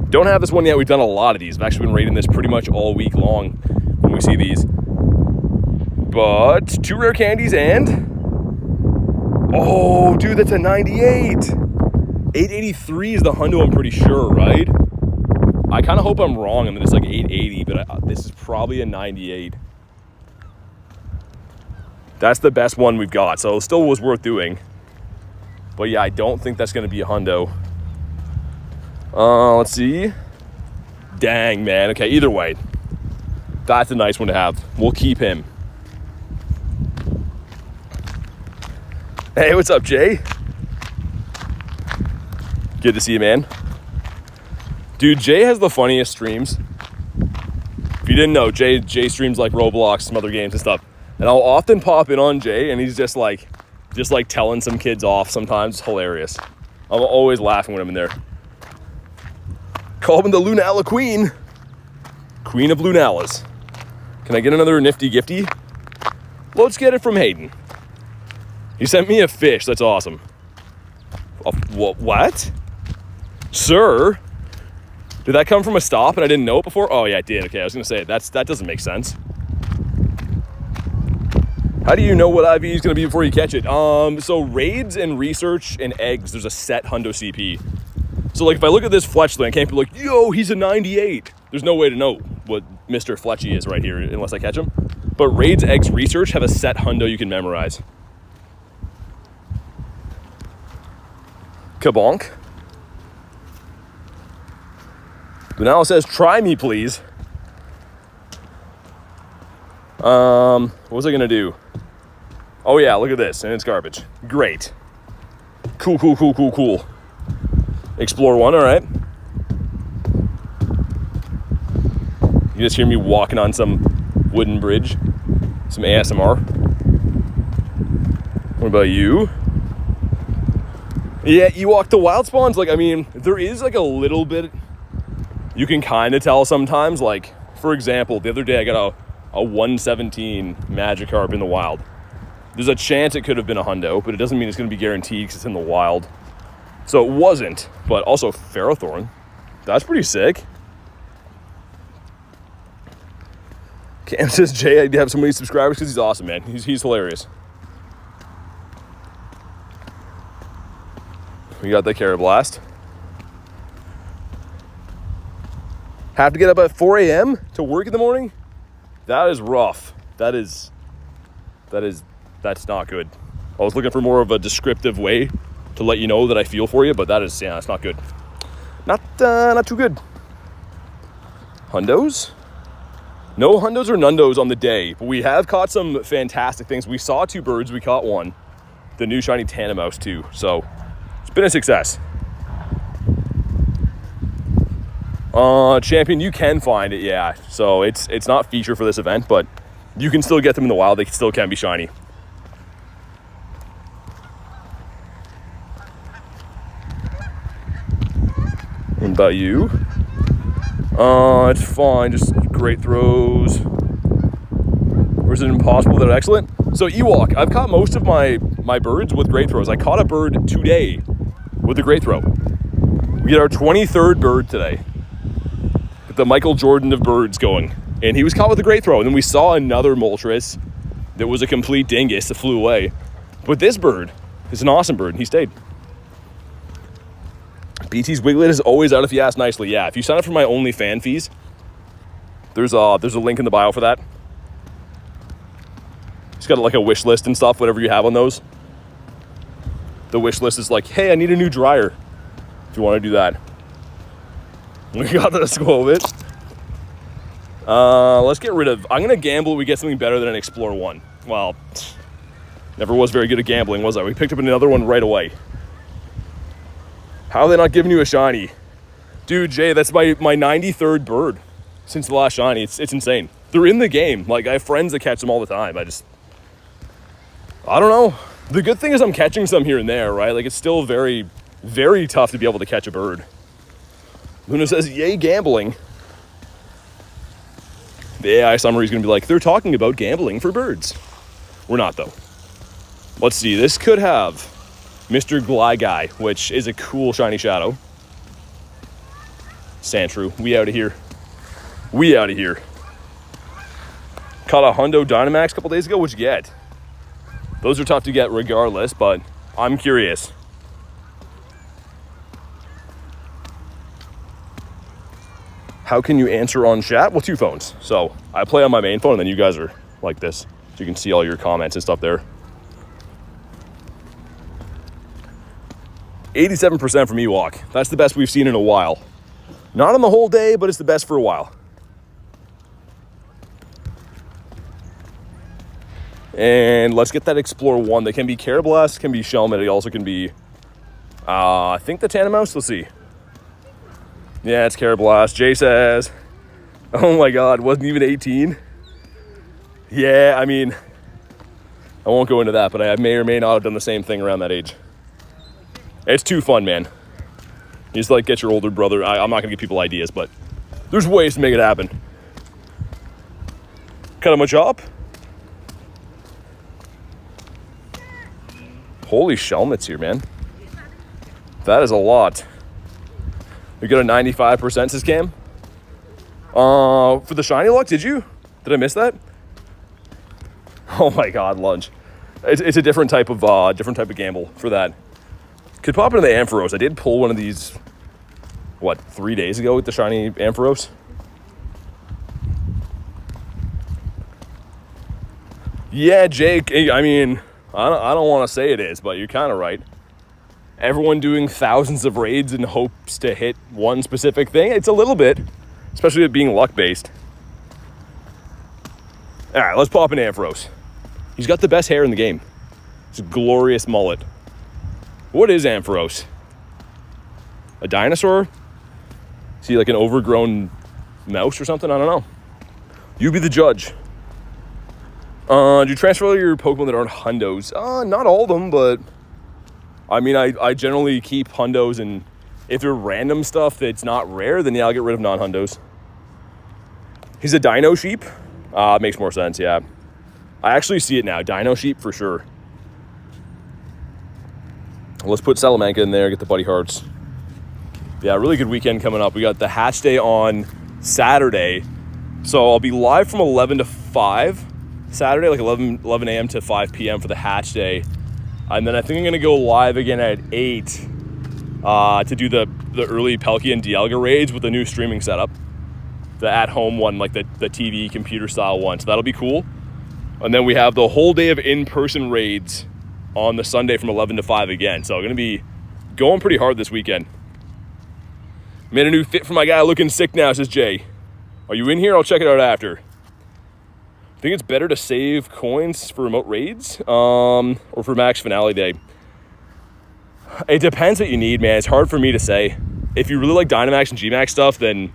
Don't have this one yet. We've done a lot of these. I've actually been rating this pretty much all week long when we see these. But 2 rare candies and... Oh, dude, that's a 98. 883 is the hundo, I'm pretty sure, right? I kind of hope I'm wrong and that it's like 880, but this is probably a 98. That's the best one we've got, so it still was worth doing. But yeah, I don't think that's going to be a hundo. Let's see. Dang, man. Okay, either way. That's a nice one to have. We'll keep him. Hey, what's up, Jay? Good to see you, man. Dude, Jay has the funniest streams. If you didn't know, Jay streams like Roblox, some other games and stuff. And I'll often pop in on Jay, and he's just like telling some kids off sometimes. It's hilarious. I'm always laughing when I'm in there. Call him the Lunala Queen. Queen of Lunalas. Can I get another nifty gifty? Let's get it from Hayden. He sent me a fish. That's awesome. What? Sir? Did that come from a stop and I didn't know it before? Oh, yeah, it did. Okay, I was going to say, that doesn't make sense. How do you know what IV is going to be before you catch it? So raids and research and eggs, there's a set hundo CP. So, like, if I look at this Fletchling, I can't be like, yo, he's a 98. There's no way to know what Mr. Fletchy is right here unless I catch him. But raids, eggs, research have a set hundo you can memorize. Kabonk. Lunala says, try me, please. What was I going to do? Oh, yeah, look at this. And it's garbage. Great. Cool. Explore 1, all right. You just hear me walking on some wooden bridge. Some ASMR. What about you? Yeah, Ewok to wild spawns, like, I mean, there is like a little bit, you can kind of tell sometimes, like, for example, the other day I got a 117 Magikarp in the wild. There's a chance it could have been a hundo, but it doesn't mean it's going to be guaranteed because it's in the wild. So it wasn't, but also Ferrothorn. That's pretty sick. Cam says, Jay, I have so many subscribers because he's awesome, man. He's hilarious. We got the Carablast. Have to get up at 4 a.m. to work in the morning? That is rough. That's not good. I was looking for more of a descriptive way to let you know that I feel for you, but that's not good. Not too good. Hundos? No hundos or nundos on the day, but we have caught some fantastic things. We saw 2 birds, we caught 1. The new Shiny Tandemaus too, so it's been a success. Champion, you can find it, yeah. So it's not feature for this event, but you can still get them in the wild. They still can be shiny. What about you? It's fine, just great throws. Or is it impossible that excellent? So Ewok, I've caught most of my birds with great throws. I caught a bird today with a great throw. We get our 23rd bird today. Get the Michael Jordan of birds going. And he was caught with a great throw. And then we saw another Moltres that was a complete dingus that flew away. But this bird is an awesome bird, and he stayed. BT's Wiglet is always out if you ask nicely. Yeah, if you sign up for my OnlyFans fees, there's a link in the bio for that. It's got like a wish list and stuff, whatever you have on those. The wish list is like, hey, I need a new dryer. If you want to do that. We got the Squovit. Let's get rid of... I'm going to gamble we get something better than an Explore 1. Well, never was very good at gambling, was I? We picked up another one right away. How are they not giving you a shiny? Dude, Jay, that's my 93rd bird since the last shiny. It's insane. They're in the game. Like, I have friends that catch them all the time. I don't know. The good thing is I'm catching some here and there, right? Like, it's still very, very tough to be able to catch a bird. Luna says, yay, gambling. The AI summary is going to be like, they're talking about gambling for birds. We're not, though. Let's see. This could have Mr. Gligai, which is a cool shiny shadow. Sandshrew. We out of here. We out of here. Caught a Hundo Dynamax a couple days ago. What'd you get? Those are tough to get regardless, but I'm curious. How can you answer on chat? Well, 2 phones. So I play on my main phone, and then you guys are like this. So you can see all your comments and stuff there. 87% from Ewok. That's the best we've seen in a while. Not on the whole day, but it's the best for a while. And let's get that Explore 1. They can be Carablast, can be Shelmet. It also can be, I think the Tandemaus. Let's see. Yeah, it's Carablast. Jay says, oh my God, wasn't even 18. Yeah, I mean, I won't go into that, but I may or may not have done the same thing around that age. It's too fun, man. You just like get your older brother. I'm not gonna give people ideas, but there's ways to make it happen. Cut him a chop. Holy Shelmet's here, man. That is a lot. We got a 95% says Cam. For the shiny luck, did you? Did I miss that? Oh my God, lunch. It's a different type of gamble for that. Could pop into the Ampharos. I did pull one of these, what, 3 days ago with the shiny Ampharos. Yeah, Jake, I mean, I don't want to say it is, but you're kind of right. Everyone doing thousands of raids in hopes to hit one specific thing. It's a little bit, especially it being luck-based. All right, let's pop in Ampharos. He's got the best hair in the game. It's a glorious mullet. What is Ampharos? A dinosaur? Is he like an overgrown mouse or something? I don't know. You be the judge. Do you transfer all your Pokemon that aren't Hundos? Not all of them, but I mean, I generally keep Hundos, and if they're random stuff that's not rare, then yeah, I'll get rid of non-Hundos. He's a Dino Sheep? It makes more sense, yeah. I actually see it now. Dino Sheep for sure. Let's put Salamanca in there, get the Buddy Hearts. Yeah, really good weekend coming up. We got the Hatch Day on Saturday. So I'll be live from 11 to 5 Saturday, like 11 a.m. to 5 p.m. for the Hatch Day. And then I think I'm going to go live again at 8 to do the early Palkia and Dialga raids with the new streaming setup. The at-home one, like the TV computer style one. So that'll be cool. And then we have the whole day of in-person raids on the Sunday from 11 to 5 again. So I'm going to be going pretty hard this weekend. Made a new fit for my guy looking sick now, says Jay. Are you in here? I'll check it out after. I think it's better to save coins for remote raids or for max finale day. It depends what you need, man. It's hard for me to say. If you really like Dynamax and Gmax stuff, then,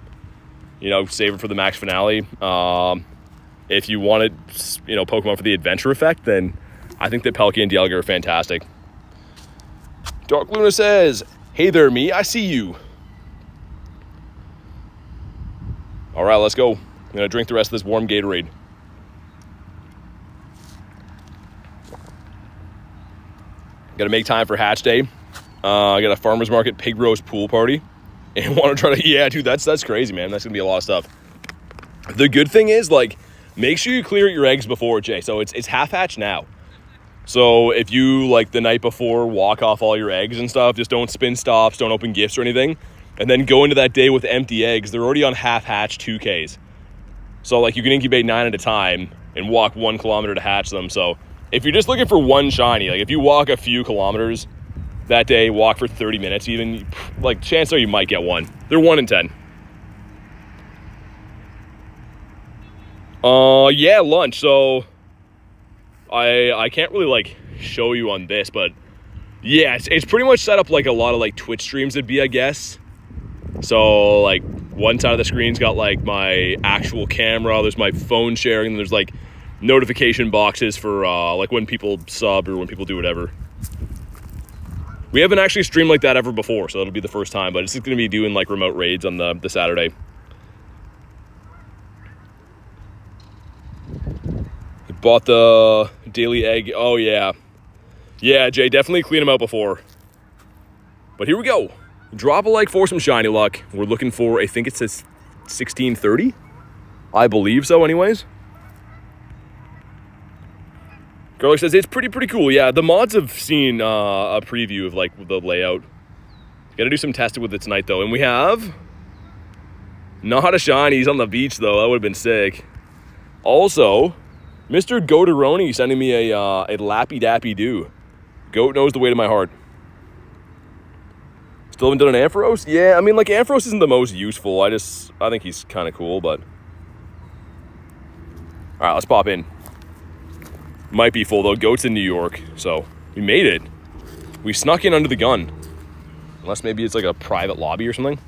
you know, save it for the max finale. If you wanted, you know, Pokemon for the adventure effect, then I think that Palkia and Dialga are fantastic. Dark Luna says, hey there, me. I see you. All right, let's go. I'm going to drink the rest of this warm Gatorade. Got to make time for Hatch Day. I got a farmer's market pig roast pool party. And want to try to, yeah, dude, that's crazy, man. That's going to be a lot of stuff. The good thing is, like, make sure you clear your eggs before, Jay. So it's half hatch now. So if you, like, the night before walk off all your eggs and stuff, just don't spin stops, don't open gifts or anything. And then go into that day with empty eggs. They're already on half hatch 2Ks. So, like, you can incubate 9 at a time and walk 1 kilometer to hatch them. So if you're just looking for one shiny, like if you walk a few kilometers that day, walk for 30 minutes even, like, chances are you might get one. They're 1 in 10. Yeah, lunch. So I can't really like show you on this, but yeah, it's pretty much set up like a lot of like Twitch streams would be, I guess. So like one side of the screen's got like my actual camera, there's my phone sharing, and there's like notification boxes for like when people sub or when people do whatever. We haven't actually streamed like that ever before, so that'll be the first time, but it's just gonna be doing like remote raids on the Saturday. Bought the daily egg. Oh yeah. Yeah, Jay, definitely clean them out before. But here we go. Drop a like for some shiny luck. We're looking for, I think it says 1630. I believe so anyways. Garlic says it's pretty cool. Yeah, the mods have seen a preview of like the layout. Gotta do some testing with it tonight though. And we have not a shiny. He's on the beach though. That would have been sick. Also, Mr. Goateroni sending me a Lappy Dappy Doo. Goat knows the way to my heart. Still haven't done an Ampharos? Yeah, I mean, like, Ampharos isn't the most useful. I think he's kind of cool, but... Alright, let's pop in. Might be full, though. Goat's in New York, so we made it. We snuck in under the gun. Unless maybe it's like a private lobby or something.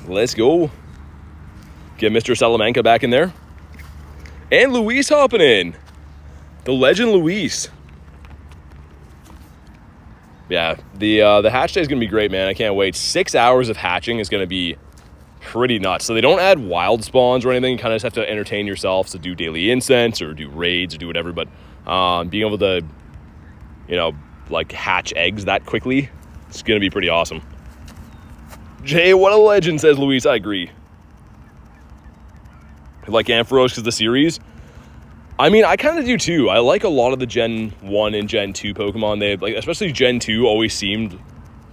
Let's go. Get Mr. Salamanca back in there. And Luis hopping in. The legend Luis. Yeah, the hatch day is going to be great, man. I can't wait. 6 hours of hatching is going to be pretty nuts. So they don't add wild spawns or anything. You kind of just have to entertain yourself to do daily incense or do raids or do whatever. But being able to, you know, like hatch eggs that quickly, it's going to be pretty awesome. Jay, what a legend, says Luis. I agree. Like Ampharos because the series. I mean, I kind of do too. I like a lot of the Gen 1 and Gen 2 Pokemon. They like, especially Gen 2 always seemed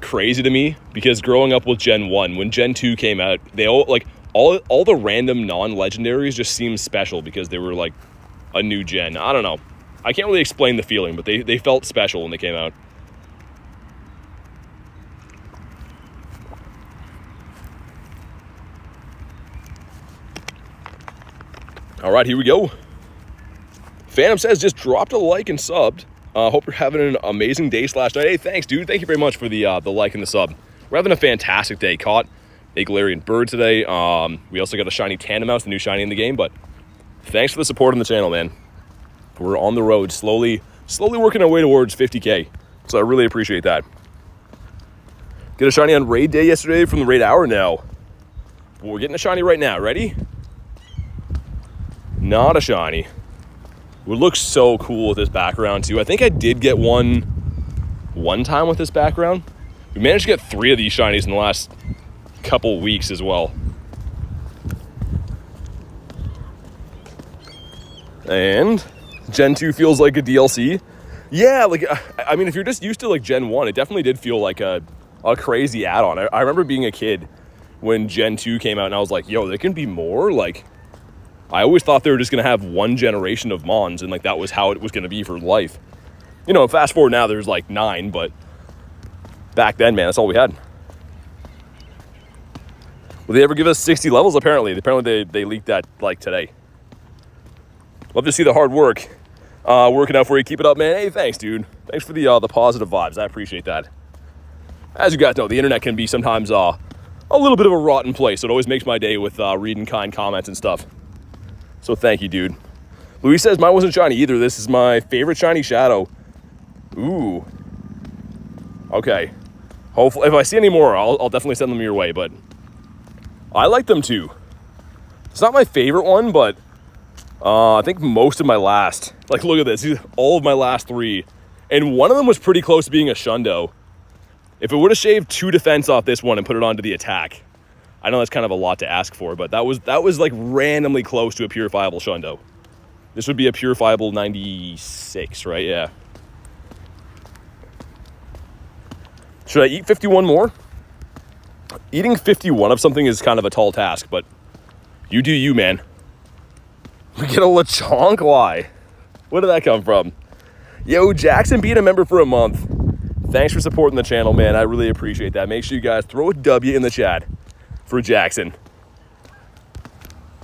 crazy to me because growing up with Gen 1, when Gen 2 came out, they all like all the random non-legendaries just seemed special because they were like a new gen. I don't know. I can't really explain the feeling, but they felt special when they came out. All right, here we go. Phantom says, just dropped a like and subbed. Hope you're having an amazing day / night. Hey, thanks, dude. Thank you very much for the like and the sub. We're having a fantastic day. Caught a Galarian bird today. We also got a Shiny Tandemaus, the new shiny in the game. But thanks for the support on the channel, man. We're on the road, slowly working our way towards 50K. So I really appreciate that. Get a shiny on raid day yesterday from the raid hour now. Well, we're getting a shiny right now. Ready? Not a shiny. Would look so cool with this background too. I think I did get one time with this background. We managed to get 3 of these shinies in the last couple weeks as well. And Gen 2 feels like a DLC. Yeah, like, I mean, if you're just used to like Gen 1, it definitely did feel like a crazy add-on. I remember being a kid when Gen 2 came out and I was like, yo, there can be more? Like, I always thought they were just going to have one generation of Mons, and like that was how it was going to be for life. You know, fast forward now, there's like 9, but back then, man, that's all we had. Will they ever give us 60 levels? Apparently they leaked that like today. Love to see the hard work working out for you. Keep it up, man. Hey, thanks, dude. Thanks for the positive vibes. I appreciate that. As you guys know, the internet can be sometimes a little bit of a rotten place, so it always makes my day with reading kind comments and stuff. So thank you, dude. Luis says mine wasn't shiny either. This is my favorite shiny Shadow. Ooh. Okay. Hopefully, if I see any more, I'll definitely send them your way, but I like them too. It's not my favorite one, but I think most of my last, like look at this, all of my last 3, and one of them was pretty close to being a Shundo. If it would have shaved 2 defense off this one and put it onto the attack, I know that's kind of a lot to ask for, but that was like randomly close to a purifiable Shundo. This would be a purifiable 96, right? Yeah. Should I eat 51 more? Eating 51 of something is kind of a tall task, but you do you, man. We get a Lechonk? Why? Where did that come from? Yo, Jackson being a member for a month. Thanks for supporting the channel, man. I really appreciate that. Make sure you guys throw a W in the chat for Jackson.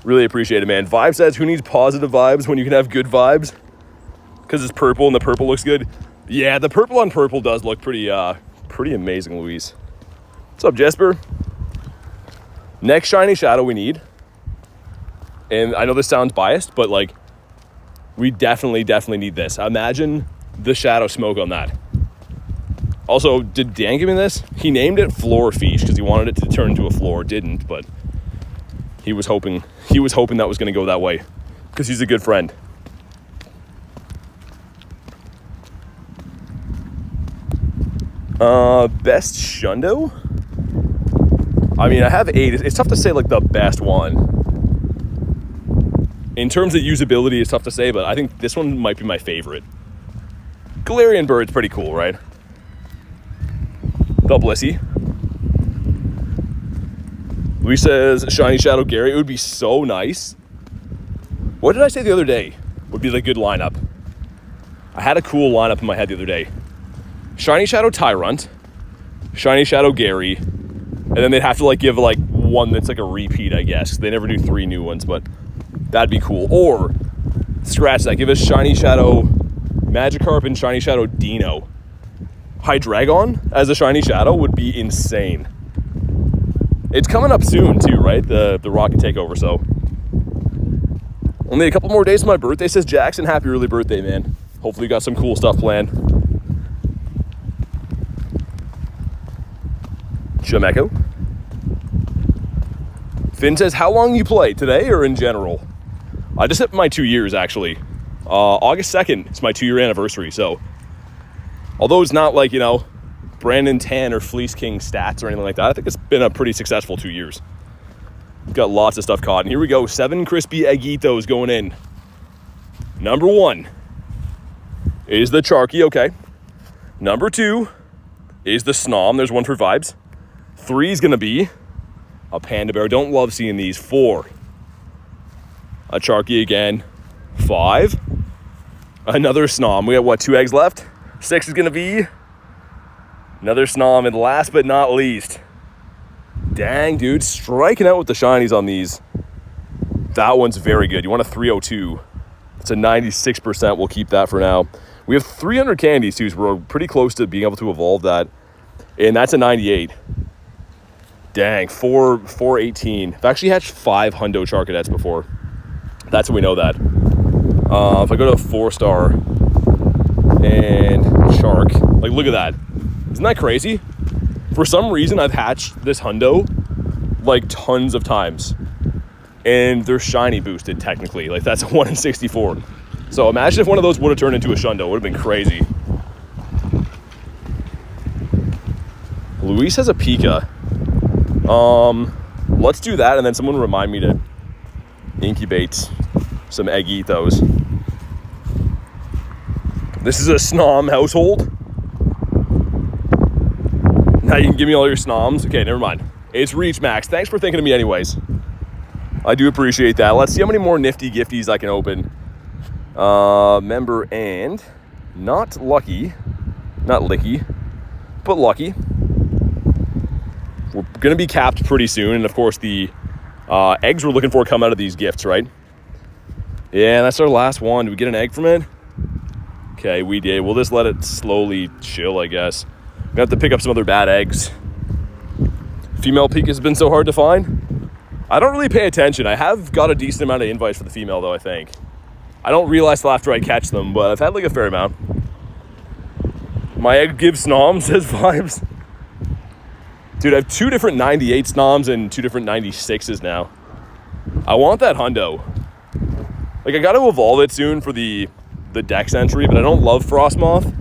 Really appreciate it, man. Vibe says, who needs positive vibes when you can have good vibes? Because it's purple and the purple looks good. Yeah, the purple on purple does look pretty amazing, Luis. What's up, Jesper? Next shiny shadow we need, and I know this sounds biased, but like, we definitely need this. Imagine the shadow smoke on that. Also, did Dan give me this? He named it Floor Feast because he wanted it to turn into a floor. Didn't, but he was hoping that was going to go that way because he's a good friend. Best Shundo? I mean, I have 8. It's tough to say like the best one. In terms of usability, it's tough to say, but I think this one might be my favorite. Galarian Bird's pretty cool, right? The Blissey. Luis says, Shiny Shadow Gary. It would be so nice. What did I say the other day would be the good lineup? I had a cool lineup in my head the other day. Shiny Shadow Tyrant, Shiny Shadow Gary, and then they'd have to like give like one that's like a repeat, I guess. They never do 3 new ones, but that'd be cool. Or scratch that, give us Shiny Shadow Magikarp and Shiny Shadow Dino. Hydreigon as a Shiny Shadow would be insane. It's coming up soon too, right? The Rocket Takeover, so. Only a couple more days to my birthday, says Jackson. Happy early birthday, man. Hopefully you got some cool stuff planned. Jameko. Finn says, how long you play, today or in general? I just hit my 2 years, actually. August 2nd, it's my 2-year anniversary, so. Although it's not like, you know, Brandon Tan or Fleece King stats or anything like that, I think it's been a pretty successful 2 years. Got lots of stuff caught, and here we go. 7 crispy Eggitos going in. Number 1 is the Charky, okay. Number 2 is the Snom. There's one for vibes. 3 is going to be a Panda Bear. Don't love seeing these. 4. A Charky again. 5. Another Snom. We have, what, 2 eggs left? 6 is going to be another Snom. And last but not least, dang, dude, striking out with the shinies on these. That one's very good. You want a 302. It's a 96%. We'll keep that for now. We have 300 candies, too, so we're pretty close to being able to evolve that. And that's a 98. Dang, 418. I've actually hatched 5 Hundo Charcadets before. That's how we know that. If I go to 4-star and Shark, like, look at that. Isn't that crazy? For some reason, I've hatched this Hundo like tons of times. And they're shiny boosted, technically. Like, that's a 1 in 64. So imagine if one of those would have turned into a Shundo. It would have been crazy. Luis has a Pika. Let's do that, and then someone remind me to incubate some Eggitos. This is a Snom household. Now you can give me all your Snoms. Okay, never mind. It's Reach Max. Thanks for thinking of me anyways. I do appreciate that. Let's see how many more nifty gifties I can open. Member and not lucky. Not licky, but lucky. We're going to be capped pretty soon. And, of course, the eggs we're looking for come out of these gifts, right? Yeah, that's our last one. Did we get an egg from it? Okay, we did. We'll just let it slowly chill, I guess. We have to pick up some other bad eggs. Female Pika has been so hard to find. I don't really pay attention. I have got a decent amount of invites for the female, though, I think. I don't realize till after I catch them, but I've had, like, a fair amount. My egg gives Snom, says Vibes. Dude, I have 2 different 98 Snoms and 2 different 96s now. I want that Hundo. Like, I got to evolve it soon for the Dex entry, but I don't love Frosmoth.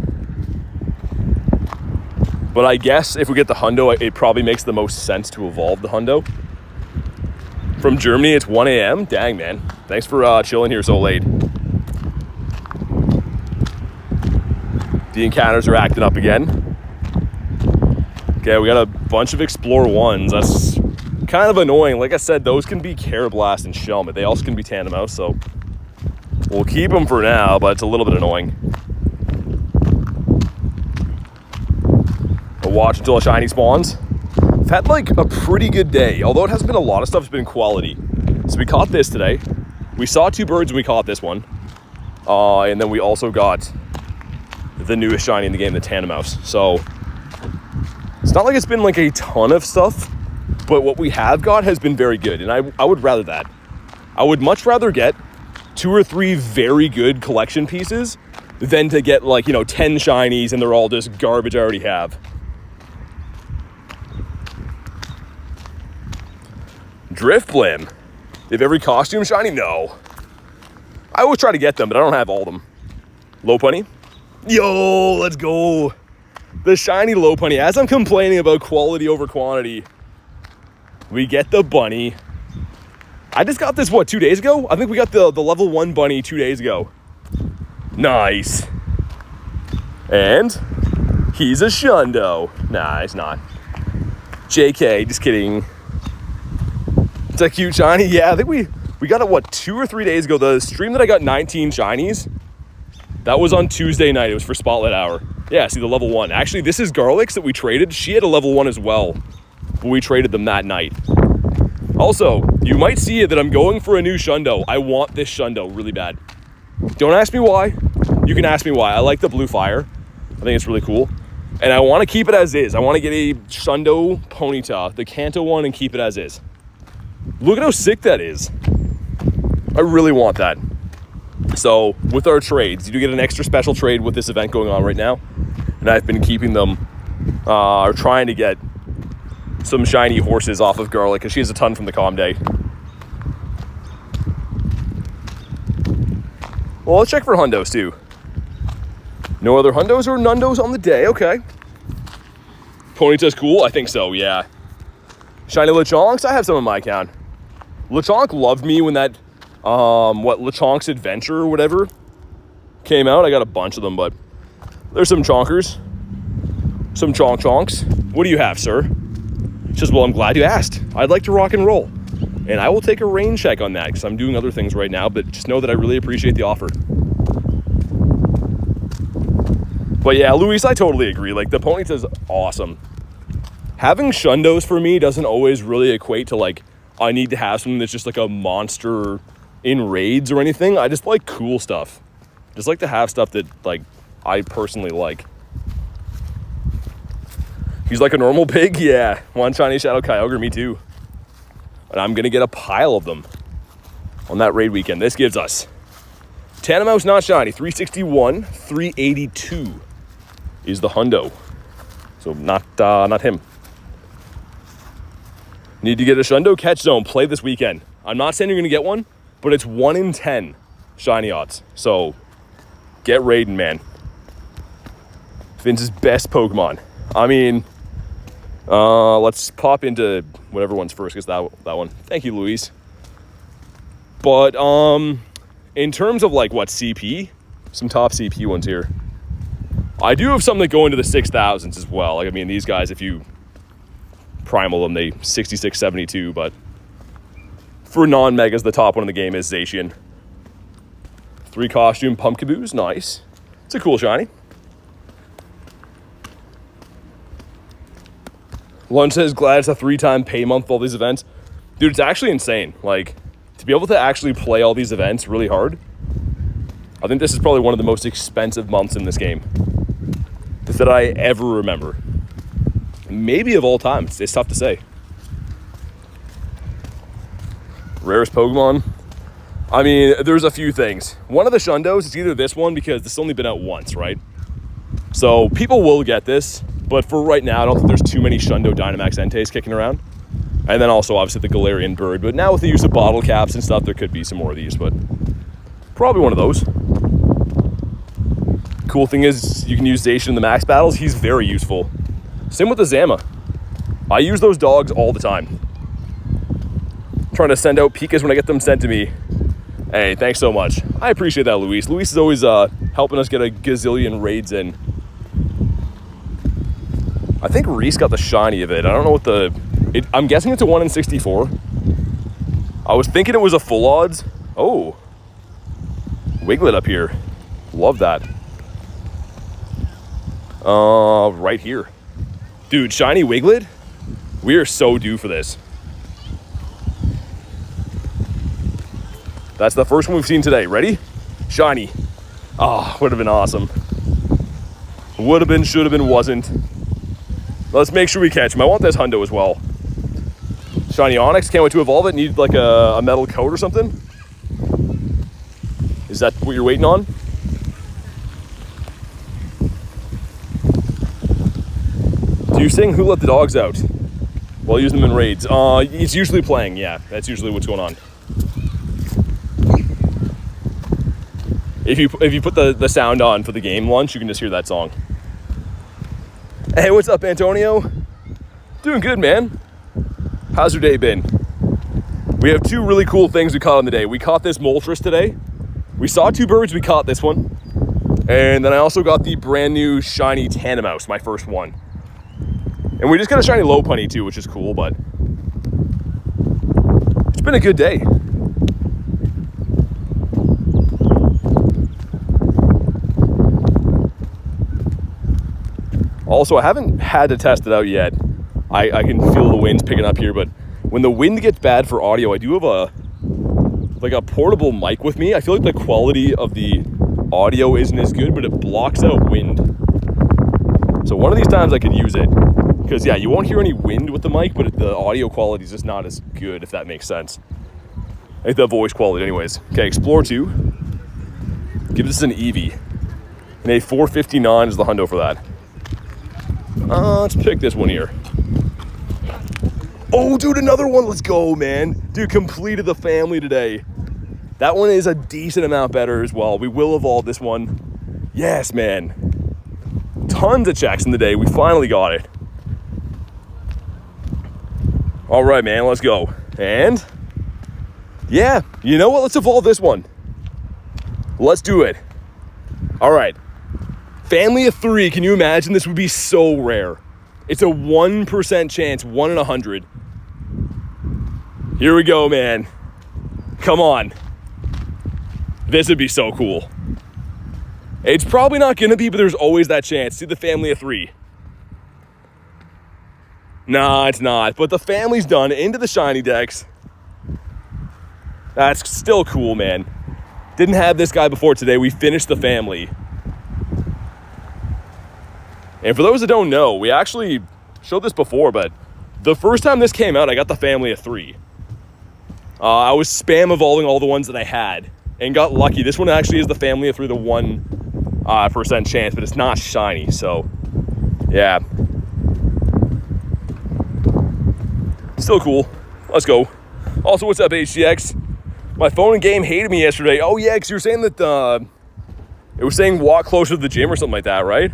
But I guess if we get the Hundo, it probably makes the most sense to evolve the Hundo. From Germany, it's 1 a.m. Dang, man. Thanks for chilling here so late. The encounters are acting up again. Okay, we got a bunch of Explore 1s. That's kind of annoying. Like I said, those can be Carablast and Shelmet. They also can be Tandemaus, so we'll keep them for now, but it's a little bit annoying. I'll watch until a shiny spawns. I've had like a pretty good day. Although it hasn't been a lot of stuff, it's been quality. So we caught this today. We saw 2 birds and we caught this one. And then we also got the newest shiny in the game, the Tandemaus. So it's not like it's been like a ton of stuff, but what we have got has been very good. And I would rather that. I would much rather get 2 or 3 very good collection pieces than to get like, 10 shinies and they're all just garbage I already have. Driftblim. They have every costume shiny? No. I always try to get them, but I don't have all of them. Lopunny. Yo, let's go. The shiny Lopunny. As I'm complaining about quality over quantity, we get the bunny. I just got this, 2 days ago? I think we got the level 1 bunny 2 days ago. Nice. And he's a Shundo. Nah, he's not. JK, just kidding. It's a cute shiny. Yeah, I think we got it, 2 or 3 days ago. The stream that I got 19 shinies, that was on Tuesday night. It was for Spotlight Hour. Yeah, see the level 1. Actually, this is Garlics that we traded. She had a level 1 as well, but we traded them that night. Also, you might see it that I'm going for a new Shundo. I want this Shundo really bad. Don't ask me why. You can ask me why. I like the blue fire. I think it's really cool. And I want to keep it as is. I want to get a Shundo Ponyta, the Kanto one, and keep it as is. Look at how sick that is. I really want that. So with our trades, you do get an extra special trade with this event going on right now. And I've been keeping them, or trying to get some shiny horses off of Garlic because she has a ton from the comm day. Well, let's check for hundos too. No other hundos or nundos on the day. Okay. Ponyta's cool? I think so, yeah. Shiny Lechonks? I have some in my account. Lechonk loved me when that, Lechonk's Adventure or whatever came out. I got a bunch of them, but there's some chonkers. Some chonks. What do you have, sir? She says, well, I'm glad you asked. I'd like to rock and roll. And I will take a rain check on that because I'm doing other things right now, but just know that I really appreciate the offer. But yeah, Luis, I totally agree. Like, the Ponyta's awesome. Having Shundos for me doesn't always really equate to, like, I need to have something that's just like a monster in raids or anything. I just like cool stuff. Just like to have stuff that, like, I personally like. He's like a normal pig? Yeah. One shiny Shadow Kyogre, me too. And I'm going to get a pile of them on that raid weekend. This gives us Tandemaus not shiny, 361, 382 is the hundo. So not him. Need to get a Shundo Catch Zone play this weekend. I'm not saying you're going to get one, but it's 1 in 10 shiny odds. So get raiding, man. Vince's best Pokemon. I mean, let's pop into whatever one's first, because that one. Thank you, Luis. But in terms of like what CP, some top CP ones here. I do have some that go into the 6,000s as well. Like, I mean, these guys, if you primal them, they 66, 72, but for non-megas, the top one in the game is Zacian. 3 costume Pumpkaboos, nice. It's a cool shiny. Lunch says, glad it's a 3-time pay month for all these events. Dude, it's actually insane. Like, to be able to actually play all these events really hard, I think this is probably one of the most expensive months in this game that I ever remember. Maybe of all time. It's tough to say. Rarest Pokemon? I mean, there's a few things. One of the Shundos is either this one, because this has only been out once, right? So people will get this, but for right now, I don't think there's too many Shundo Dynamax Entei kicking around. And then also, obviously, the Galarian Bird. But now with the use of bottle caps and stuff, there could be some more of these, but probably one of those. Cool thing is, you can use Zacian in the max battles. He's very useful. Same with the Zama. I use those dogs all the time. I'm trying to send out Pikas when I get them sent to me. Hey, thanks so much. I appreciate that, Luis. Luis is always helping us get a gazillion raids in. I think Reese got the shiny of it. I don't know what I'm guessing it's a 1 in 64. I was thinking it was a full odds. Oh. Wiglet up here. Love that. Right here. Dude, shiny Wiglet? We are so due for this. That's the first one we've seen today. Ready? Shiny. Ah, would have been awesome. Would have been, should have been, wasn't. Let's make sure we catch him. I want this hundo as well. Shiny Onyx, can't wait to evolve it. Need like a metal coat or something. Is that what you're waiting on? Do you sing Who Let the Dogs Out while using them in raids? It's usually playing, yeah. That's usually what's going on. If you put the sound on for the game launch, you can just hear that song. Hey, what's up, Antonio? Doing good, man. How's your day been? We have two really cool things we caught on the day. We caught this Moltres today. We saw two birds, we caught this one. And then I also got the brand new Shiny Tandemaus, my first one. And we just got a shiny Lopunny too, which is cool, but it's been a good day. Also, I haven't had to test it out yet. I can feel the winds picking up here, but when the wind gets bad for audio, I do have a portable mic with me. I feel like the quality of the audio isn't as good, but it blocks out wind. So one of these times I could use it. Because yeah, you won't hear any wind with the mic, but the audio quality is just not as good, if that makes sense. Like the voice quality anyways. Okay, Explore 2. Give this an Eevee. And a 459 is the hundo for that. Let's pick this one here. Oh, dude, another one. Let's go, man. Dude, completed the family today. That one is a decent amount better as well. We will evolve this one. Yes, man. Tons of checks in the day. We finally got it. All right, man, let's go. And yeah, you know what? Let's evolve this one. Let's do it. All right. Family of 3. Can you imagine? This would be so rare. It's a 1% chance, 1 in 100. Here we go, man. Come on. This would be so cool. It's probably not going to be, but there's always that chance. See the family of 3. Nah, it's not. But the family's done. Into the shiny decks. That's still cool, man. Didn't have this guy before today. We finished the family. And for those that don't know, we actually showed this before, but the first time this came out, I got the family of 3. I was spam evolving all the ones that I had and got lucky. This one actually is the family of 3, the 1% chance, but it's not shiny. So, yeah. Still cool. Let's go. Also, what's up, HGX? My phone and game hated me yesterday. Oh, yeah, because you were saying that it was saying walk closer to the gym or something like that, right?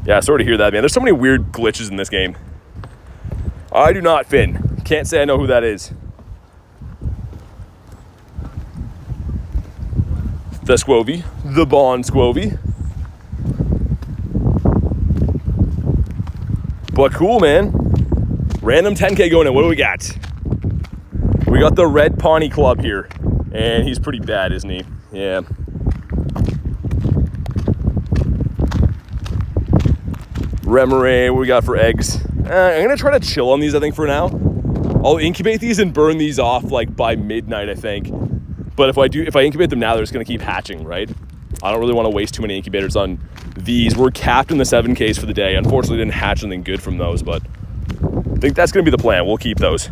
Yeah, sorry to hear that, man. There's so many weird glitches in this game. I do not, Finn. Can't say I know who that is. The Squovy. The Bond Squovy. But cool, man. Random 10K going in. What do we got? We got the Red Pawnee Club here. And he's pretty bad, isn't he? Yeah. Remoraid, what we got for eggs? I'm gonna try to chill on these, I think, for now. I'll incubate these and burn these off like by midnight, I think. But if I incubate them now, they're just gonna keep hatching, right? I don't really want to waste too many incubators on these. We're capped in the 7Ks for the day. Unfortunately, didn't hatch anything good from those, but I think that's gonna be the plan. We'll keep those.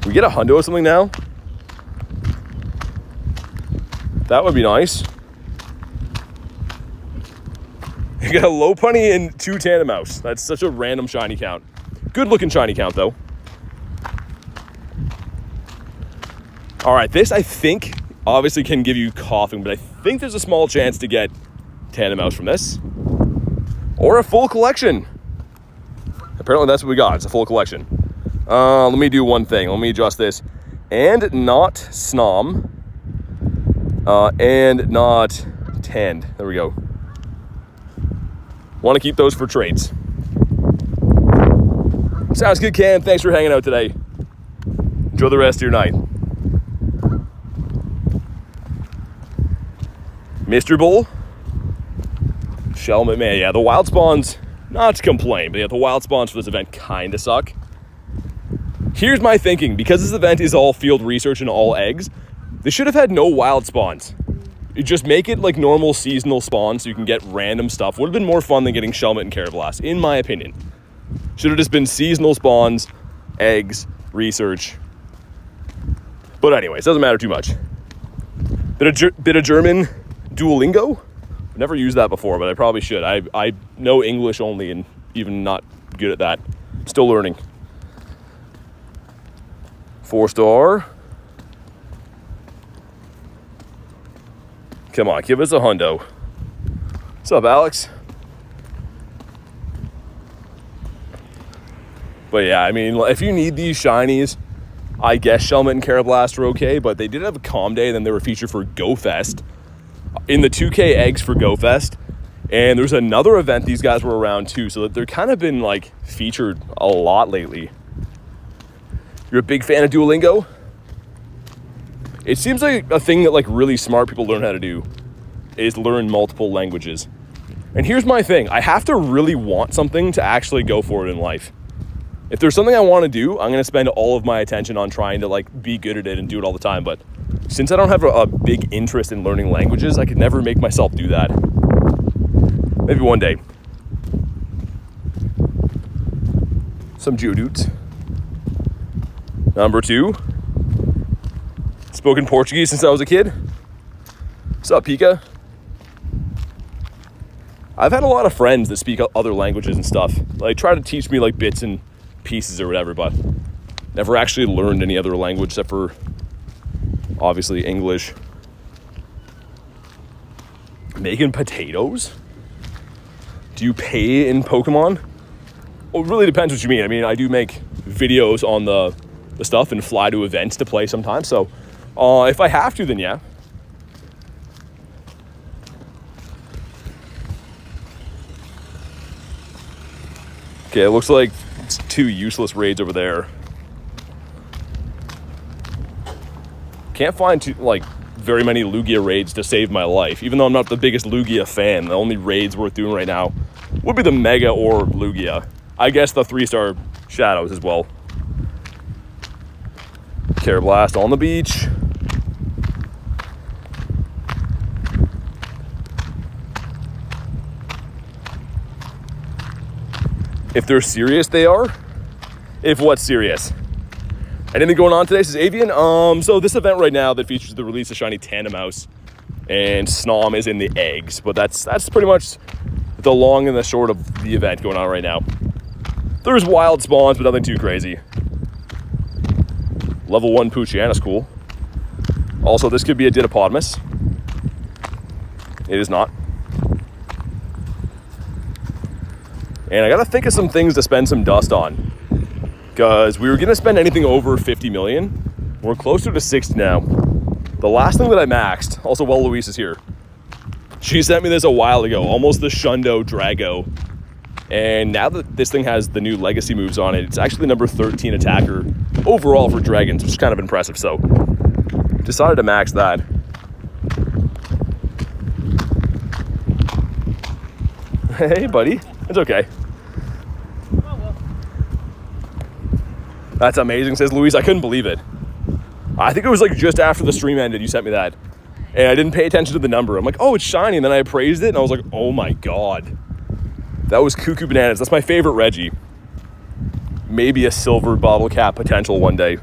We get a hundo or something now? That would be nice. You got a Lopunny and 2 Tandemaus. That's such a random shiny count. Good looking shiny count though. All right, this I think obviously can give you coughing, but I think there's a small chance to get Tandemaus from this. Or a full collection. Apparently that's what we got. It's a full collection. Let me do one thing. Let me adjust this. And not Snom. And not Tand. There we go. Want to keep those for trades. Sounds good, Cam. Thanks for hanging out today. Enjoy the rest of your night. Mr. Bull. Shelmet, man. Yeah, the wild spawns Not to complain, but yeah, the wild spawns for this event kind of suck. Here's my thinking. Because this event is all field research and all eggs, they should have had no wild spawns. You just make it like normal seasonal spawns so you can get random stuff. Would have been more fun than getting Shelmet and Carablast, in my opinion. Should have just been seasonal spawns, eggs, research. But anyways, doesn't matter too much. Bit of German Duolingo. I've never used that before, but I probably should. I know English only and even not good at that. Still learning. 4-star. Come on, give us a hundo. What's up, Alex? But yeah, I mean, if you need these shinies, I guess Shelmet and Carablast are okay, but they did have a calm day, and then they were featured for Go Fest in the 2K eggs for Go Fest. And there's another event these guys were around too, so that they're kind of been like featured a lot lately. You're a big fan of Duolingo? It seems like a thing that like really smart people learn how to do is learn multiple languages. And here's my thing. I have to really want something to actually go for it in life. If there's something I want to do, I'm going to spend all of my attention on trying to like be good at it and do it all the time. But since I don't have a big interest in learning languages, I could never make myself do that. Maybe one day. Some Geodudes. Number 2. Spoken Portuguese since I was a kid. What's up, Pika? I've had a lot of friends that speak other languages and stuff. Like, try to teach me like bits and pieces or whatever, but never actually learned any other language except for obviously English. Making potatoes? Do you pay in Pokemon? Well, it really depends what you mean. I mean, I do make videos on the stuff and fly to events to play sometimes, so if I have to, then yeah. Okay, it looks like it's 2 useless raids over there. Can't find very many Lugia raids to save my life. Even though I'm not the biggest Lugia fan, the only raids worth doing right now would be the Mega or Lugia. I guess the 3-star Shadows as well. Carablast on the beach. If they're serious, they are. If what's serious? Anything going on today, says Avian? So this event right now that features the release of Shiny Tandemaus and Snom is in the eggs, but that's pretty much the long and the short of the event going on right now. There's wild spawns, but nothing too crazy. Level 1 Poochyana's cool. Also, this could be a Didapodmus. It is not. And I gotta think of some things to spend some dust on, because we were gonna spend anything over 50 million. We're closer to 60 now. The last thing that I maxed, also while Louise is here, she sent me this a while ago, almost the Shundo Drago. And now that this thing has the new legacy moves on it, it's actually the number 13 attacker overall for dragons, which is kind of impressive. So decided to max that. Hey, buddy. It's okay. That's amazing, says Louise. I couldn't believe it. I think it was like just after the stream ended, you sent me that. And I didn't pay attention to the number. I'm like, oh, it's shiny. And then I appraised it, and I was like, oh my God. That was cuckoo bananas. That's my favorite Reggie. Maybe a silver bottle cap potential one day.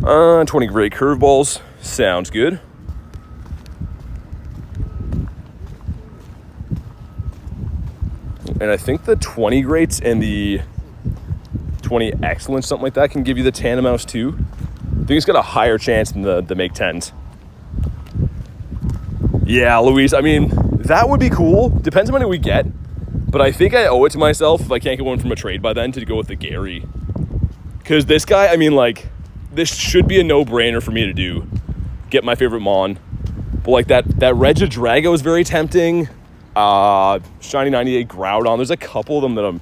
20 great curveballs. Sounds good. And I think the 20 greats and the 20 excellence, something like that, can give you the Tandemaus too. I think it's got a higher chance than the make 10s. Yeah, Louise, I mean, that would be cool. Depends how many we get. But I think I owe it to myself, if I can't get one from a trade by then, to go with the Gary. Because this guy, I mean, like, this should be a no-brainer for me to do. Get my favorite Mon. But like that Regidrago is very tempting. Shiny 98 Groudon. There's a couple of them that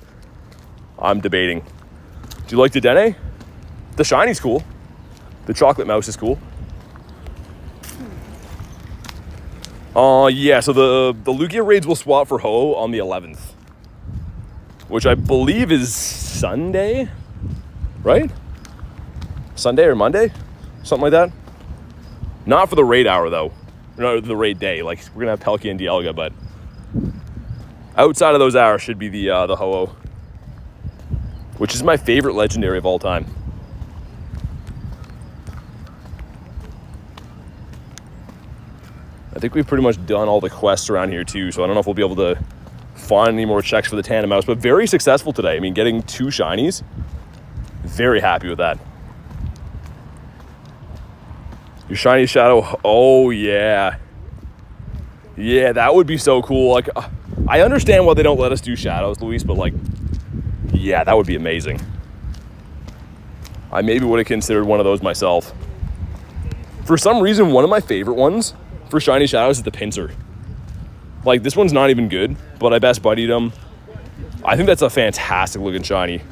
I'm debating. Do you like the Dene? The Shiny's cool. The Chocolate Mouse is cool. Yeah, so the Lugia raids will swap for Ho on the 11th. which I believe is Sunday, right? Sunday or Monday, something like that. Not for the raid hour though, no, the raid day. Like we're gonna have Palkia and Dialga, but outside of those hours should be the Ho-Oh, which is my favorite legendary of all time. I think we've pretty much done all the quests around here too, so I don't know if we'll be able to find any more checks for the Tandemaus, but very successful today. I mean, getting 2 shinies, very happy with that. Your shiny shadow, oh yeah. Yeah, that would be so cool. Like, I understand why they don't let us do shadows, Luis, but like, yeah, that would be amazing. I maybe would have considered one of those myself. For some reason, one of my favorite ones for shiny shadows is the Pinsir. Like, this one's not even good, but I best buddied him. I think that's a fantastic looking shiny.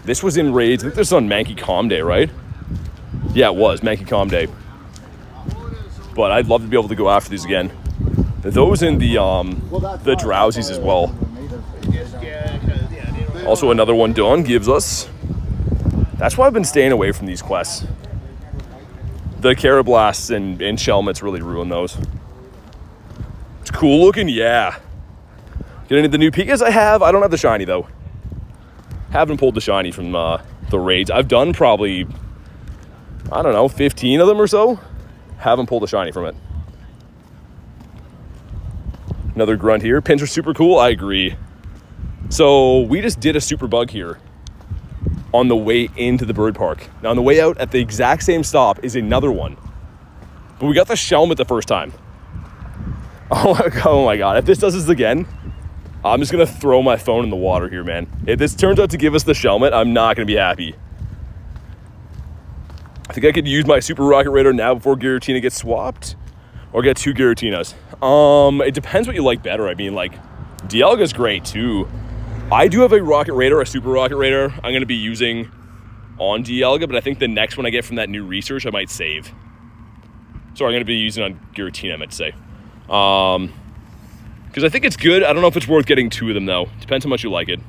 This was in raids. I think this was on Mankey Calm Day, right? Yeah, it was Mankey Calm Day. But I'd love to be able to go after these again. Those in the Drowsies as well. Also another one Dawn gives us. That's why I've been staying away from these quests. The Carablasts and Shelmets really ruin those. It's cool looking, yeah. Get any of the new Pikas I have? I don't have the shiny though. Haven't pulled the shiny from the raids. I've done probably, I don't know, 15 of them or so. Haven't pulled a shiny from it. Another grunt here. Pins are super cool, I agree. So we just did a super bug here on the way into the bird park. Now on the way out at the exact same stop is another one. But we got the Shelmet the first time. Oh my God, if this does this again, I'm just gonna throw my phone in the water here, man. If this turns out to give us the Shelmet, I'm not gonna be happy. I think I could use my Super Rocket Raider now before Giratina gets swapped, or get 2 Giratinas. It depends what you like better. I mean, like, Dialga's great too. I do have a Rocket Raider, a Super Rocket Raider I'm going to be using on Dialga, but I think the next one I get from that new research, I might save. Sorry, I'm going to be using on Giratina, I meant to say. Because I think it's good. I don't know if it's worth getting 2 of them, though. Depends how much you like it.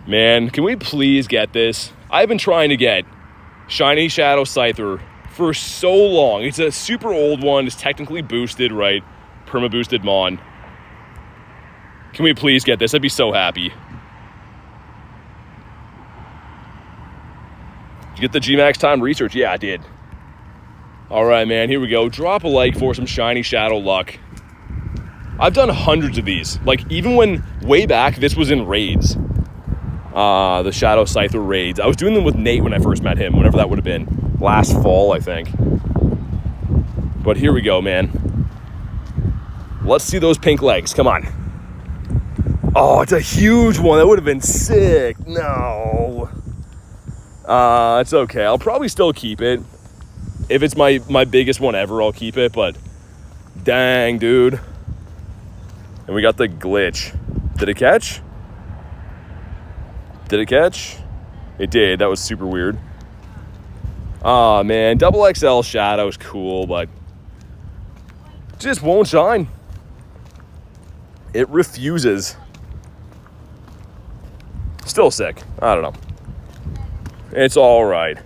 Man, can we please get this? I've been trying to get Shiny Shadow Scyther for so long. It's a super old one. It's technically boosted, right? Perma boosted Mon. Can we please get this? I'd be so happy. Did you get the G-Max time research? Yeah, I did. All right, man, here we go. Drop a like for some Shiny Shadow luck. I've done hundreds of these. Like, even when, way back, this was in raids. The Shadow Scyther raids. I was doing them with Nate when I first met him, whenever that would have been. Last fall, I think. But here we go, man. Let's see those pink legs. Come on. Oh, it's a huge one. That would have been sick. No. It's okay. I'll probably still keep it. If it's my biggest one ever, I'll keep it. But dang, dude. And we got the glitch. Did it catch? Did it catch? It did. That was super weird. Aw, man. Double XL Shadow's cool, but just won't shine. It refuses. Still sick. I don't know. It's all right.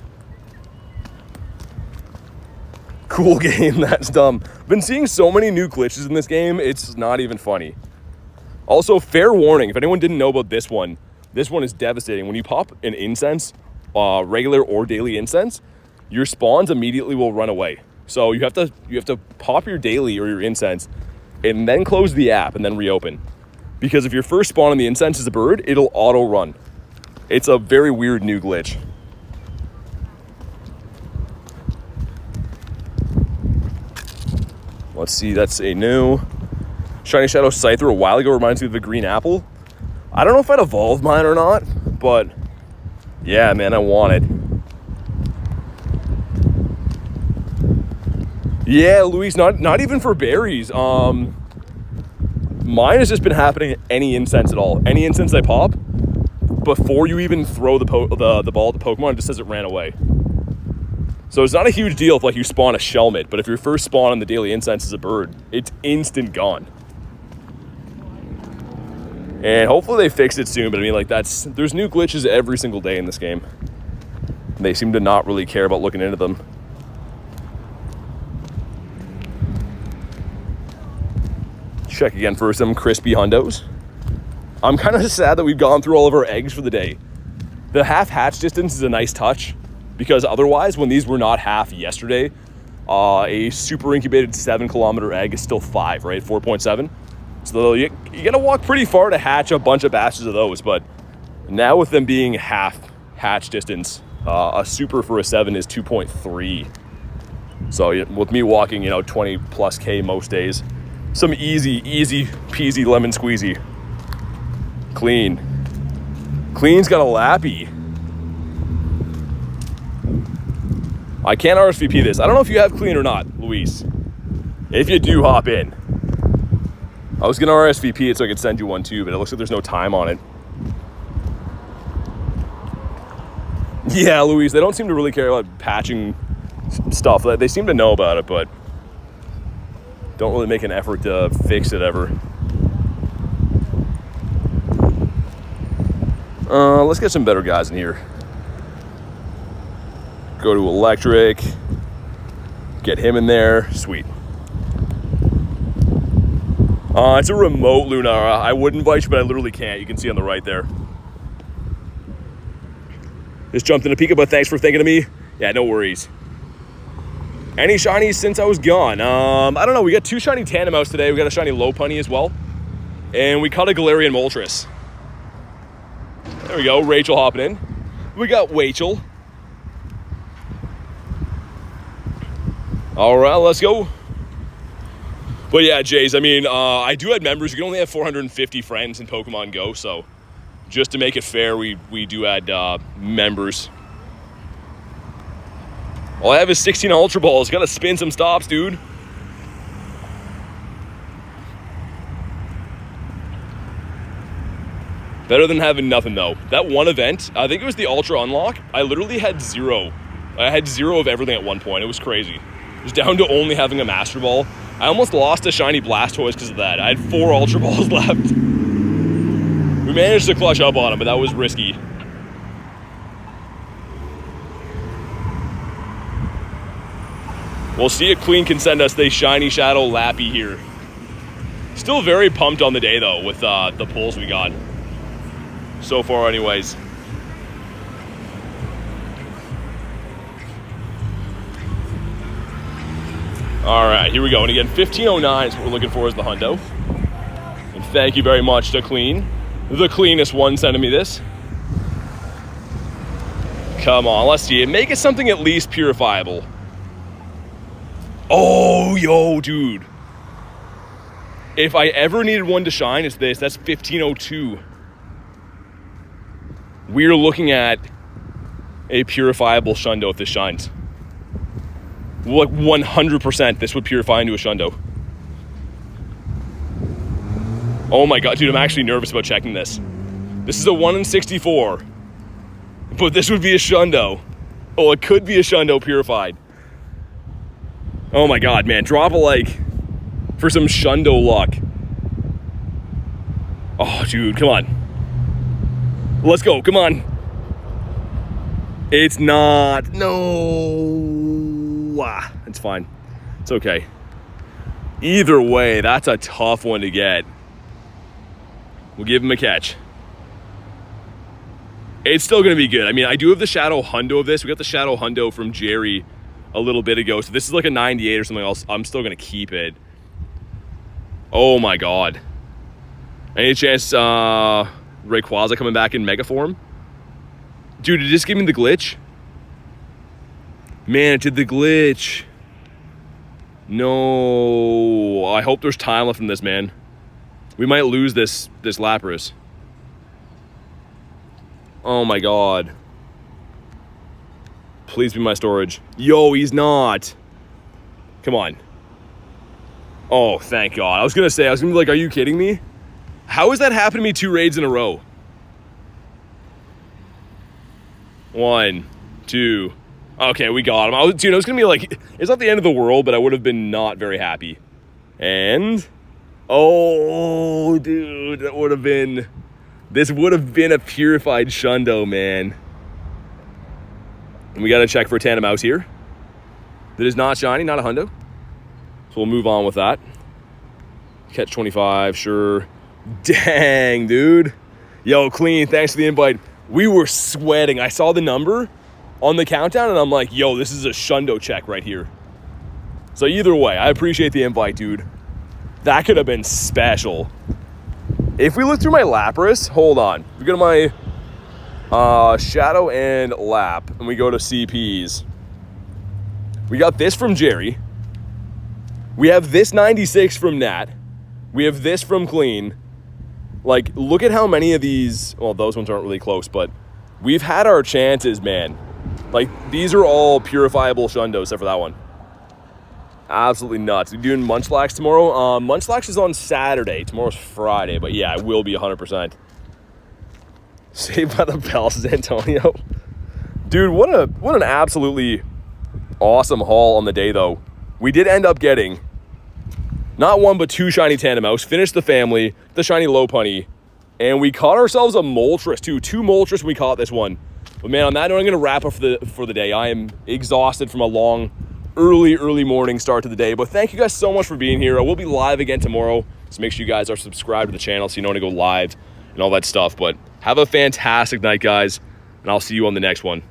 Cool game. That's dumb. Been seeing so many new glitches in this game. It's not even funny. Also, fair warning. If anyone didn't know about this one is devastating. When you pop an incense, regular or daily incense, your spawns immediately will run away. So you have to pop your daily or your incense and then close the app and then reopen. Because if your first spawn on the incense is a bird, it'll auto run. It's a very weird new glitch. Let's see, that's a new Shiny Shadow Scyther a while ago. Reminds me of the green apple. I don't know if I'd evolve mine or not, but yeah, man, I want it. Yeah, Luis, not even for berries. Mine has just been happening at any incense at all. Any incense I pop, before you even throw the ball at the Pokemon, it just says it ran away. So it's not a huge deal if like you spawn a Shelmet, but if your first spawn on the daily incense is a bird, it's instant gone. And hopefully they fix it soon, but I mean, like, there's new glitches every single day in this game. They seem to not really care about looking into them. Check again for some crispy hundos. I'm kind of sad that we've gone through all of our eggs for the day. The half hatch distance is a nice touch, because otherwise, when these were not half yesterday, a super incubated 7-kilometer egg is still 5, right? 4.7. So you gotta walk pretty far to hatch a bunch of batches of those, but now with them being half hatch distance, a super for a 7 is 2.3. So with me walking, 20 plus K most days, some easy peasy lemon squeezy. Clean's got a lappy. I can't RSVP this. I don't know if you have Clean or not, Luis. If you do, hop in. I was gonna RSVP it so I could send you one too, but it looks like there's no time on it. Yeah, Luis, they don't seem to really care about patching stuff. They seem to know about it, but don't really make an effort to fix it ever. Let's get some better guys in here. Go to electric. Get him in there. Sweet. It's a remote Lunara. I would invite you, but I literally can't. You can see on the right there. Just jumped in a Pika, but thanks for thinking of me. Yeah, no worries. Any shinies since I was gone? I don't know. We got 2 shiny Tandemaus today. We got a shiny Lopunny as well. And we caught a Galarian Moltres. There we go. Rachel hopping in. We got Rachel. All right, let's go. But yeah, Jays, I mean, I do add members. You can only have 450 friends in Pokemon GO, so just to make it fair, we do add members. All I have is 16 Ultra Balls. Gotta spin some stops, dude. Better than having nothing, though. That one event, I think it was the Ultra Unlock, I literally had 0. I had 0 of everything at one point. It was crazy. It was down to only having a Master Ball. I almost lost a shiny Blastoise because of that. I had 4 Ultra Balls left. We managed to clutch up on him, but that was risky. We'll see if Clean can send us the Shiny Shadow Lappy here. Still very pumped on the day, though, with the pulls we got. So far, anyways. All right, here we go. And again, 1509 is what we're looking for as the hundo. And thank you very much to Clean. The cleanest one sending me this. Come on, let's see it. Make it something at least purifiable. Oh, yo, dude. If I ever needed one to shine, it's this. That's 1502. We're looking at a purifiable Shundo if this shines. Like 100% this would purify into a Shundo. Oh my god, dude, I'm actually nervous about checking this. This is a 1 in 64. But this would be a Shundo. Oh, it could be a Shundo purified. Oh my god, man. Drop a like for some Shundo luck. Oh, dude, come on. Let's go, come on. It's not. No. It's fine. It's okay. Either way, that's a tough one to get. We'll give him a catch. It's still going to be good. I mean, I do have the Shadow Hundo of this. We got the Shadow Hundo from Jerry a little bit ago. So this is like a 98 or something else. I'm still going to keep it. Oh my god. Any chance Rayquaza coming back in Mega form? Dude, did it just give me the glitch? Man, it did the glitch. No. I hope there's time left in this, man. We might lose this Lapras. Oh my god. Please be my storage. Yo, he's not. Come on. Oh, thank god. I was gonna be like, are you kidding me? How has that happened to me 2 raids in a row? 1, 2. Okay, we got him. I was gonna be like, it's not the end of the world, but I would have been not very happy. And Oh, dude, that would have been... This would have been a purified Shundo, man. And we got to check for a Tandemaus here. That is not shiny, not a hundo. So we'll move on with that. Catch 25, sure. Dang, dude. Yo, Clean, thanks for the invite. We were sweating. I saw the number on the countdown, and I'm like, yo, this is a Shundo check right here. So either way, I appreciate the invite, dude. That could have been special. If we look through my Lapras, hold on. We go to my Shadow and Lap, and we go to CPs. We got this from Jerry. We have this 96 from Nat. We have this from Clean. Like, look at how many of these... Well, those ones aren't really close, but we've had our chances, man. Like, these are all purifiable Shundos, except for that one. Absolutely nuts. We're doing Munchlax tomorrow. Munchlax is on Saturday. Tomorrow's Friday, but yeah, it will be 100%. Saved by the bell, says Antonio. Dude, what an absolutely awesome haul on the day, though. We did end up getting not one, but two shiny Tandemaus. Finished the family, the shiny Lopunny, and we caught ourselves a Moltres, too. Two Moltres, and we caught this one. But man, on that note, I'm going to wrap up for the day. I am exhausted from a long... early morning start to the day, but thank you guys so much for being here. I will be live again tomorrow, so make sure you guys are subscribed to the channel so you know when to go live and all that stuff. But have a fantastic night, guys, and I'll see you on the next one.